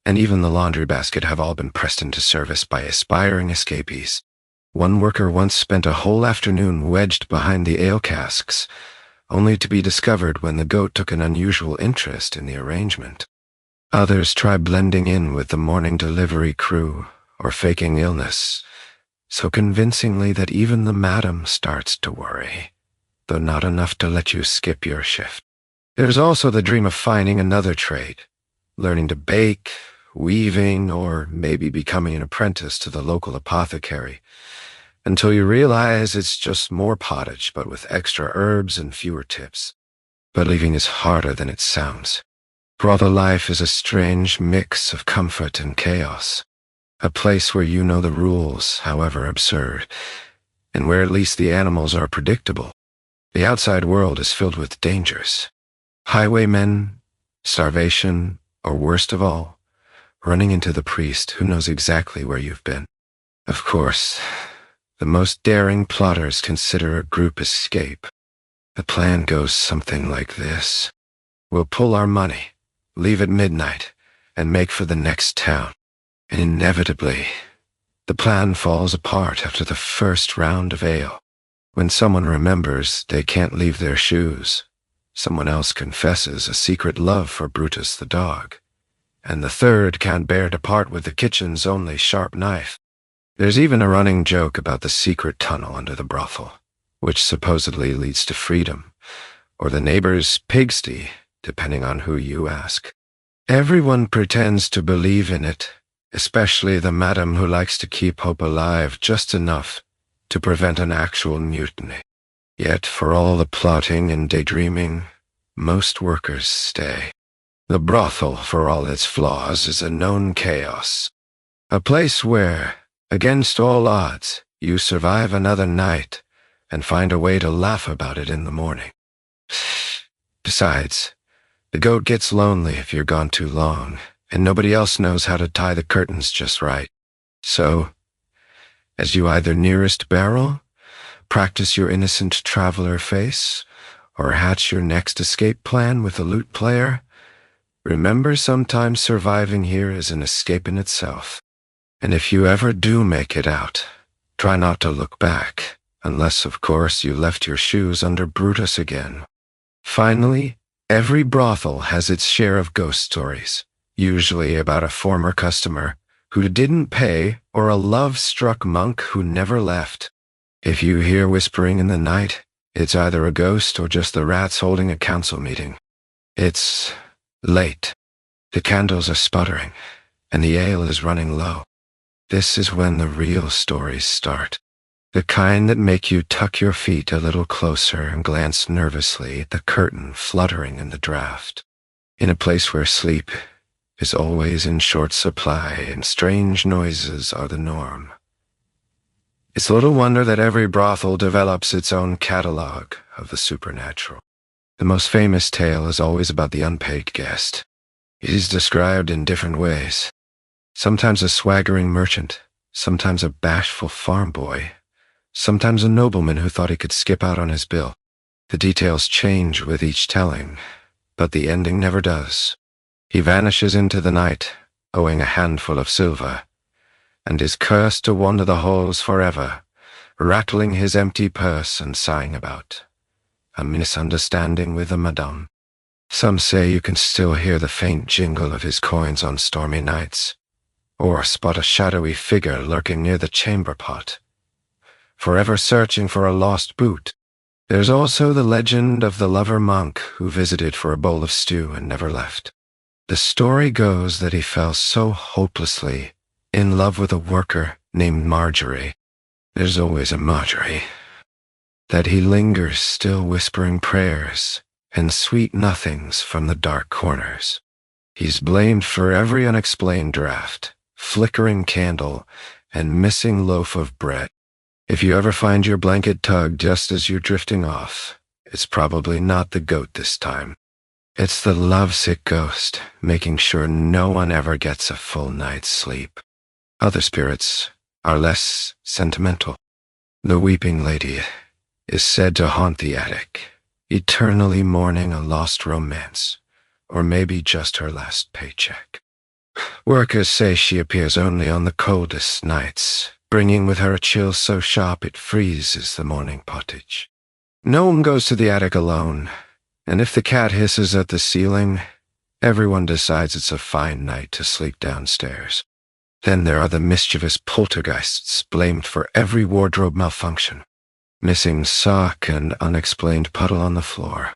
A: and even the laundry basket have all been pressed into service by aspiring escapees. One worker once spent a whole afternoon wedged behind the ale casks, only to be discovered when the goat took an unusual interest in the arrangement. Others try blending in with the morning delivery crew or faking illness, so convincingly that even the madam starts to worry, though not enough to let you skip your shift. There's also the dream of finding another trade, learning to bake, weaving, or maybe becoming an apprentice to the local apothecary, until you realize it's just more pottage but with extra herbs and fewer tips. But leaving is harder than it sounds. Brothel life is a strange mix of comfort and chaos. A place where you know the rules, however absurd, and where at least the animals are predictable. The outside world is filled with dangers. Highwaymen, starvation, or worst of all, running into the priest who knows exactly where you've been. Of course, the most daring plotters consider a group escape. The plan goes something like this. We'll pull our money, leave at midnight, and make for the next town. And inevitably, the plan falls apart after the first round of ale. When someone remembers they can't leave their shoes, someone else confesses a secret love for Brutus the dog, and the third can't bear to part with the kitchen's only sharp knife. There's even a running joke about the secret tunnel under the brothel, which supposedly leads to freedom, or the neighbor's pigsty, depending on who you ask. Everyone pretends to believe in it, especially the madam who likes to keep hope alive just enough to prevent an actual mutiny. Yet, for all the plotting and daydreaming, most workers stay. The brothel, for all its flaws, is a known chaos. A place where, against all odds, you survive another night and find a way to laugh about it in the morning. Besides, the goat gets lonely if you're gone too long, and nobody else knows how to tie the curtains just right. So, as you either nearest barrel, practice your innocent traveler face, or hatch your next escape plan with a lute player, remember sometimes surviving here is an escape in itself. And if you ever do make it out, try not to look back, unless, of course, you left your shoes under Brutus again. Finally, every brothel has its share of ghost stories, usually about a former customer who didn't pay or a love-struck monk who never left. If you hear whispering in the night, it's either a ghost or just the rats holding a council meeting. It's late. The candles are sputtering, and the ale is running low. This is when the real stories start. The kind that make you tuck your feet a little closer and glance nervously at the curtain fluttering in the draught. In a place where sleep is always in short supply and strange noises are the norm. It's little wonder that every brothel develops its own catalog of the supernatural. The most famous tale is always about the unpaid guest. He's described in different ways. Sometimes a swaggering merchant, sometimes a bashful farm boy, sometimes a nobleman who thought he could skip out on his bill. The details change with each telling, but the ending never does. He vanishes into the night, owing a handful of silver, and is cursed to wander the halls forever, rattling his empty purse and sighing about a misunderstanding with a madame. Some say you can still hear the faint jingle of his coins on stormy nights, or spot a shadowy figure lurking near the chamber pot, forever searching for a lost boot. There's also the legend of the lover monk who visited for a bowl of stew and never left. The story goes that he fell so hopelessly in love with a worker named Marjorie. There's always a Marjorie. That he lingers still whispering prayers and sweet nothings from the dark corners. He's blamed for every unexplained draught, flickering candle, and missing loaf of bread. If you ever find your blanket tugged just as you're drifting off, it's probably not the goat this time. It's the lovesick ghost, making sure no one ever gets a full night's sleep. Other spirits are less sentimental. The weeping lady is said to haunt the attic, eternally mourning a lost romance, or maybe just her last paycheck. Workers say she appears only on the coldest nights, bringing with her a chill so sharp it freezes the morning pottage. No one goes to the attic alone, and if the cat hisses at the ceiling, everyone decides it's a fine night to sleep downstairs. Then there are the mischievous poltergeists blamed for every wardrobe malfunction. Missing sock and unexplained puddle on the floor.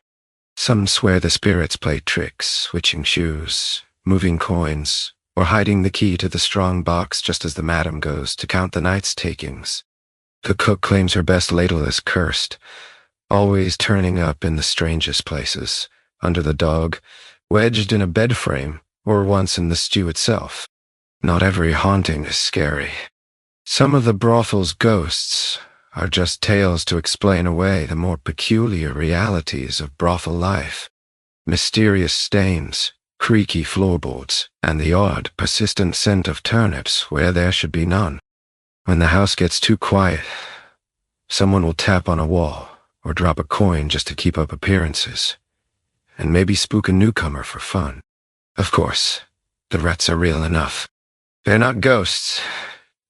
A: Some swear the spirits play tricks, switching shoes, moving coins, or hiding the key to the strong box just as the madam goes to count the night's takings. The cook claims her best ladle is cursed, always turning up in the strangest places, under the dog, wedged in a bed frame, or once in the stew itself. Not every haunting is scary. Some of the brothel's ghosts are just tales to explain away the more peculiar realities of brothel life. Mysterious stains, creaky floorboards, and the odd, persistent scent of turnips where there should be none. When the house gets too quiet, someone will tap on a wall or drop a coin just to keep up appearances, and maybe spook a newcomer for fun. Of course, the rats are real enough. They're not ghosts,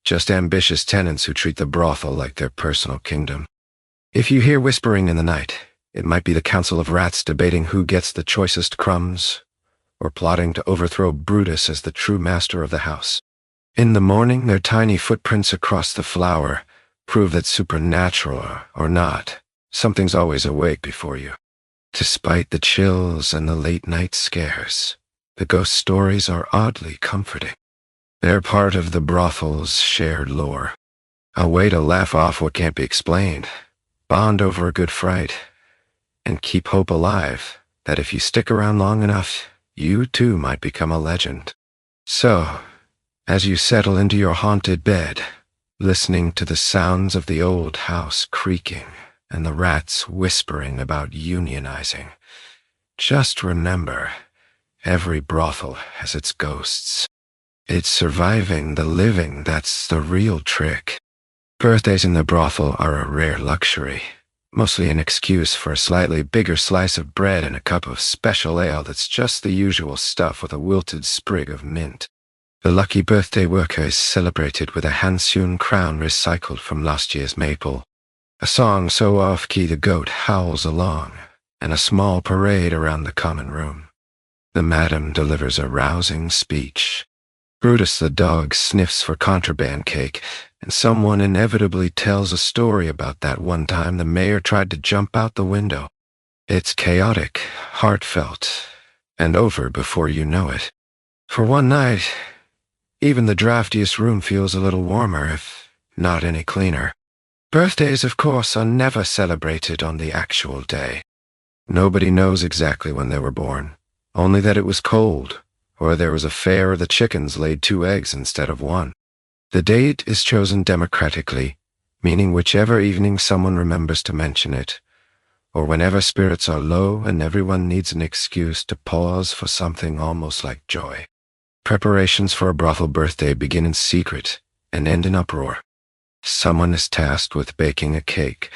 A: just ambitious tenants who treat the brothel like their personal kingdom. If you hear whispering in the night, it might be the council of rats debating who gets the choicest crumbs, or plotting to overthrow Brutus as the true master of the house. In the morning, their tiny footprints across the flour prove that supernatural or not, something's always awake before you. Despite the chills and the late-night scares, the ghost stories are oddly comforting. They're part of the brothel's shared lore, a way to laugh off what can't be explained, bond over a good fright, and keep hope alive that if you stick around long enough, you too might become a legend. So, as you settle into your haunted bed, listening to the sounds of the old house creaking and the rats whispering about unionizing, just remember, every brothel has its ghosts. It's surviving the living that's the real trick. Birthdays in the brothel are a rare luxury, mostly an excuse for a slightly bigger slice of bread and a cup of special ale that's just the usual stuff with a wilted sprig of mint. The lucky birthday worker is celebrated with a hand-sewn crown recycled from last year's maple, a song so off-key the goat howls along, and a small parade around the common room. The madam delivers a rousing speech. Brutus the dog sniffs for contraband cake, and someone inevitably tells a story about that one time the mayor tried to jump out the window. It's chaotic, heartfelt, and over before you know it. For one night, even the draftiest room feels a little warmer, if not any cleaner. Birthdays, of course, are never celebrated on the actual day. Nobody knows exactly when they were born, only that it was cold, or there was a fair or the chickens laid 2 eggs instead of 1. The date is chosen democratically, meaning whichever evening someone remembers to mention it, or whenever spirits are low and everyone needs an excuse to pause for something almost like joy. Preparations for a brothel birthday begin in secret and end in uproar. Someone is tasked with baking a cake,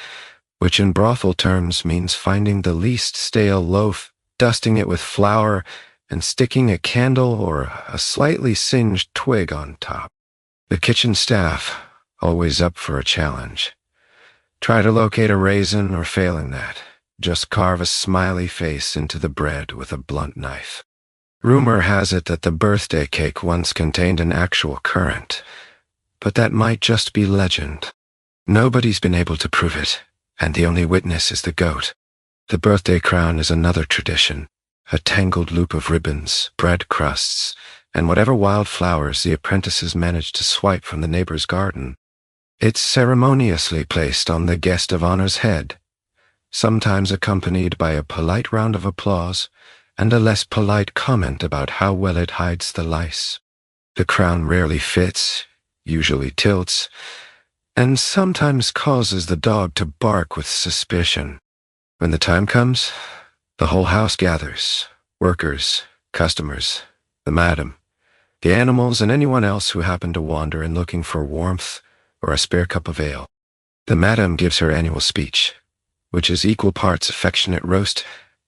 A: which in brothel terms means finding the least stale loaf, dusting it with flour, and sticking a candle or a slightly singed twig on top. The kitchen staff, always up for a challenge. Try to locate a raisin, or failing that, just carve a smiley face into the bread with a blunt knife. Rumor has it that the birthday cake once contained an actual currant, but that might just be legend. Nobody's been able to prove it, and the only witness is the goat. The birthday crown is another tradition, a tangled loop of ribbons, bread crusts, and whatever wild flowers the apprentices manage to swipe from the neighbor's garden. It's ceremoniously placed on the guest of honor's head, sometimes accompanied by a polite round of applause and a less polite comment about how well it hides the lice. The crown rarely fits, usually tilts, and sometimes causes the dog to bark with suspicion. When the time comes, the whole house gathers, workers, customers, the madam, the animals, and anyone else who happened to wander in looking for warmth or a spare cup of ale. The madam gives her annual speech, which is equal parts affectionate roast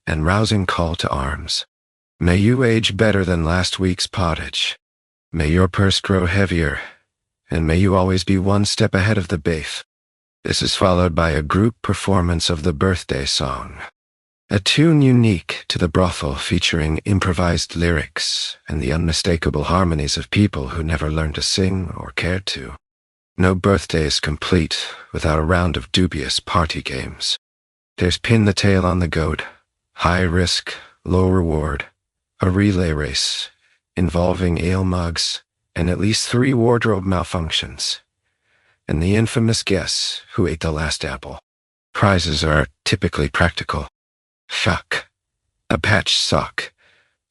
A: and rousing call to arms. May you age better than last week's pottage. May your purse grow heavier, and may you always be one step ahead of the bafe. This is followed by a group performance of the birthday song, a tune unique to the brothel featuring improvised lyrics and the unmistakable harmonies of people who never learned to sing or cared to. No birthday is complete without a round of dubious party games. There's pin the tail on the goat, high risk, low reward, a relay race involving ale mugs and at least 3 wardrobe malfunctions, and the infamous guess who ate the last apple. Prizes are typically practical. Shuck, a patched sock,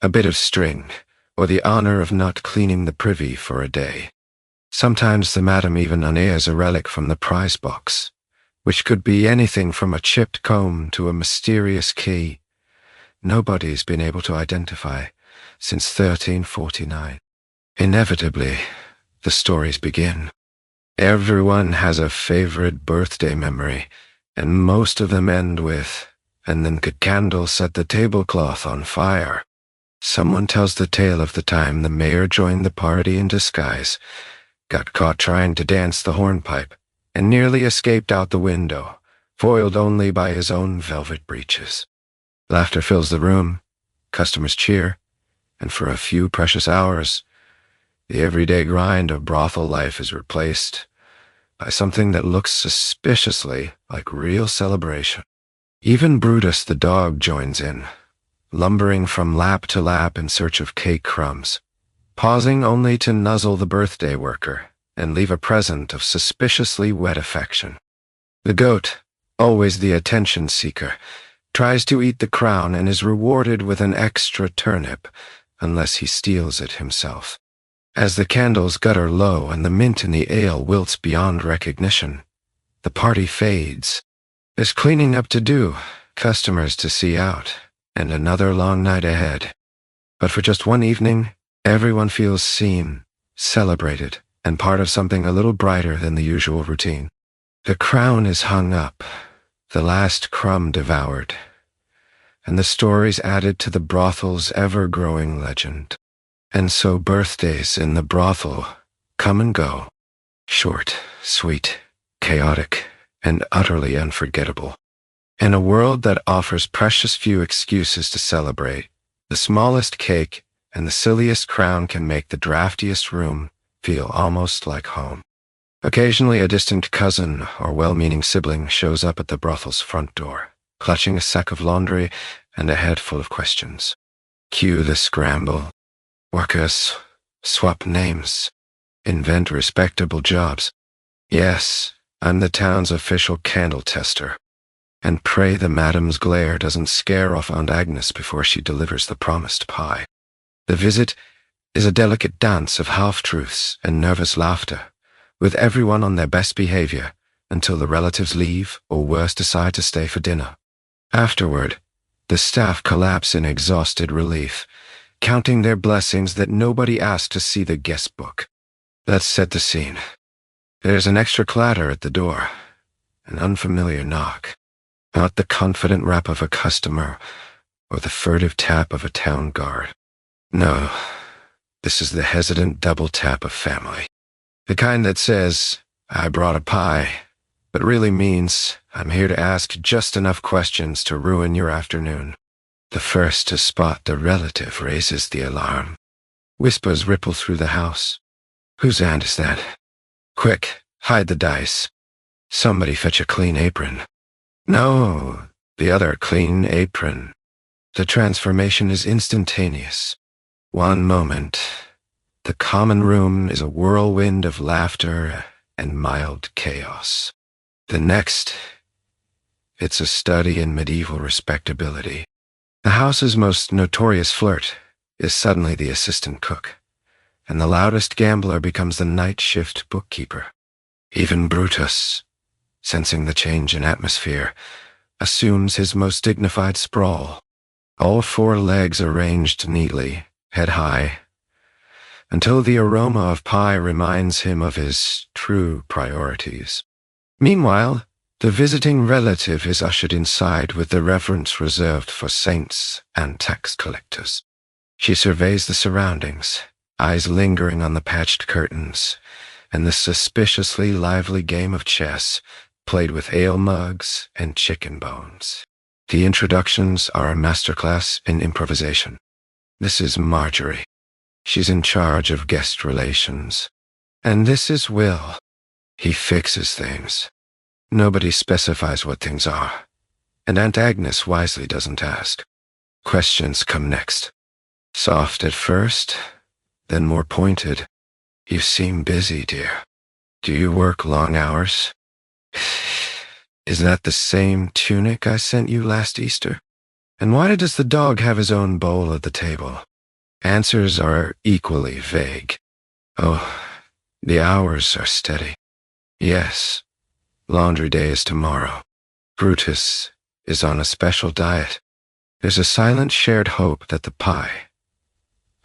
A: a bit of string, or the honor of not cleaning the privy for a day. Sometimes the madam even unears a relic from the prize box, which could be anything from a chipped comb to a mysterious key nobody's been able to identify since 1349. Inevitably, the stories begin. Everyone has a favorite birthday memory, and most of them end with, "And then the candle set the tablecloth on fire." Someone tells the tale of the time the mayor joined the party in disguise, got caught trying to dance the hornpipe, and nearly escaped out the window, foiled only by his own velvet breeches. Laughter fills the room, customers cheer, and for a few precious hours, the everyday grind of brothel life is replaced by something that looks suspiciously like real celebration. Even Brutus the dog joins in, lumbering from lap to lap in search of cake crumbs, pausing only to nuzzle the birthday worker and leave a present of suspiciously wet affection. The goat, always the attention seeker, tries to eat the crown and is rewarded with an extra turnip, unless he steals it himself. As the candles gutter low and the mint in the ale wilts beyond recognition, the party fades. There's cleaning up to do, customers to see out, and another long night ahead. But for just one evening, everyone feels seen, celebrated, and part of something a little brighter than the usual routine. The crown is hung up, the last crumb devoured, and the stories added to the brothel's ever-growing legend. And so birthdays in the brothel come and go, short, sweet, chaotic, and utterly unforgettable. In a world that offers precious few excuses to celebrate, the smallest cake and the silliest crown can make the draftiest room feel almost like home. Occasionally a distant cousin or well-meaning sibling shows up at the brothel's front door, clutching a sack of laundry and a head full of questions. Cue the scramble. Workers, swap names, invent respectable jobs. Yes, I'm the town's official candle tester. And pray the madam's glare doesn't scare off Aunt Agnes before she delivers the promised pie. The visit is a delicate dance of half-truths and nervous laughter, with everyone on their best behavior until the relatives leave or worse decide to stay for dinner. Afterward, the staff collapse in exhausted relief, counting their blessings that nobody asked to see the guest book. Let's set the scene. There's an extra clatter at the door, an unfamiliar knock, not the confident rap of a customer or the furtive tap of a town guard. No, this is the hesitant double tap of family. The kind that says, "I brought a pie," but really means, "I'm here to ask just enough questions to ruin your afternoon." The first to spot the relative raises the alarm. Whispers ripple through the house. Whose aunt is that? Quick, hide the dice. Somebody fetch a clean apron. No, the other clean apron. The transformation is instantaneous. One moment, the common room is a whirlwind of laughter and mild chaos. The next, it's a study in medieval respectability. The house's most notorious flirt is suddenly the assistant cook, and the loudest gambler becomes the night shift bookkeeper. Even Brutus, sensing the change in atmosphere, assumes his most dignified sprawl, all four legs arranged neatly, head high, until the aroma of pie reminds him of his true priorities. Meanwhile, the visiting relative is ushered inside with the reverence reserved for saints and tax collectors. She surveys the surroundings, eyes lingering on the patched curtains, and the suspiciously lively game of chess played with ale mugs and chicken bones. The introductions are a masterclass in improvisation. This is Marjorie. She's in charge of guest relations. And this is Will. He fixes things. Nobody specifies what things are, and Aunt Agnes wisely doesn't ask. Questions come next. Soft at first, then more pointed. "You seem busy, dear. Do you work long hours? Is that the same tunic I sent you last Easter? And why does the dog have his own bowl at the table? Answers are equally vague. Oh, the hours are steady. Yes, laundry day is tomorrow. Brutus is on a special diet. There's a silent shared hope that the pie,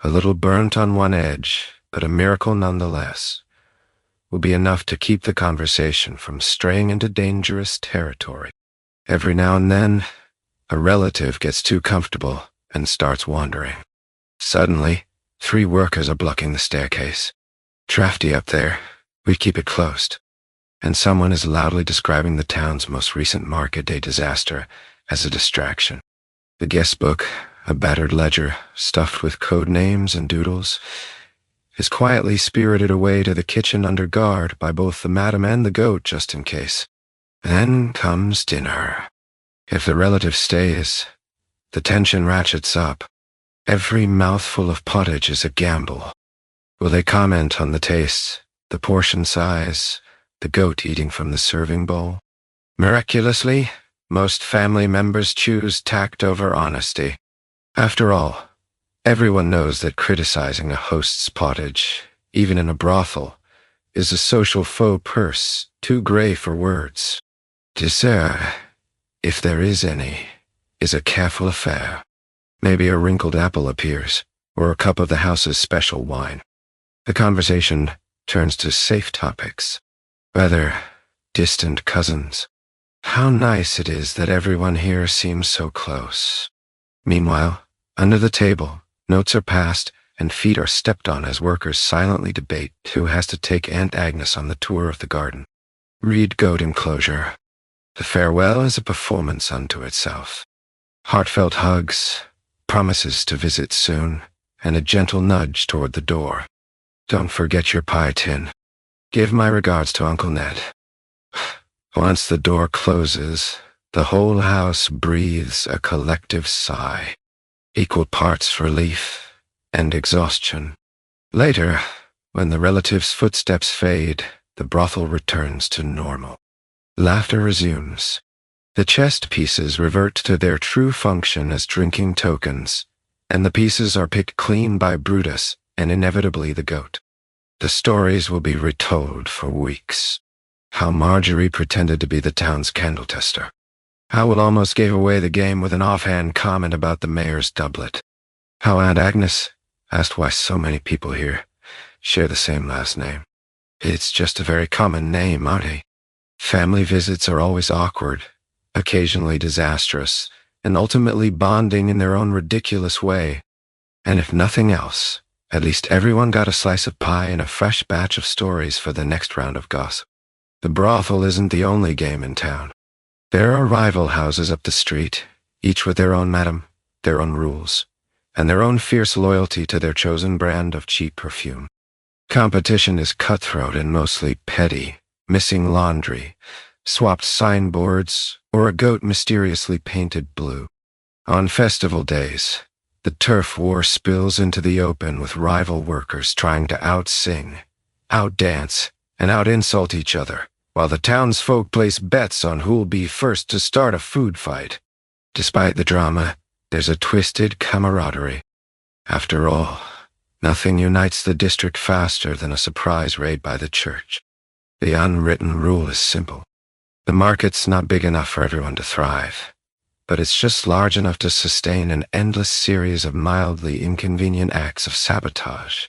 A: a little burnt on one edge, but a miracle nonetheless, will be enough to keep the conversation from straying into dangerous territory. Every now and then, a relative gets too comfortable and starts wandering. Suddenly, 3 workers are blocking the staircase. Drafty up there, we keep it closed. And someone is loudly describing the town's most recent market day disaster as a distraction. The guest book, a battered ledger stuffed with code names and doodles, is quietly spirited away to the kitchen under guard by both the madam and the goat just in case. Then comes dinner. If the relative stays, the tension ratchets up. Every mouthful of pottage is a gamble. Will they comment on the taste, the portion size, the goat eating from the serving bowl? Miraculously, most family members choose tact over honesty. After all, everyone knows that criticizing a host's pottage, even in a brothel, is a social faux purse too gray for words. Dessert, if there is any, is a careful affair. Maybe a wrinkled apple appears, or a cup of the house's special wine. The conversation turns to safe topics. Rather, distant cousins. How nice it is that everyone here seems so close. Meanwhile, under the table, notes are passed and feet are stepped on as workers silently debate who has to take Aunt Agnes on the tour of the garden. Read goat enclosure. The farewell is a performance unto itself. Heartfelt hugs, promises to visit soon, and a gentle nudge toward the door. Don't forget your pie tin. Give my regards to Uncle Ned. Once the door closes, the whole house breathes a collective sigh, equal parts relief and exhaustion. Later, when the relatives' footsteps fade, the brothel returns to normal. Laughter resumes. The chest pieces revert to their true function as drinking tokens, and the pieces are picked clean by Brutus and inevitably the goat. The stories will be retold for weeks. How Marjorie pretended to be the town's candle tester. How Will almost gave away the game with an offhand comment about the mayor's doublet. How Aunt Agnes asked why so many people here share the same last name. It's just a very common name, aren't? Family visits are always awkward, occasionally disastrous, and ultimately bonding in their own ridiculous way. And if nothing else, at least everyone got a slice of pie and a fresh batch of stories for the next round of gossip. The brothel isn't the only game in town. There are rival houses up the street, each with their own madam, their own rules, and their own fierce loyalty to their chosen brand of cheap perfume. Competition is cutthroat and mostly petty, missing laundry, swapped signboards, or a goat mysteriously painted blue. On festival days, the turf war spills into the open with rival workers trying to out-sing, out-dance, and out-insult each other, while the townsfolk place bets on who'll be first to start a food fight. Despite the drama, there's a twisted camaraderie. After all, nothing unites the district faster than a surprise raid by the church. The unwritten rule is simple. The market's not big enough for everyone to thrive, but it's just large enough to sustain an endless series of mildly inconvenient acts of sabotage.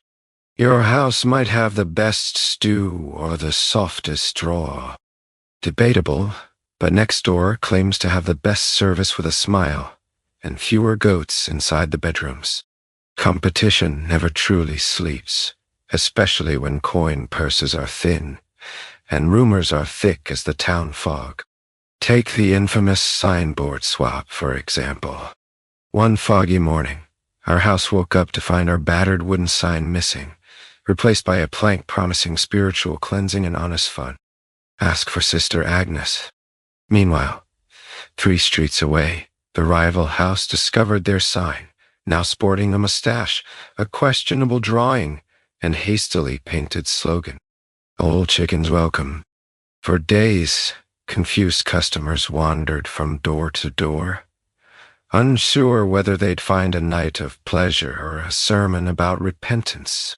A: Your house might have the best stew or the softest drawer. Debatable, but next door claims to have the best service with a smile and fewer goats inside the bedrooms. Competition never truly sleeps, especially when coin purses are thin and rumors are thick as the town fog. Take the infamous signboard swap, for example. One foggy morning, our house woke up to find our battered wooden sign missing, replaced by a plank promising spiritual cleansing and honest fun. Ask for Sister Agnes. Meanwhile, 3 streets away, the rival house discovered their sign, now sporting a mustache, a questionable drawing, and hastily painted slogan. All chickens welcome. For days, confused customers wandered from door to door, unsure whether they'd find a night of pleasure or a sermon about repentance.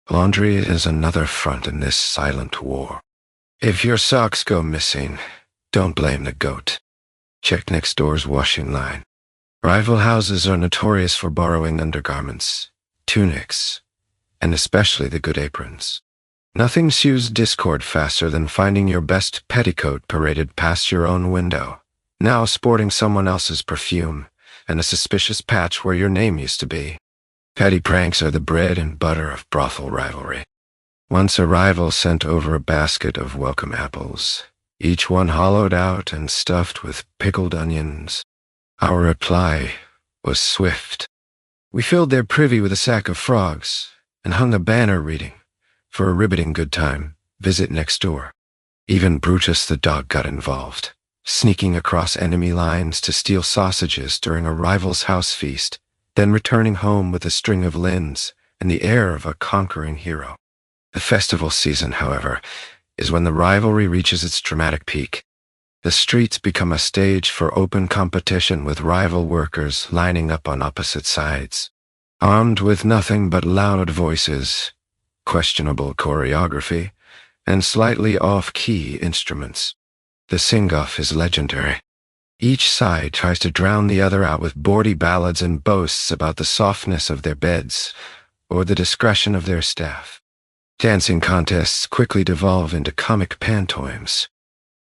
A: Laundry is another front in this silent war. If your socks go missing, don't blame the goat. Check next door's washing line. Rival houses are notorious for borrowing undergarments, tunics, and especially the good aprons. Nothing sows discord faster than finding your best petticoat paraded past your own window, now sporting someone else's perfume and a suspicious patch where your name used to be. Petty pranks are the bread and butter of brothel rivalry. Once a rival sent over a basket of welcome apples, each one hollowed out and stuffed with pickled onions. Our reply was swift. We filled their privy with a sack of frogs and hung a banner reading, "For a riveting good time, visit next door." Even Brutus the dog got involved, sneaking across enemy lines to steal sausages during a rival's house feast, then returning home with a string of lins and the air of a conquering hero. The festival season, however, is when the rivalry reaches its dramatic peak. The streets become a stage for open competition with rival workers lining up on opposite sides. Armed with nothing but loud voices, questionable choreography, and slightly off-key instruments, the sing-off is legendary. Each side tries to drown the other out with bawdy ballads and boasts about the softness of their beds or the discretion of their staff. Dancing contests quickly devolve into comic pantomimes.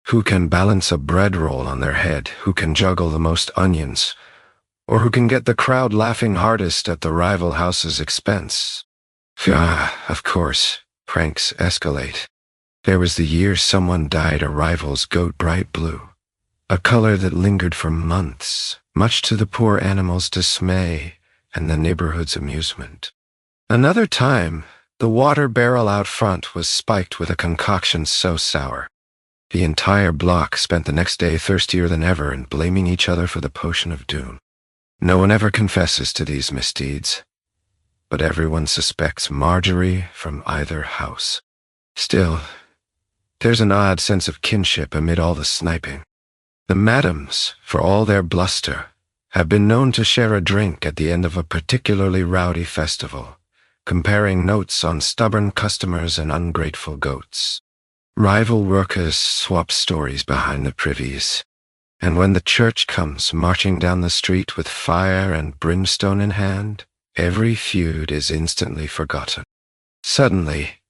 A: Who can balance a bread roll on their head, who can juggle the most onions, or who can get the crowd laughing hardest at the rival house's expense. Of course, pranks escalate. There was the year someone dyed a rival's goat bright blue, a color that lingered for months, much to the poor animal's dismay and the neighborhood's amusement. Another time, the water barrel out front was spiked with a concoction so sour. The entire block spent the next day thirstier than ever and blaming each other for the potion of doom. No one ever confesses to these misdeeds, but everyone suspects Marjorie from either house. Still, there's an odd sense of kinship amid all the sniping. The madams, for all their bluster, have been known to share a drink at the end of a particularly rowdy festival, comparing notes on stubborn customers and ungrateful goats. Rival workers swap stories behind the privies, and when the church comes marching down the street with fire and brimstone in hand, every feud is instantly forgotten. Suddenly,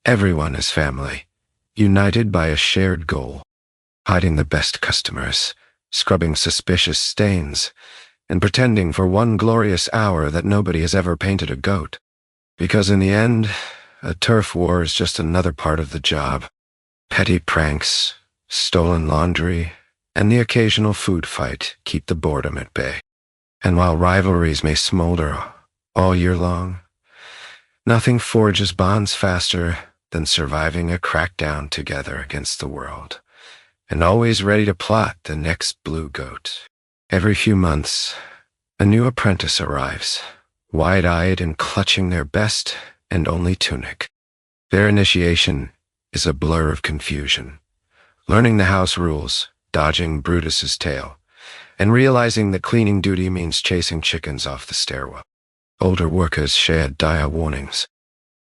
A: everyone is family, united by a shared goal, hiding the best customers, scrubbing suspicious stains, and pretending for one glorious hour that nobody has ever painted a goat. Because in the end, a turf war is just another part of the job. Petty pranks, stolen laundry, and the occasional food fight keep the boredom at bay. And while rivalries may smolder all year long, nothing forges bonds faster than surviving a crackdown together against the world, and always ready to plot the next blue goat. Every few months, a new apprentice arrives, wide-eyed and clutching their best and only tunic. Their initiation is a blur of confusion, learning the house rules, dodging Brutus's tail, and realizing that cleaning duty means chasing chickens off the stairwell. Older workers shared dire warnings.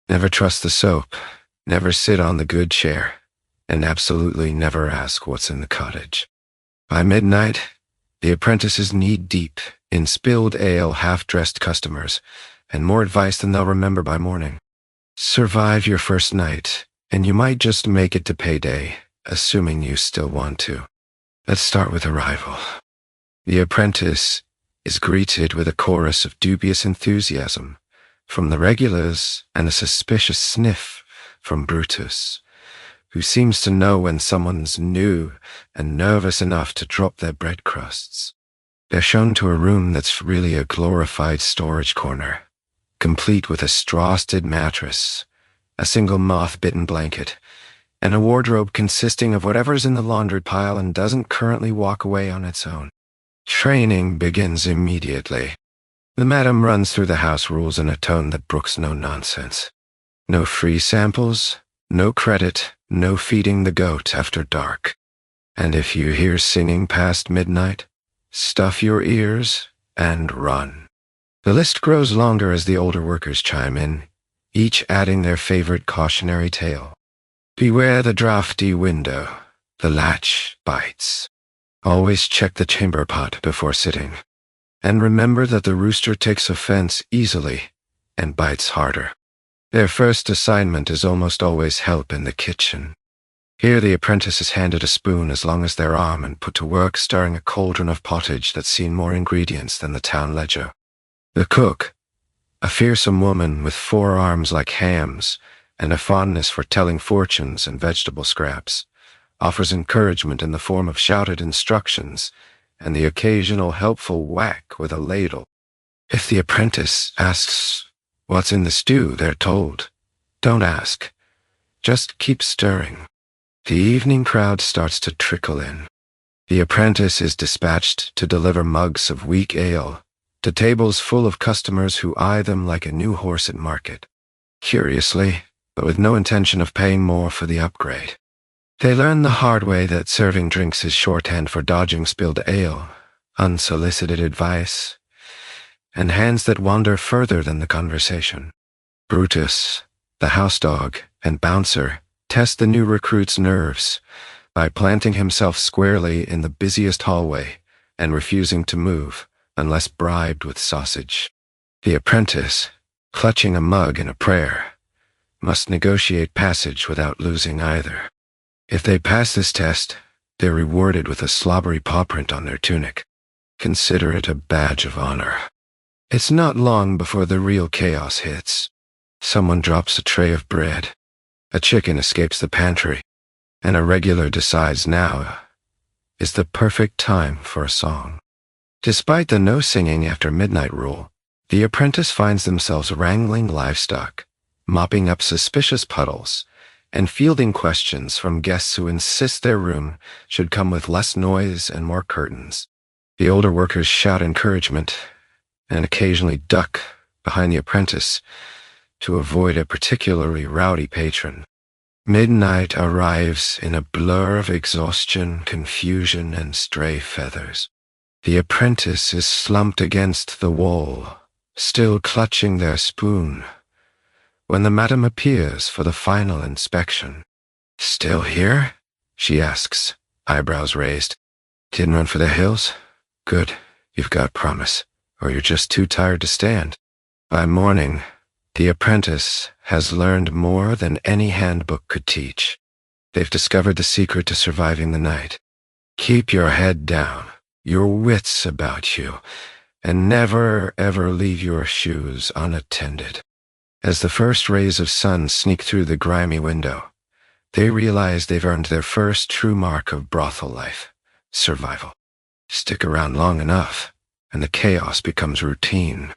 A: Never trust the soap, never sit on the good chair, and absolutely never ask what's in the cottage. By midnight, the apprentice is knee-deep in spilled ale, half-dressed customers, and more advice than they'll remember by morning. Survive your first night, and you might just make it to payday, assuming you still want to. Let's start with a rival. The apprentice is greeted with a chorus of dubious enthusiasm from the regulars and a suspicious sniff from Brutus, who seems to know when someone's new and nervous enough to drop their bread crusts. They're shown to a room that's really a glorified storage corner, complete with a straw-studded mattress, a single moth-bitten blanket, and a wardrobe consisting of whatever's in the laundry pile and doesn't currently walk away on its own. Training begins immediately. The madam runs through the house rules in a tone that brooks no nonsense. No free samples, no credit, no feeding the goat after dark. And if you hear singing past midnight, stuff your ears and run. The list grows longer as the older workers chime in, each adding their favorite cautionary tale. Beware the draughty window. The latch bites. Always check the chamber pot before sitting. And remember that the rooster takes offense easily and bites harder. Their first assignment is almost always help in the kitchen. Here the apprentice is handed a spoon as long as their arm and put to work stirring a cauldron of pottage that's seen more ingredients than the town ledger. The cook, a fearsome woman with 4 arms like hams and a fondness for telling fortunes and vegetable scraps, offers encouragement in the form of shouted instructions and the occasional helpful whack with a ladle. If the apprentice asks what's in the stew, they're told, "Don't ask. Just keep stirring." The evening crowd starts to trickle in. The apprentice is dispatched to deliver mugs of weak ale to tables full of customers who eye them like a new horse at market, curiously, but with no intention of paying more for the upgrade. They learn the hard way that serving drinks is shorthand for dodging spilled ale, unsolicited advice, and hands that wander further than the conversation. Brutus, the house dog and bouncer, test the new recruit's nerves by planting himself squarely in the busiest hallway and refusing to move unless bribed with sausage. The apprentice, clutching a mug and a prayer, must negotiate passage without losing either. If they pass this test, they're rewarded with a slobbery paw print on their tunic. Consider it a badge of honor. It's not long before the real chaos hits. Someone drops a tray of bread. A chicken escapes the pantry, and a regular decides now is the perfect time for a song. Despite the no singing after midnight rule, the apprentice finds themselves wrangling livestock, mopping up suspicious puddles, and fielding questions from guests who insist their room should come with less noise and more curtains. The older workers shout encouragement and occasionally duck behind the apprentice to avoid a particularly rowdy patron. Midnight arrives in a blur of exhaustion, confusion, and stray feathers. The apprentice is slumped against the wall, still clutching their spoon, when the madam appears for the final inspection. "Still here?" she asks, eyebrows raised. "Didn't run for the hills? Good, you've got promise, or you're just too tired to stand." By morning, the apprentice has learned more than any handbook could teach. They've discovered the secret to surviving the night. Keep your head down, your wits about you, and never ever leave your shoes unattended. As the first rays of sun sneak through the grimy window, they realize they've earned their first true mark of brothel life, survival. Stick around long enough, and the chaos becomes routine.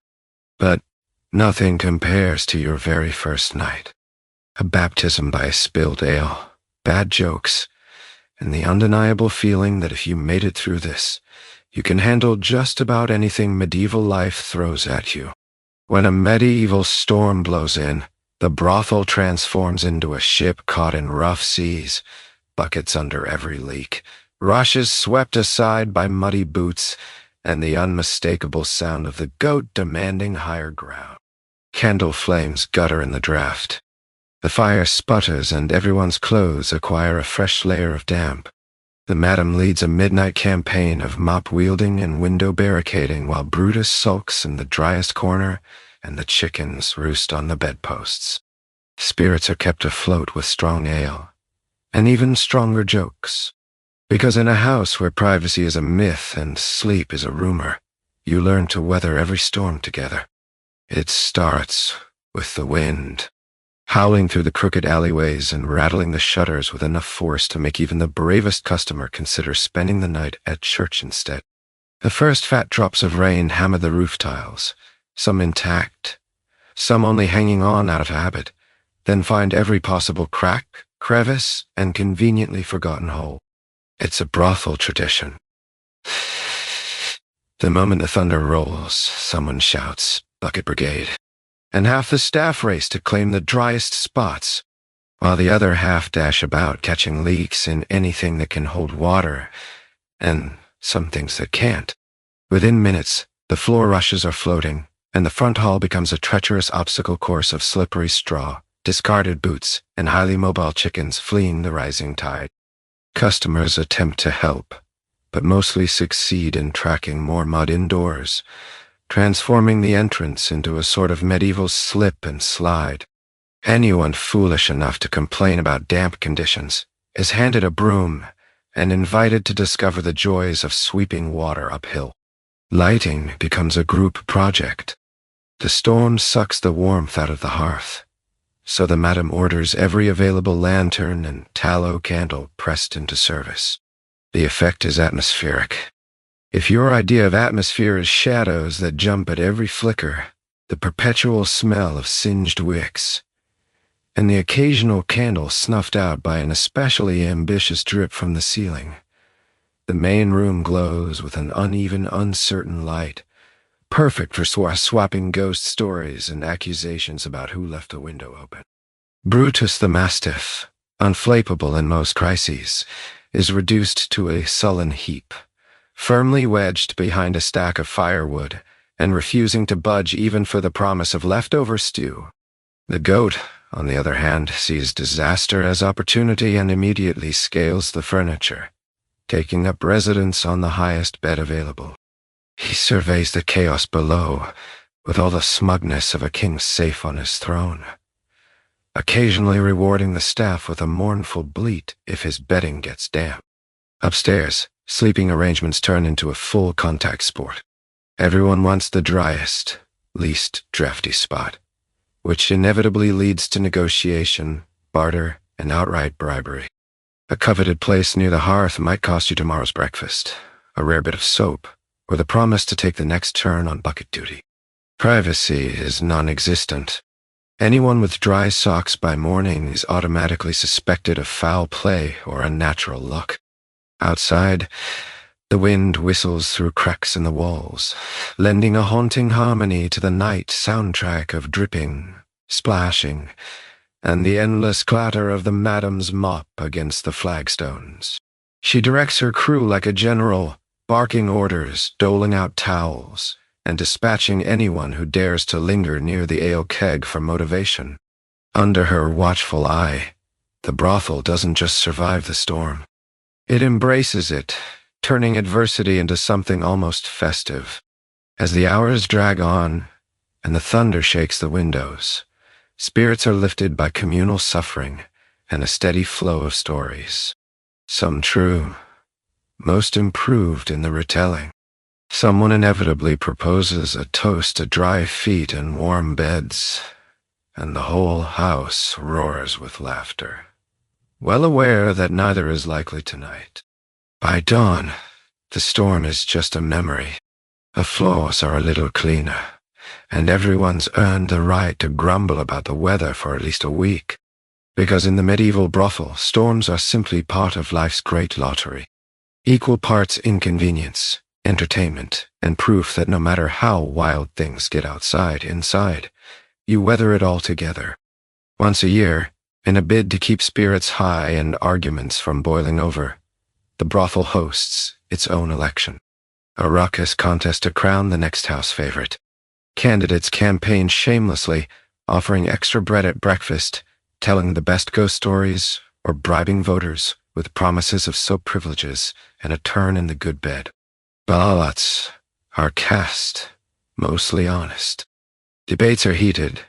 A: But nothing compares to your very first night. A baptism by spilled ale, bad jokes, and the undeniable feeling that if you made it through this, you can handle just about anything medieval life throws at you. When a medieval storm blows in, the brothel transforms into a ship caught in rough seas, buckets under every leak, rushes swept aside by muddy boots, and the unmistakable sound of the goat demanding higher ground. Candle flames gutter in the draught. The fire sputters and everyone's clothes acquire a fresh layer of damp. The madam leads a midnight campaign of mop-wielding and window barricading while Brutus sulks in the driest corner and the chickens roost on the bedposts. Spirits are kept afloat with strong ale, and even stronger jokes. Because in a house where privacy is a myth and sleep is a rumor, you learn to weather every storm together. It starts with the wind, howling through the crooked alleyways and rattling the shutters with enough force to make even the bravest customer consider spending the night at church instead. The first fat drops of rain hammer the roof tiles, some intact, some only hanging on out of habit, then find every possible crack, crevice, and conveniently forgotten hole. It's a brothel tradition. The moment the thunder rolls, someone shouts, "Bucket Brigade," and half the staff race to claim the driest spots, while the other half dash about catching leaks in anything that can hold water, and some things that can't. Within minutes, The floor rushes are floating, and the front hall becomes a treacherous obstacle course of slippery straw, discarded boots, and highly mobile chickens fleeing the rising tide. Customers attempt to help, but mostly succeed in tracking more mud indoors, transforming the entrance into a sort of medieval slip and slide. Anyone foolish enough to complain about damp conditions is handed a broom and invited to discover the joys of sweeping water uphill. Lighting becomes a group project. The storm sucks the warmth out of the hearth, so the madam orders every available lantern and tallow candle pressed into service. The effect is atmospheric. If your idea of atmosphere is shadows that jump at every flicker, the perpetual smell of singed wicks, and the occasional candle snuffed out by an especially ambitious drip from the ceiling, the main room glows with an uneven, uncertain light, perfect for swapping ghost stories and accusations about who left the window open. Brutus the Mastiff, unflappable in most crises, is reduced to a sullen heap, firmly wedged behind a stack of firewood and refusing to budge even for the promise of leftover stew. The goat, on the other hand, sees disaster as opportunity and immediately scales the furniture, taking up residence on the highest bed available. He surveys the chaos below with all the smugness of a king safe on his throne, occasionally rewarding the staff with a mournful bleat if his bedding gets damp. Upstairs, sleeping arrangements turn into a full contact sport. Everyone wants the driest, least drafty spot, which inevitably leads to negotiation, barter, and outright bribery. A coveted place near the hearth might cost you tomorrow's breakfast, a rare bit of soap, or the promise to take the next turn on bucket duty. Privacy is non-existent. Anyone with dry socks by morning is automatically suspected of foul play or unnatural luck. Outside, the wind whistles through cracks in the walls, lending a haunting harmony to the night soundtrack of dripping, splashing, and the endless clatter of the madam's mop against the flagstones. She directs her crew like a general, barking orders, doling out towels, and dispatching anyone who dares to linger near the ale keg for motivation. Under her watchful eye, the brothel doesn't just survive the storm. It embraces it, turning adversity into something almost festive. As the hours drag on, and the thunder shakes the windows, spirits are lifted by communal suffering and a steady flow of stories. Some true, most improved in the retelling. Someone inevitably proposes a toast to dry feet and warm beds, and the whole house roars with laughter, well aware that neither is likely tonight. By dawn, the storm is just a memory. The floors are a little cleaner, and everyone's earned the right to grumble about the weather for at least a week, because in the medieval brothel, storms are simply part of life's great lottery. Equal parts inconvenience, entertainment, and proof that no matter how wild things get inside, you weather it all together. Once a year, in a bid to keep spirits high and arguments from boiling over, the brothel hosts its own election, a raucous contest to crown the next house favorite. Candidates campaign shamelessly, offering extra bread at breakfast, telling the best ghost stories, or bribing voters with promises of soap privileges and a turn in the good bed. Ballots are cast, mostly honest. Debates are heated,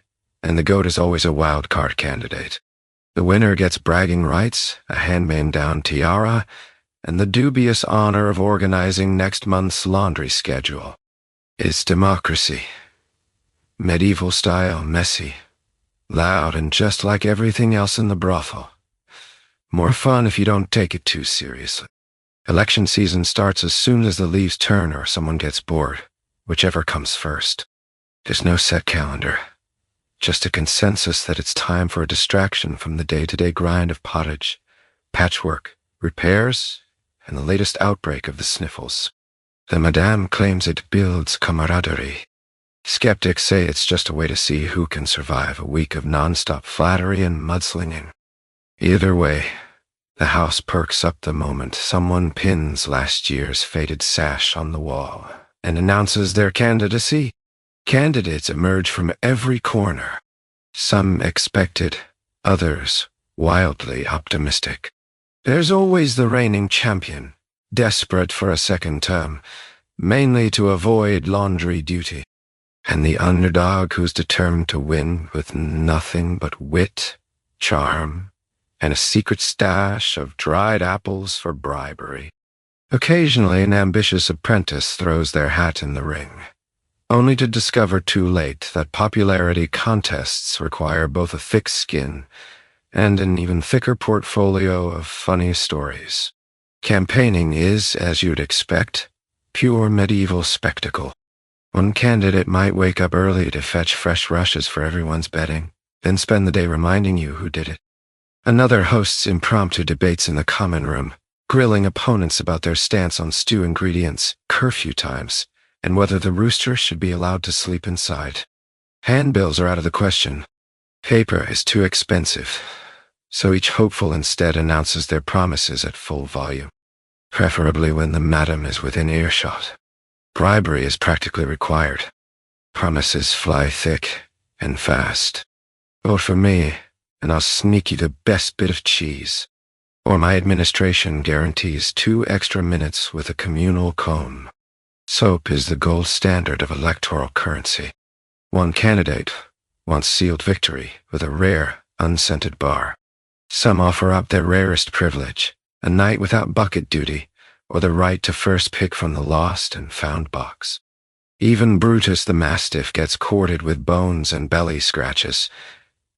A: and the goat is always a wild card candidate. The winner gets bragging rights, a hand-me-down tiara, and the dubious honor of organizing next month's laundry schedule. It's democracy. Medieval style, messy, loud, and just like everything else in the brothel. More fun if you don't take it too seriously. Election season starts as soon as the leaves turn or someone gets bored, whichever comes first. There's no set calendar, just a consensus that it's time for a distraction from the day-to-day grind of pottage, patchwork, repairs, and the latest outbreak of the sniffles. The madame claims it builds camaraderie. Skeptics say it's just a way to see who can survive a week of non-stop flattery and mudslinging. Either way, the house perks up the moment someone pins last year's faded sash on the wall. and announces their candidacy. Candidates emerge from every corner. Some expected, others wildly optimistic. There's always the reigning champion, desperate for a second term, mainly to avoid laundry duty, and the underdog who's determined to win with nothing but wit, charm, and a secret stash of dried apples for bribery. Occasionally, an ambitious apprentice throws their hat in the ring, only to discover too late that popularity contests require both a thick skin and an even thicker portfolio of funny stories. Campaigning is, as you'd expect, pure medieval spectacle. One candidate might wake up early to fetch fresh rushes for everyone's bedding, then spend the day reminding you who did it. Another hosts impromptu debates in the common room, grilling opponents about their stance on stew ingredients, curfew times, and whether the rooster should be allowed to sleep inside. Handbills are out of the question. Paper is too expensive, so each hopeful instead announces their promises at full volume, preferably when the madam is within earshot. Bribery is practically required. Promises fly thick and fast. Vote for me, and I'll sneak you the best bit of cheese. Or my administration guarantees 2 extra minutes with a communal comb. Soap is the gold standard of electoral currency. One candidate wants sealed victory with a rare, unscented bar. Some offer up their rarest privilege, a night without bucket duty, or the right to first pick from the lost and found box. Even Brutus the Mastiff gets courted with bones and belly scratches,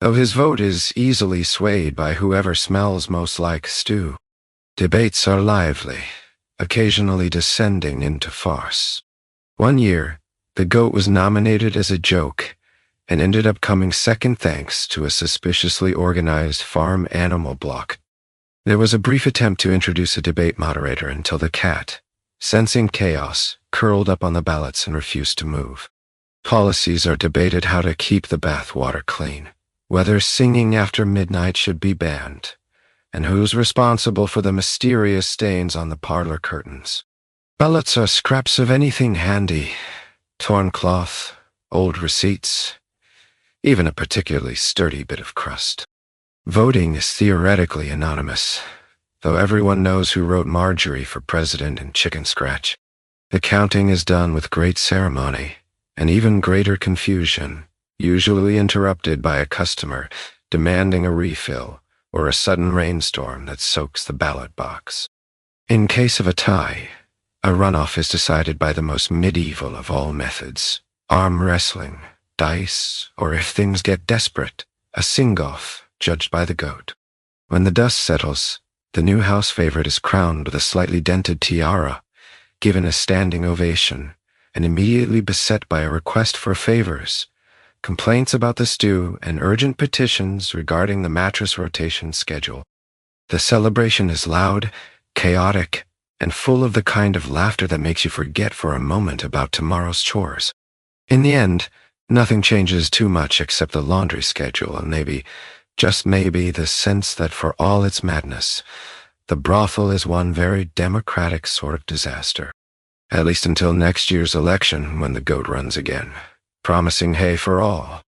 A: though his vote is easily swayed by whoever smells most like stew. Debates are lively, occasionally descending into farce. One year, the goat was nominated as a joke and ended up coming second thanks to a suspiciously organized farm animal block. There was a brief attempt to introduce a debate moderator until the cat, sensing chaos, curled up on the ballots and refused to move. Policies are debated how to keep the bathwater clean, whether singing after midnight should be banned, and who's responsible for the mysterious stains on the parlor curtains. Ballots are scraps of anything handy, torn cloth, old receipts, even a particularly sturdy bit of crust. Voting is theoretically anonymous, though everyone knows who wrote Marjorie for president and chicken scratch. The counting is done with great ceremony and even greater confusion, usually interrupted by a customer demanding a refill or a sudden rainstorm that soaks the ballot box. In case of a tie, a runoff is decided by the most medieval of all methods, arm wrestling, dice, or if things get desperate, a sing-off judged by the goat. When the dust settles, the new house favorite is crowned with a slightly dented tiara, given a standing ovation, and immediately beset by a request for favors, complaints about the stew, and urgent petitions regarding the mattress rotation schedule. The celebration is loud, chaotic, and full of the kind of laughter that makes you forget for a moment about tomorrow's chores. In the end, nothing changes too much except the laundry schedule and maybe, just maybe, the sense that for all its madness, the brothel is one very democratic sort of disaster. At least until next year's election when the goat runs again, promising hay for all,